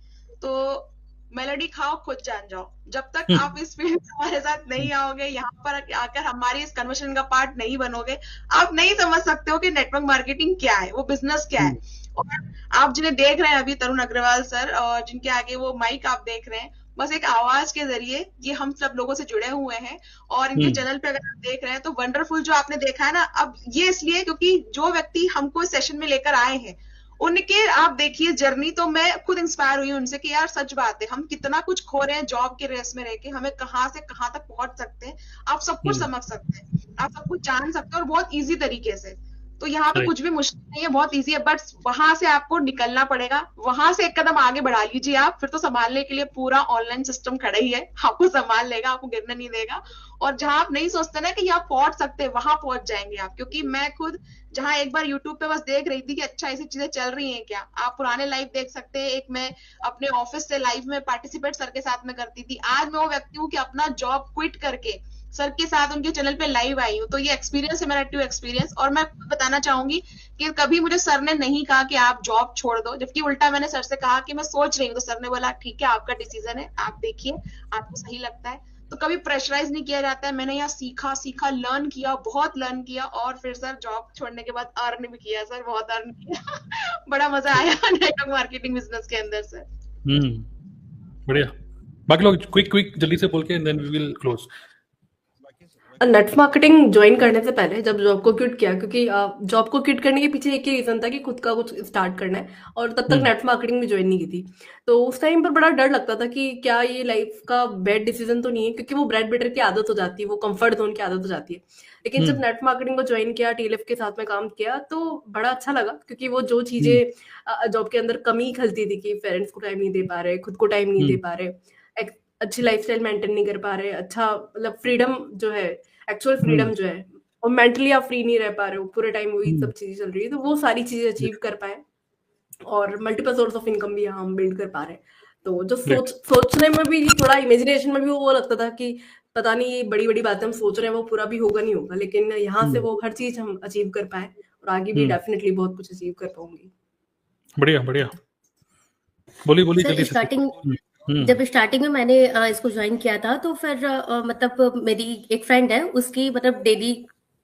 तो मेलोडी खाओ, खुद जान जाओ। जब तक आप इस फील्ड में हमारे साथ नहीं आओगे, यहाँ पर आकर हमारी इस कन्वर्सेशन का पार्ट नहीं बनोगे, आप नहीं समझ सकते हो कि नेटवर्क मार्केटिंग क्या है, वो बिजनेस क्या है। और आप जिन्हें देख रहे हैं अभी, तरुण अग्रवाल सर, और जिनके आगे वो माइक आप देख रहे हैं, बस एक आवाज के जरिए ये हम सब लोगों से जुड़े हुए हैं। और इनके चैनल पे अगर आप देख रहे हैं, तो वंडरफुल जो आपने देखा है ना, अब ये इसलिए क्योंकि जो व्यक्ति हमको इस सेशन में लेकर आए हैं, उनके आप देखिए जर्नी, तो मैं खुद इंस्पायर हुई उनसे कि यार सच बात है, हम कितना कुछ खो रहे हैं जॉब के रेस में रह के, हमें कहाँ से कहाँ तक पहुंच सकते हैं। आप सब कुछ समझ सकते हैं, आप सब कुछ जान सकते हैं, और बहुत ईजी तरीके से। तो यहाँ पे कुछ भी मुश्किल नहीं है, बहुत इजी है। बट वहां से आपको निकलना पड़ेगा, वहां से एक कदम आगे बढ़ा लीजिए आप, फिर तो संभालने के लिए पूरा ऑनलाइन सिस्टम खड़ा ही है, आपको संभाल लेगा, आपको गिरने नहीं देगा। और जहां आप नहीं सोचते ना कि यहाँ पहुंच सकते, वहां पहुंच जाएंगे आप। क्योंकि मैं खुद जहां एक बार यूट्यूब पे बस देख रही थी कि अच्छा ऐसी चीजें चल रही हैं क्या, आप पुराने लाइव देख सकते हैं। एक मैं अपने ऑफिस से लाइव में पार्टिसिपेट सर के साथ में करती थी, आज मैं वो व्यक्ति हूँ कि अपना जॉब क्विट करके सर के साथ उनके चैनल पे लाइव आई हूँ। तो ये एक्सपीरियंस है मेरा, ट्रू एक्सपीरियंस। और मैं बताना चाहूंगी कि कभी मुझे सर ने नहीं कहा कि आप जॉब छोड़ दो, जबकि उल्टा मैंने सर से कहा कि मैं सोच रही हूँ, तो सर ने बोला ठीक है, आपका डिसीजन है, आप देखिए आपको सही लगता है। तो कभी प्रेशराइज नहीं किया जाता है। मैंने यहाँ सीखा, लर्न किया, बहुत लर्न किया, और फिर सर जॉब छोड़ने के बाद अर्न भी किया सर, बहुत अर्न किया। बड़ा मजा आया नेटवर्क मार्केटिंग बिजनेस के अंदर सर। बढ़िया। बाकी लोग क्विक जल्दी से बोल के then we will close. Network marketing join करने से पहले जब जॉब को क्विट किया, क्योंकि जॉब को क्विट करने के पीछे एक ही रीजन था कि खुद का कुछ स्टार्ट करना है, और तब तक नेटवर्क मार्केटिंग भी ज्वाइन नहीं की थी। तो उस टाइम पर बड़ा डर लगता था कि क्या ये लाइफ का बैड डिसीजन तो नहीं है, क्योंकि वो ब्रेड बटर की आदत हो जाती है, वो कंफर्ट जोन की आदत हो जाती है। लेकिन जब नेटवर्क मार्केटिंग को ज्वाइन किया, टीएलएफ के साथ में काम किया, तो बड़ा अच्छा लगा। क्योंकि वो जो चीजें जॉब के अंदर कमी खलती थी कि पेरेंट्स को टाइम नहीं दे पा रहे, खुद को टाइम नहीं दे पा रहे, एक अच्छी लाइफस्टाइल मेंटेन नहीं कर पा रहे, अच्छा मतलब फ्रीडम जो है, एक्चुअल फ्रीडम जो है, और मेंटली आप फ्री नहीं रह पा रहे हो, पूरे टाइम वही सब चीजें चल रही है, तो वो सारी चीजें अचीव कर पाए, और मल्टीपल सोर्स ऑफ इनकम भी यहाँ हम बिल्ड कर पा रहे हैं। तो जो सोचने में भी थोड़ा इमेजिनेशन में भी वो लगता था कि पता नहीं ये बड़ी बड़ी बातें हम सोच रहे हैं वो पूरा भी होगा नहीं होगा, लेकिन यहाँ से वो हर चीज हम अचीव कर पाए, और आगे भी डेफिनेटली बहुत कुछ अचीव कर पाऊंगी। बढ़िया। बोली जल्दी से। जब स्टार्टिंग में मैंने इसको ज्वाइन किया था, तो फिर मतलब मेरी एक फ्रेंड है, उसकी मतलब daily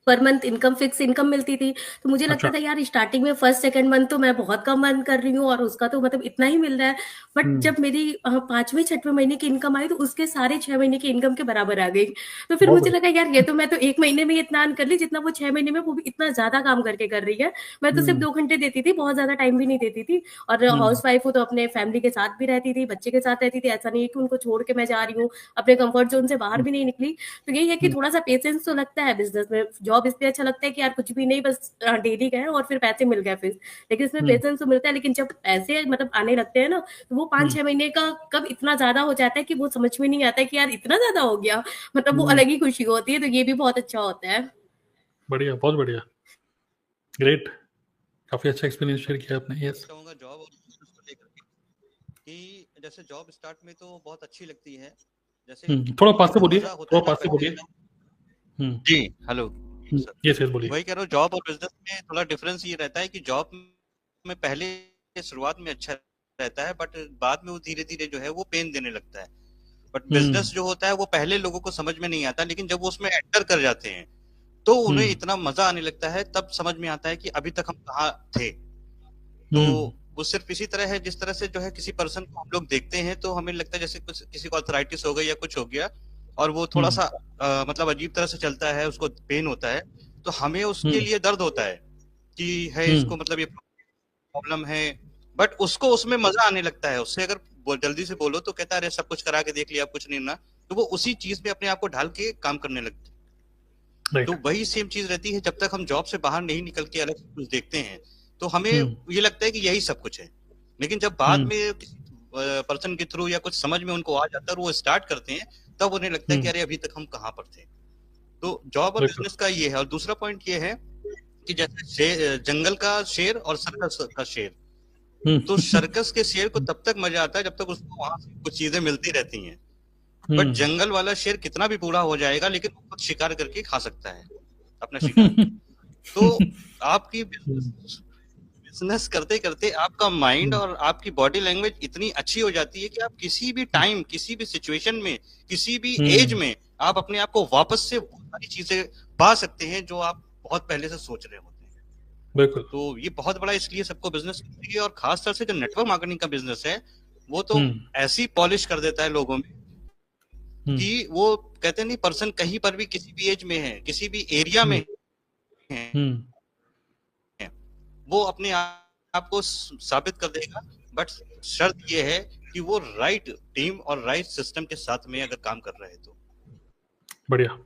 per month income fix income मिलती थी। तो मुझे लगता था यार स्टार्टिंग में फर्स्ट सेकंड मंथ तो मैं बहुत कम अर्न कर रही हूँ, और उसका तो मतलब इतना ही मिल रहा है। बट जब मेरी 5वें 6वें महीने की इनकम आई, तो उसके सारे 6 महीने की इनकम के बराबर आ गई। तो फिर मुझे लगा यार ये तो मैं तो 1 महीने में इतना अर्न कर ली जितना वो 6 महीने में वो भी इतना ज्यादा काम करके कर रही है। मैं तो सिर्फ 2 घंटे देती थी, बहुत ज्यादा टाइम भी नहीं देती थी। और हाउस वाइफ हूँ तो अपने फैमिली के साथ भी रहती थी, बच्चे के साथ रहती थी। ऐसा नहीं है कि उनको छोड़ के मैं जा रही हूँ, अपने कंफर्ट जोन से बाहर भी नहीं निकली। तो यही है कि थोड़ा सा पेशेंस तो लगता है बिजनेस में। जॉब इसलिए अच्छा लगता है कि यार कुछ भी नहीं, बस डेली गए और फिर पैसे मिल गए फिर, लेकिन इसमें पेशेंस तो मिलता है। लेकिन जब पैसे मतलब आने लगते हैं ना, तो वो 5-6 महीने का कब इतना ज्यादा हो जाता है कि वो समझ में नहीं आता है कि यार इतना ज्यादा हो गया, मतलब वो अलग ही खुशी होती है। तो ये भी बहुत अच्छा होता है। बढ़िया, बहुत बढ़िया, ग्रेट, काफी अच्छा एक्सपीरियंस शेयर किया आपने। यस, कहूंगा जॉब और बिजनेस को लेकर के कि जैसे जॉब स्टार्ट में तो बहुत अच्छी लगती है, जैसे थोड़ा पास से बोलिए। जी, हेलो यस बोलिए। वही कह रहा हूँ, जॉब और बिजनेस में थोड़ा डिफरेंस ये रहता है कि जॉब में पहले शुरुआत में अच्छा रहता है, बट बाद में वो धीरे धीरे जो है वो पेन देने लगता है। बट बिजनेस जो होता है वो पहले लोगों को समझ में नहीं आता, लेकिन जब वो उसमें एंटर कर जाते हैं तो उन्हें इतना मजा आने लगता है, तब समझ में आता है कि अभी तक हम कहाँ थे। तो वो सिर्फ इसी तरह है जिस तरह से जो है किसी पर्सन को हम लोग देखते हैं तो हमें लगता है जैसे कुछ किसी को आर्थराइटिस हो गई या कुछ हो गया और वो थोड़ा सा मतलब अजीब तरह से चलता है, उसको पेन होता है, तो हमें उसके लिए दर्द होता है कि है इसको मतलब ये प्रॉब्लम है, बट उसको उसमें मजा आने लगता है। उससे अगर जल्दी से बोलो तो कहता है अरे सब कुछ करा के देख लिया, कुछ नहीं ना, तो वो उसी चीज में अपने आप को ढाल के काम करने लगता है। तो वही सेम चीज रहती है, जब तक हम जॉब से बाहर नहीं निकल के अलग कुछ देखते हैं तो हमें ये लगता है कि यही सब कुछ है, लेकिन जब बाद में किसी पर्सन के थ्रू या कुछ समझ में उनको आ जाता है और वो स्टार्ट करते हैं तब उन्हें लगता है कि अरे अभी तक हम कहाँ पर थे। तो जॉब और बिजनेस का ये है। और दूसरा पॉइंट ये है कि जैसे जंगल का शेर और सर्कस का शेर, तो सर्कस के शेर को तब तक मजा आता है जब तक उसको वहां से कुछ चीजें मिलती रहती हैं, बट जंगल वाला शेर कितना भी बूढ़ा हो जाएगा लेकिन वो खुद शिकार करके खा सकता है अपना शिकार। तो आपकी बिजनेस करते करते आपका माइंड और आपकी बॉडी लैंग्वेज इतनी अच्छी हो जाती है कि आप किसी भी टाइम, किसी भी सिचुएशन में, किसी भी एज में आप अपने आप को वापस से बहुत सारी चीजें पा सकते हैं जो आप बहुत पहले से सोच रहे होते हैं। बिल्कुल। तो ये बहुत बड़ा इसलिए सबको बिजनेस चाहिए, और खासतौर से जो नेटवर्क मार्केटिंग का बिजनेस है वो तो ऐसी पॉलिश कर देता है लोगों में कि वो कहते नहीं, पर्सन कहीं पर भी किसी भी एज में है, किसी भी एरिया में है, वो अपने आप को साबित कर देगा, बट शर्त ये है कि वो राइट टीम और राइट सिस्टम के साथ में अगर काम कर रहे हैं तो। बढ़िया।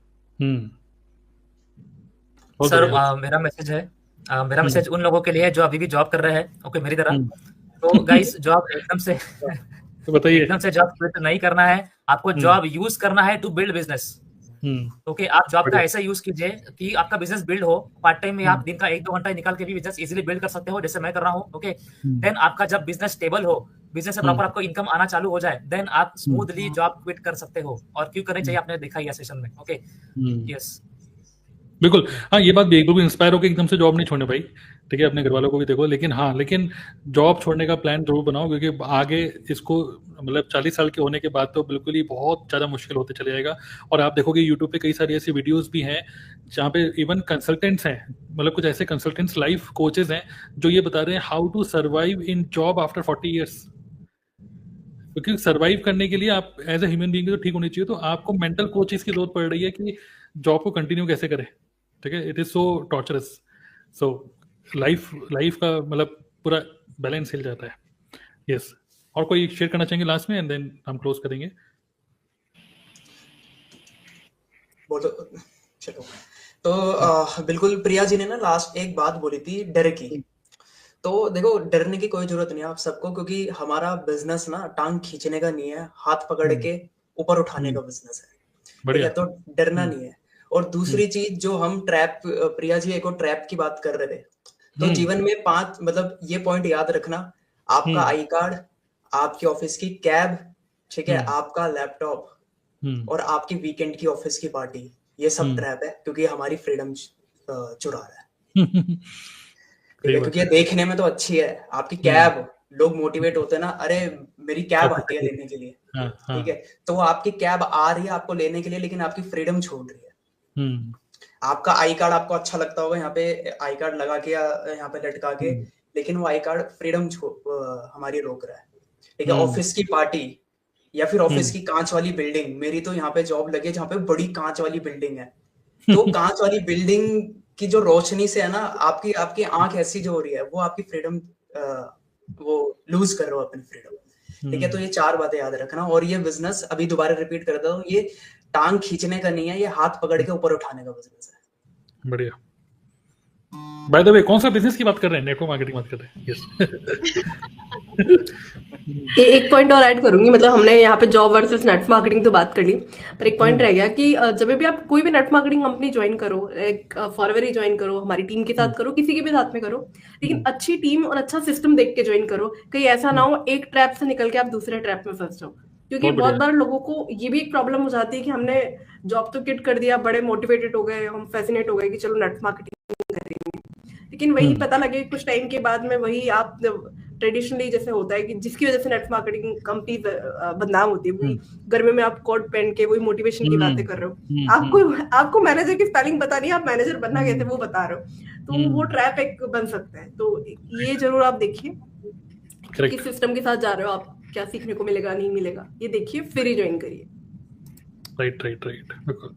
सर मेरा मैसेज है, मेरा मैसेज उन लोगों के लिए है जो अभी भी जॉब कर रहे हैं, ओके मेरी तरह। तो गाइस जॉब एकदम से तो बताइए, एकदम से जॉब क्विट नहीं करना है, आपको जॉब यूज करना है टू बिल्ड बिजनेस। ओके, आप जॉब का ऐसा यूज कीजिए कि आपका बिजनेस बिल्ड हो। पार्ट टाइम में आप दिन का 1-2 घंटा निकाल के भी बिजनेस इजीली बिल्ड कर सकते हो, जैसे मैं कर रहा हूँ। ओके, देन आपका जब बिजनेस स्टेबल हो, बिजनेस से प्रॉपर आपको इनकम आना चालू हो जाए, देन आप स्मूथली जॉब क्विट कर सकते हो। और क्यों करनी चाहिए आपने देखा ही सेशन में। ओके, यस बिल्कुल। हाँ, ये बात भी एक बिल्कुल इंस्पायर होकर एकदम से जॉब नहीं छोड़ने भाई, ठीक है, अपने घर वालों को भी देखो, लेकिन हाँ, लेकिन जॉब छोड़ने का प्लान जरूर बनाओ, क्योंकि आगे इसको मतलब 40 साल के होने के बाद तो बिल्कुल ही बहुत ज़्यादा मुश्किल होते चले जाएगा। और आप देखोगे यूट्यूब पे कई सारी ऐसी वीडियोस भी हैं जहाँ पे इवन कंसल्टेंट्स हैं, मतलब कुछ ऐसे कंसल्टेंट्स, लाइफ कोचेस हैं जो ये बता रहे हैं how to survive in job after 40 years. क्योंकि सर्वाइव करने के लिए आप एज ए ह्यूमन बीइंग तो ठीक होनी चाहिए, तो आपको मेंटल कोचेस की जरूरत पड़ रही है कि जॉब को कंटिन्यू कैसे करें, ठीक है। It is so torturers, so life का मतलब पूरा बैलेंस हिल जाता है। यस, और कोई शेयर करना चाहेंगे लास्ट में, एंड देन हम क्लोज करेंगे। बोलो चलो। तो बिल्कुल प्रिया जी ने ना लास्ट एक बात बोली थी डर की, तो देखो डरने की कोई जरूरत नहीं है आप सबको, क्योंकि हमारा बिजनेस ना टांग खींचने का नहीं है, हाथ पकड़ के ऊपर उठाने का बिजनेस है, ठीक है, तो डरना नहीं है। और दूसरी चीज जो हम ट्रैप, प्रिया जी एक और ट्रैप की बात कर रहे थे, तो जीवन में 5 मतलब ये पॉइंट याद रखना, आपका आई कार्ड, आपकी ऑफिस की कैब, ठीक है, आपका लैपटॉप और आपकी वीकेंड की ऑफिस की पार्टी, ये सब ट्रैप है, क्योंकि हमारी फ्रीडम चुरा रहा है। ठीक है, क्योंकि ये देखने में तो अच्छी है आपकी कैब, लोग मोटिवेट होते हैं ना, अरे मेरी कैब आती है लेने के लिए, ठीक है, तो वो आपकी कैब आ रही है आपको लेने के लिए, लेकिन आपकी फ्रीडम छोड़ रही है। आपका आई कार्ड आपको अच्छा लगता होगा, यहाँ पे आई कार्ड लगा के यहाँ पे लटका के, लेकिन वो आई कार्ड फ्रीडम हमारी रोक रहा है, ठीक है। ऑफिस की पार्टी या फिर ऑफिस की कांच वाली बिल्डिंग, मेरी तो यहाँ पे जॉब लगी है जहाँ पे बड़ी कांच वाली बिल्डिंग है, तो कांच वाली बिल्डिंग की जो रोशनी से है ना, आपकी आंख ऐसी जो हो रही है, वो आपकी फ्रीडम वो लूज कर रहे हो अपनी फ्रीडम, ठीक है। तो ये 4 बातें याद रखना। और ये बिजनेस अभी दोबारा रिपीट करता हूँ, ये टांग खींचने का नहीं है, ये हाथ पकड़ के ऊपर उठाने का बिजनेस है। बढ़िया। बाय द वे, कौन सा बिजनेस की बात कर रहे हैं? नेटवर्क मार्केटिंग बात कर रहे हैं। यस। एक पॉइंट और ऐड करूंगी, मतलब हमने यहाँ पे जॉब वर्सेस नेटवर्क मार्केटिंग तो बात कर ली, पर एक पॉइंट रह गया कि जब भी आप कोई भी नेटवर्क मार्केटिंग कंपनी ज्वाइन करो, एक फॉरवर्ड ही ज्वाइन करो, हमारी टीम के साथ करो, किसी के भी साथ में करो, लेकिन अच्छी टीम और अच्छा सिस्टम देख के ज्वाइन करो। कहीं ऐसा ना हो एक ट्रैप से निकल के आप दूसरे ट्रैप में फंस जाओ, क्योंकि बहुत बार लोगों को ये भी एक प्रॉब्लम हो जाती है कि हमने जॉब तो क्विट कर दिया, बड़े मोटिवेटेड हो गए, हम फैसिनेट हो गए कि चलो नेटवर्क मार्केटिंग करेंगे, लेकिन वही पता लगे कुछ टाइम के बाद में वही आप ट्रेडिशनली जैसे होता है कि जिसकी वजह से नेटवर्क मार्केटिंग कंपनी बदनाम होती है, वही गर्मी में आप कोट पहन के वही मोटिवेशन की बातें कर रहे हो, आपको मैनेजर की स्पेलिंग पता नहीं, आप मैनेजर बनना कैसे वो बता रहे हो, तो वो ट्रैप एक बन सकता है। तो ये जरूर आप देखिए। किस सिस्टम के साथ जा रहे हो आप, क्या सीखने को मिलेगा नहीं मिलेगा, ये देखिए फिर ही ज्वाइन करिए। राइट बिल्कुल।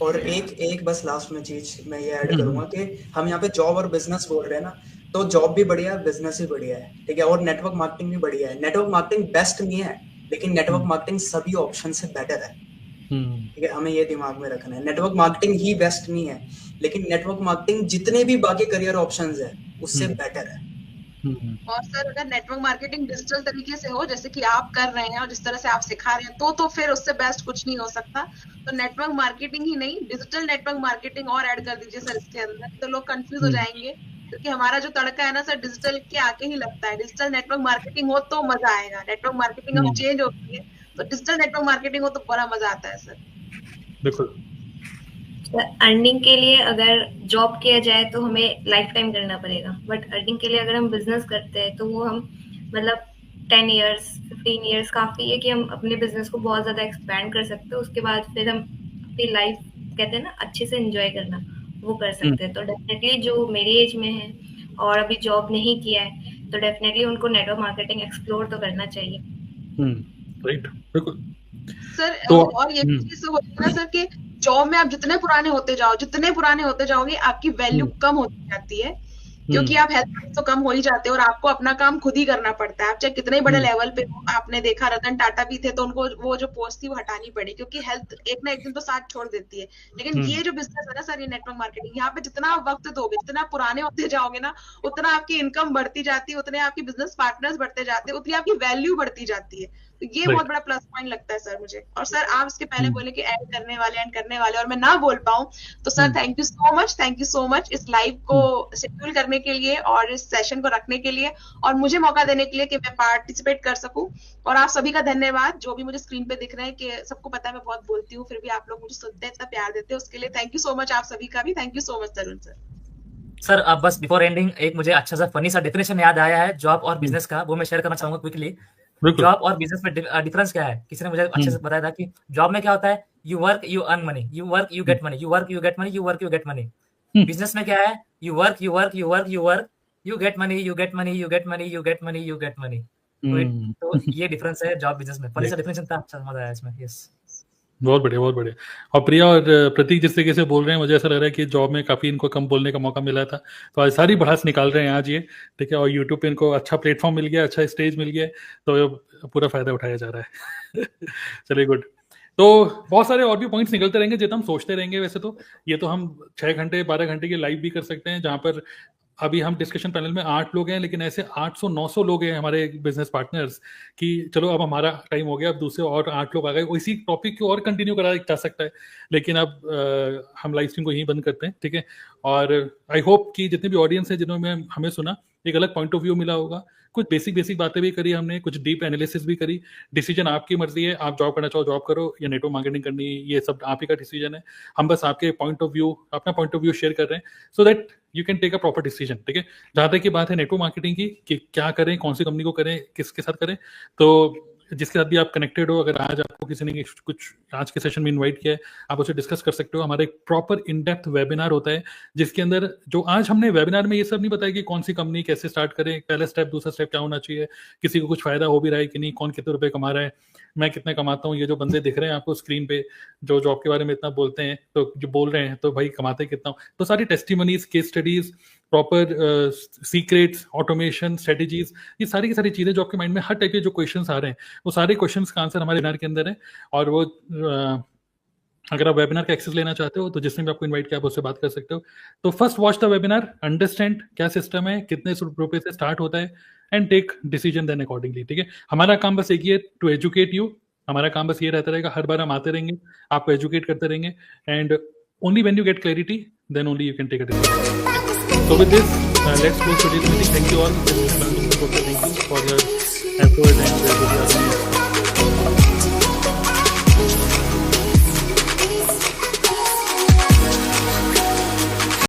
और एक बस लास्ट में चीज मैं ये ऐड करूंगा कि हम यहाँ पे जॉब और बिजनेस बोल रहे हैं ना, तो जॉब भी बढ़िया है, बिजनेस भी बढ़िया है, ठीक है, और नेटवर्क मार्केटिंग भी बढ़िया है। नेटवर्क मार्केटिंग बेस्ट नहीं है, लेकिन नेटवर्क मार्केटिंग सभी ऑप्शन से बेटर है, ठीक है, हमें ये दिमाग में रखना है। नेटवर्क मार्केटिंग ही बेस्ट नहीं है, लेकिन नेटवर्क मार्केटिंग जितने भी बाकी करियर ऑप्शंस है उससे बेटर है। और सर अगर नेटवर्क मार्केटिंग डिजिटल तरीके से हो जैसे कि आप कर रहे हैं और जिस तरह से आप सिखा रहे हैं तो फिर उससे बेस्ट कुछ नहीं हो सकता। तो नेटवर्क मार्केटिंग ही नहीं, डिजिटल नेटवर्क मार्केटिंग और ऐड कर दीजिए सर इसके अंदर, तो लोग कंफ्यूज हो जाएंगे, क्योंकि हमारा जो तड़का है ना सर डिजिटल के आके ही लगता है। डिजिटल नेटवर्क मार्केटिंग हो तो मजा आएगा, नेटवर्क मार्केटिंग अब चेंज होती है तो डिजिटल नेटवर्क मार्केटिंग हो तो बड़ा मजा आता है सर। बिल्कुल। अर्निंग के लिए अगर जॉब किया जाए तो हमें लाइफ टाइम करना पड़ेगा, बट अर्निंग के लिए अगर हम बिजनेस करते हैं तो वो हम मतलब 10 इयर्स 15 इयर्स काफ़ी है कि हम अपने बिजनेस को बहुत ज़्यादा एक्सपैंड कर सकते हैं। उसके बाद फिर हम अपनी लाइफ कहते हैं ना अच्छे से एंजॉय करना, वो कर सकते हैं। तो डेफिनेटली जो मेरी एज में है और अभी जॉब नहीं किया है तो डेफिनेटली उनको नेटवर्क मार्केटिंग एक्सप्लोर तो करना चाहिए। राइट बिल्कुल सर। और ये चीज होती है ना सर कि जॉब में आप जितने पुराने होते जाओगे आपकी वैल्यू कम होती जाती है, क्योंकि आप हेल्थ तो कम हो ही जाते हो और आपको अपना काम खुद ही करना पड़ता है। आप चाहे कितने बड़े लेवल पे हो, आपने देखा रतन टाटा भी थे तो उनको वो जो पोस्ट थी वो हटानी पड़ी, क्योंकि हेल्थ एक ना एक दिन तो साथ छोड़ देती है। लेकिन ये जो बिजनेस है ना सर, ये नेटवर्क मार्केटिंग, यहाँ पे जितना वक्त दोगे, जितना पुराने होते जाओगे ना, उतना आपकी इनकम बढ़ती जाती है, उतने आपके बिजनेस पार्टनर्स बढ़ते जाते हैं, उतनी आपकी वैल्यू बढ़ती जाती है। तो ये बहुत बड़ा प्लस पॉइंट लगता है सर मुझे। और सर आप इसके पहले बोले कि ऐड करने वाले और मैं ना बोल पाऊं तो sir thank you so much इस लाइव को शेड्यूल करने के लिए और इस सेशन को रखने के लिए और मुझे मौका देने के लिए कि मैं पार्टिसिपेट कर सकूं। और आप सभी का धन्यवाद जो भी मुझे स्क्रीन पे दिख रहे हैं, कि सबको पता है मैं बहुत बोलती हूँ, फिर भी आप लोग मुझे सुनते हैं, इतना प्यार देते हैं, उसके लिए थैंक यू सो मच। आप सभी का भी thank you so much Tarun sir. Sir अब बस बिफोर एंडिंग एक मुझे अच्छा सा फनी सा डेफिनेशन याद आया है जॉब और बिजनेस का, वो मैं शेयर करना चाहूंगा क्विकली। जॉब और बिजनेस में डिफरेंस क्या है, किसी ने मुझे अच्छे से बताया था कि जॉब में क्या होता है, you work you earn money, you work you get money, you work you get money, you work you get money. Business में क्या है, you work you work you work you work you get money, you get money, you get money, you get money, you get money. तो ये difference है job business में। Funny सा difference था, अच्छा मजा आया इसमें। यस बहुत बढ़िया बहुत बढ़िया। और प्रिया और प्रतीक जिस तरीके से बोल रहे हैं, मुझे ऐसा लग रहा है कि जॉब में काफ़ी इनको कम बोलने का मौका मिला था, तो आज सारी भड़ास निकाल रहे हैं आज ये, ठीक है। और यूट्यूब पे इनको अच्छा प्लेटफॉर्म मिल गया, अच्छा स्टेज मिल गया, तो पूरा फायदा उठाया जा रहा है। चलिए गुड। तो बहुत सारे और भी पॉइंट्स निकलते रहेंगे जितना हम सोचते रहेंगे। वैसे तो ये तो हम 6 घंटे 12 घंटे की लाइव भी कर सकते हैं, जहाँ पर अभी हम डिस्कशन पैनल में 8 लोग हैं, लेकिन ऐसे 800-900 लोग हैं हमारे बिजनेस पार्टनर्स कि चलो अब हमारा टाइम हो गया, अब दूसरे और 8 लोग आ गए, इसी टॉपिक को और कंटिन्यू करा जा सकता है, लेकिन अब हम लाइव स्ट्रीम को यहीं बंद करते हैं, ठीक है। और आई होप कि जितने भी ऑडियंस है जिन्होंने हमें सुना, एक अलग पॉइंट ऑफ व्यू मिला होगा, कुछ बेसिक बातें भी करी हमने, कुछ डीप एनालिसिस भी करी। डिसीजन आपकी मर्जी है, आप जॉब करना चाहो जॉब करो या नेटवर्क मार्केटिंग करनी, ये सब आप ही का डिसीजन है। हम बस आपके पॉइंट ऑफ व्यू, अपना पॉइंट ऑफ व्यू शेयर कर रहे हैं so that you can take a proper decision, ठीक है। जहाँ तक की बात है नेटवर्क मार्केटिंग की कि क्या करें, कौन सी कंपनी को करें, किसके साथ करें, तो जिसके साथ भी आप कनेक्टेड हो, अगर आज आपको किसी ने कुछ आज के सेशन में इनवाइट किया है, आप उसे डिस्कस कर सकते हो। हमारा एक प्रॉपर इन डेप्थ वेबिनार होता है, जिसके अंदर जो आज हमने वेबिनार में ये सब नहीं बताया कि कौन सी कंपनी कैसे स्टार्ट करें, पहला स्टेप दूसरा स्टेप क्या होना चाहिए, किसी को कुछ फायदा हो भी रहा है कि नहीं, कौन कितने रुपए कमा रहा है, मैं कितने कमाता हूँ, ये जो बंदे दिख रहे हैं आपको स्क्रीन पे जो जॉब के बारे में इतना बोलते हैं, तो जो बोल रहे हैं तो भाई कमाते कितना हूँ, तो सारी testimonies, case studies, proper secrets, automation, strategies, ये सारी की सारी चीजें जो आपके माइंड में हर टाइप के जो क्वेश्चंस आ रहे हैं, वो सारे क्वेश्चंस का आंसर हमारे वेबिनार के अंदर है। और वो अगर आप वेबिनार का एक्सेस लेना चाहते हो तो जिसने भी आपको इनवाइट किया आप उससे बात कर सकते हो। तो first watch the webinar, understand क्या सिस्टम है, कितने रुपए से स्टार्ट होता है, and take decision then accordingly, ठीक है। हमारा काम बस एक ही है, टू एजुकेट यू। हमारा काम बस ये रहता रहेगा, हर बार हम आते रहेंगे, आपको एजुकेट करते रहेंगे, and only when you get clarity then only you can take a decision. So with this, let's close today's meeting. Thank you all. Thank you for your effort and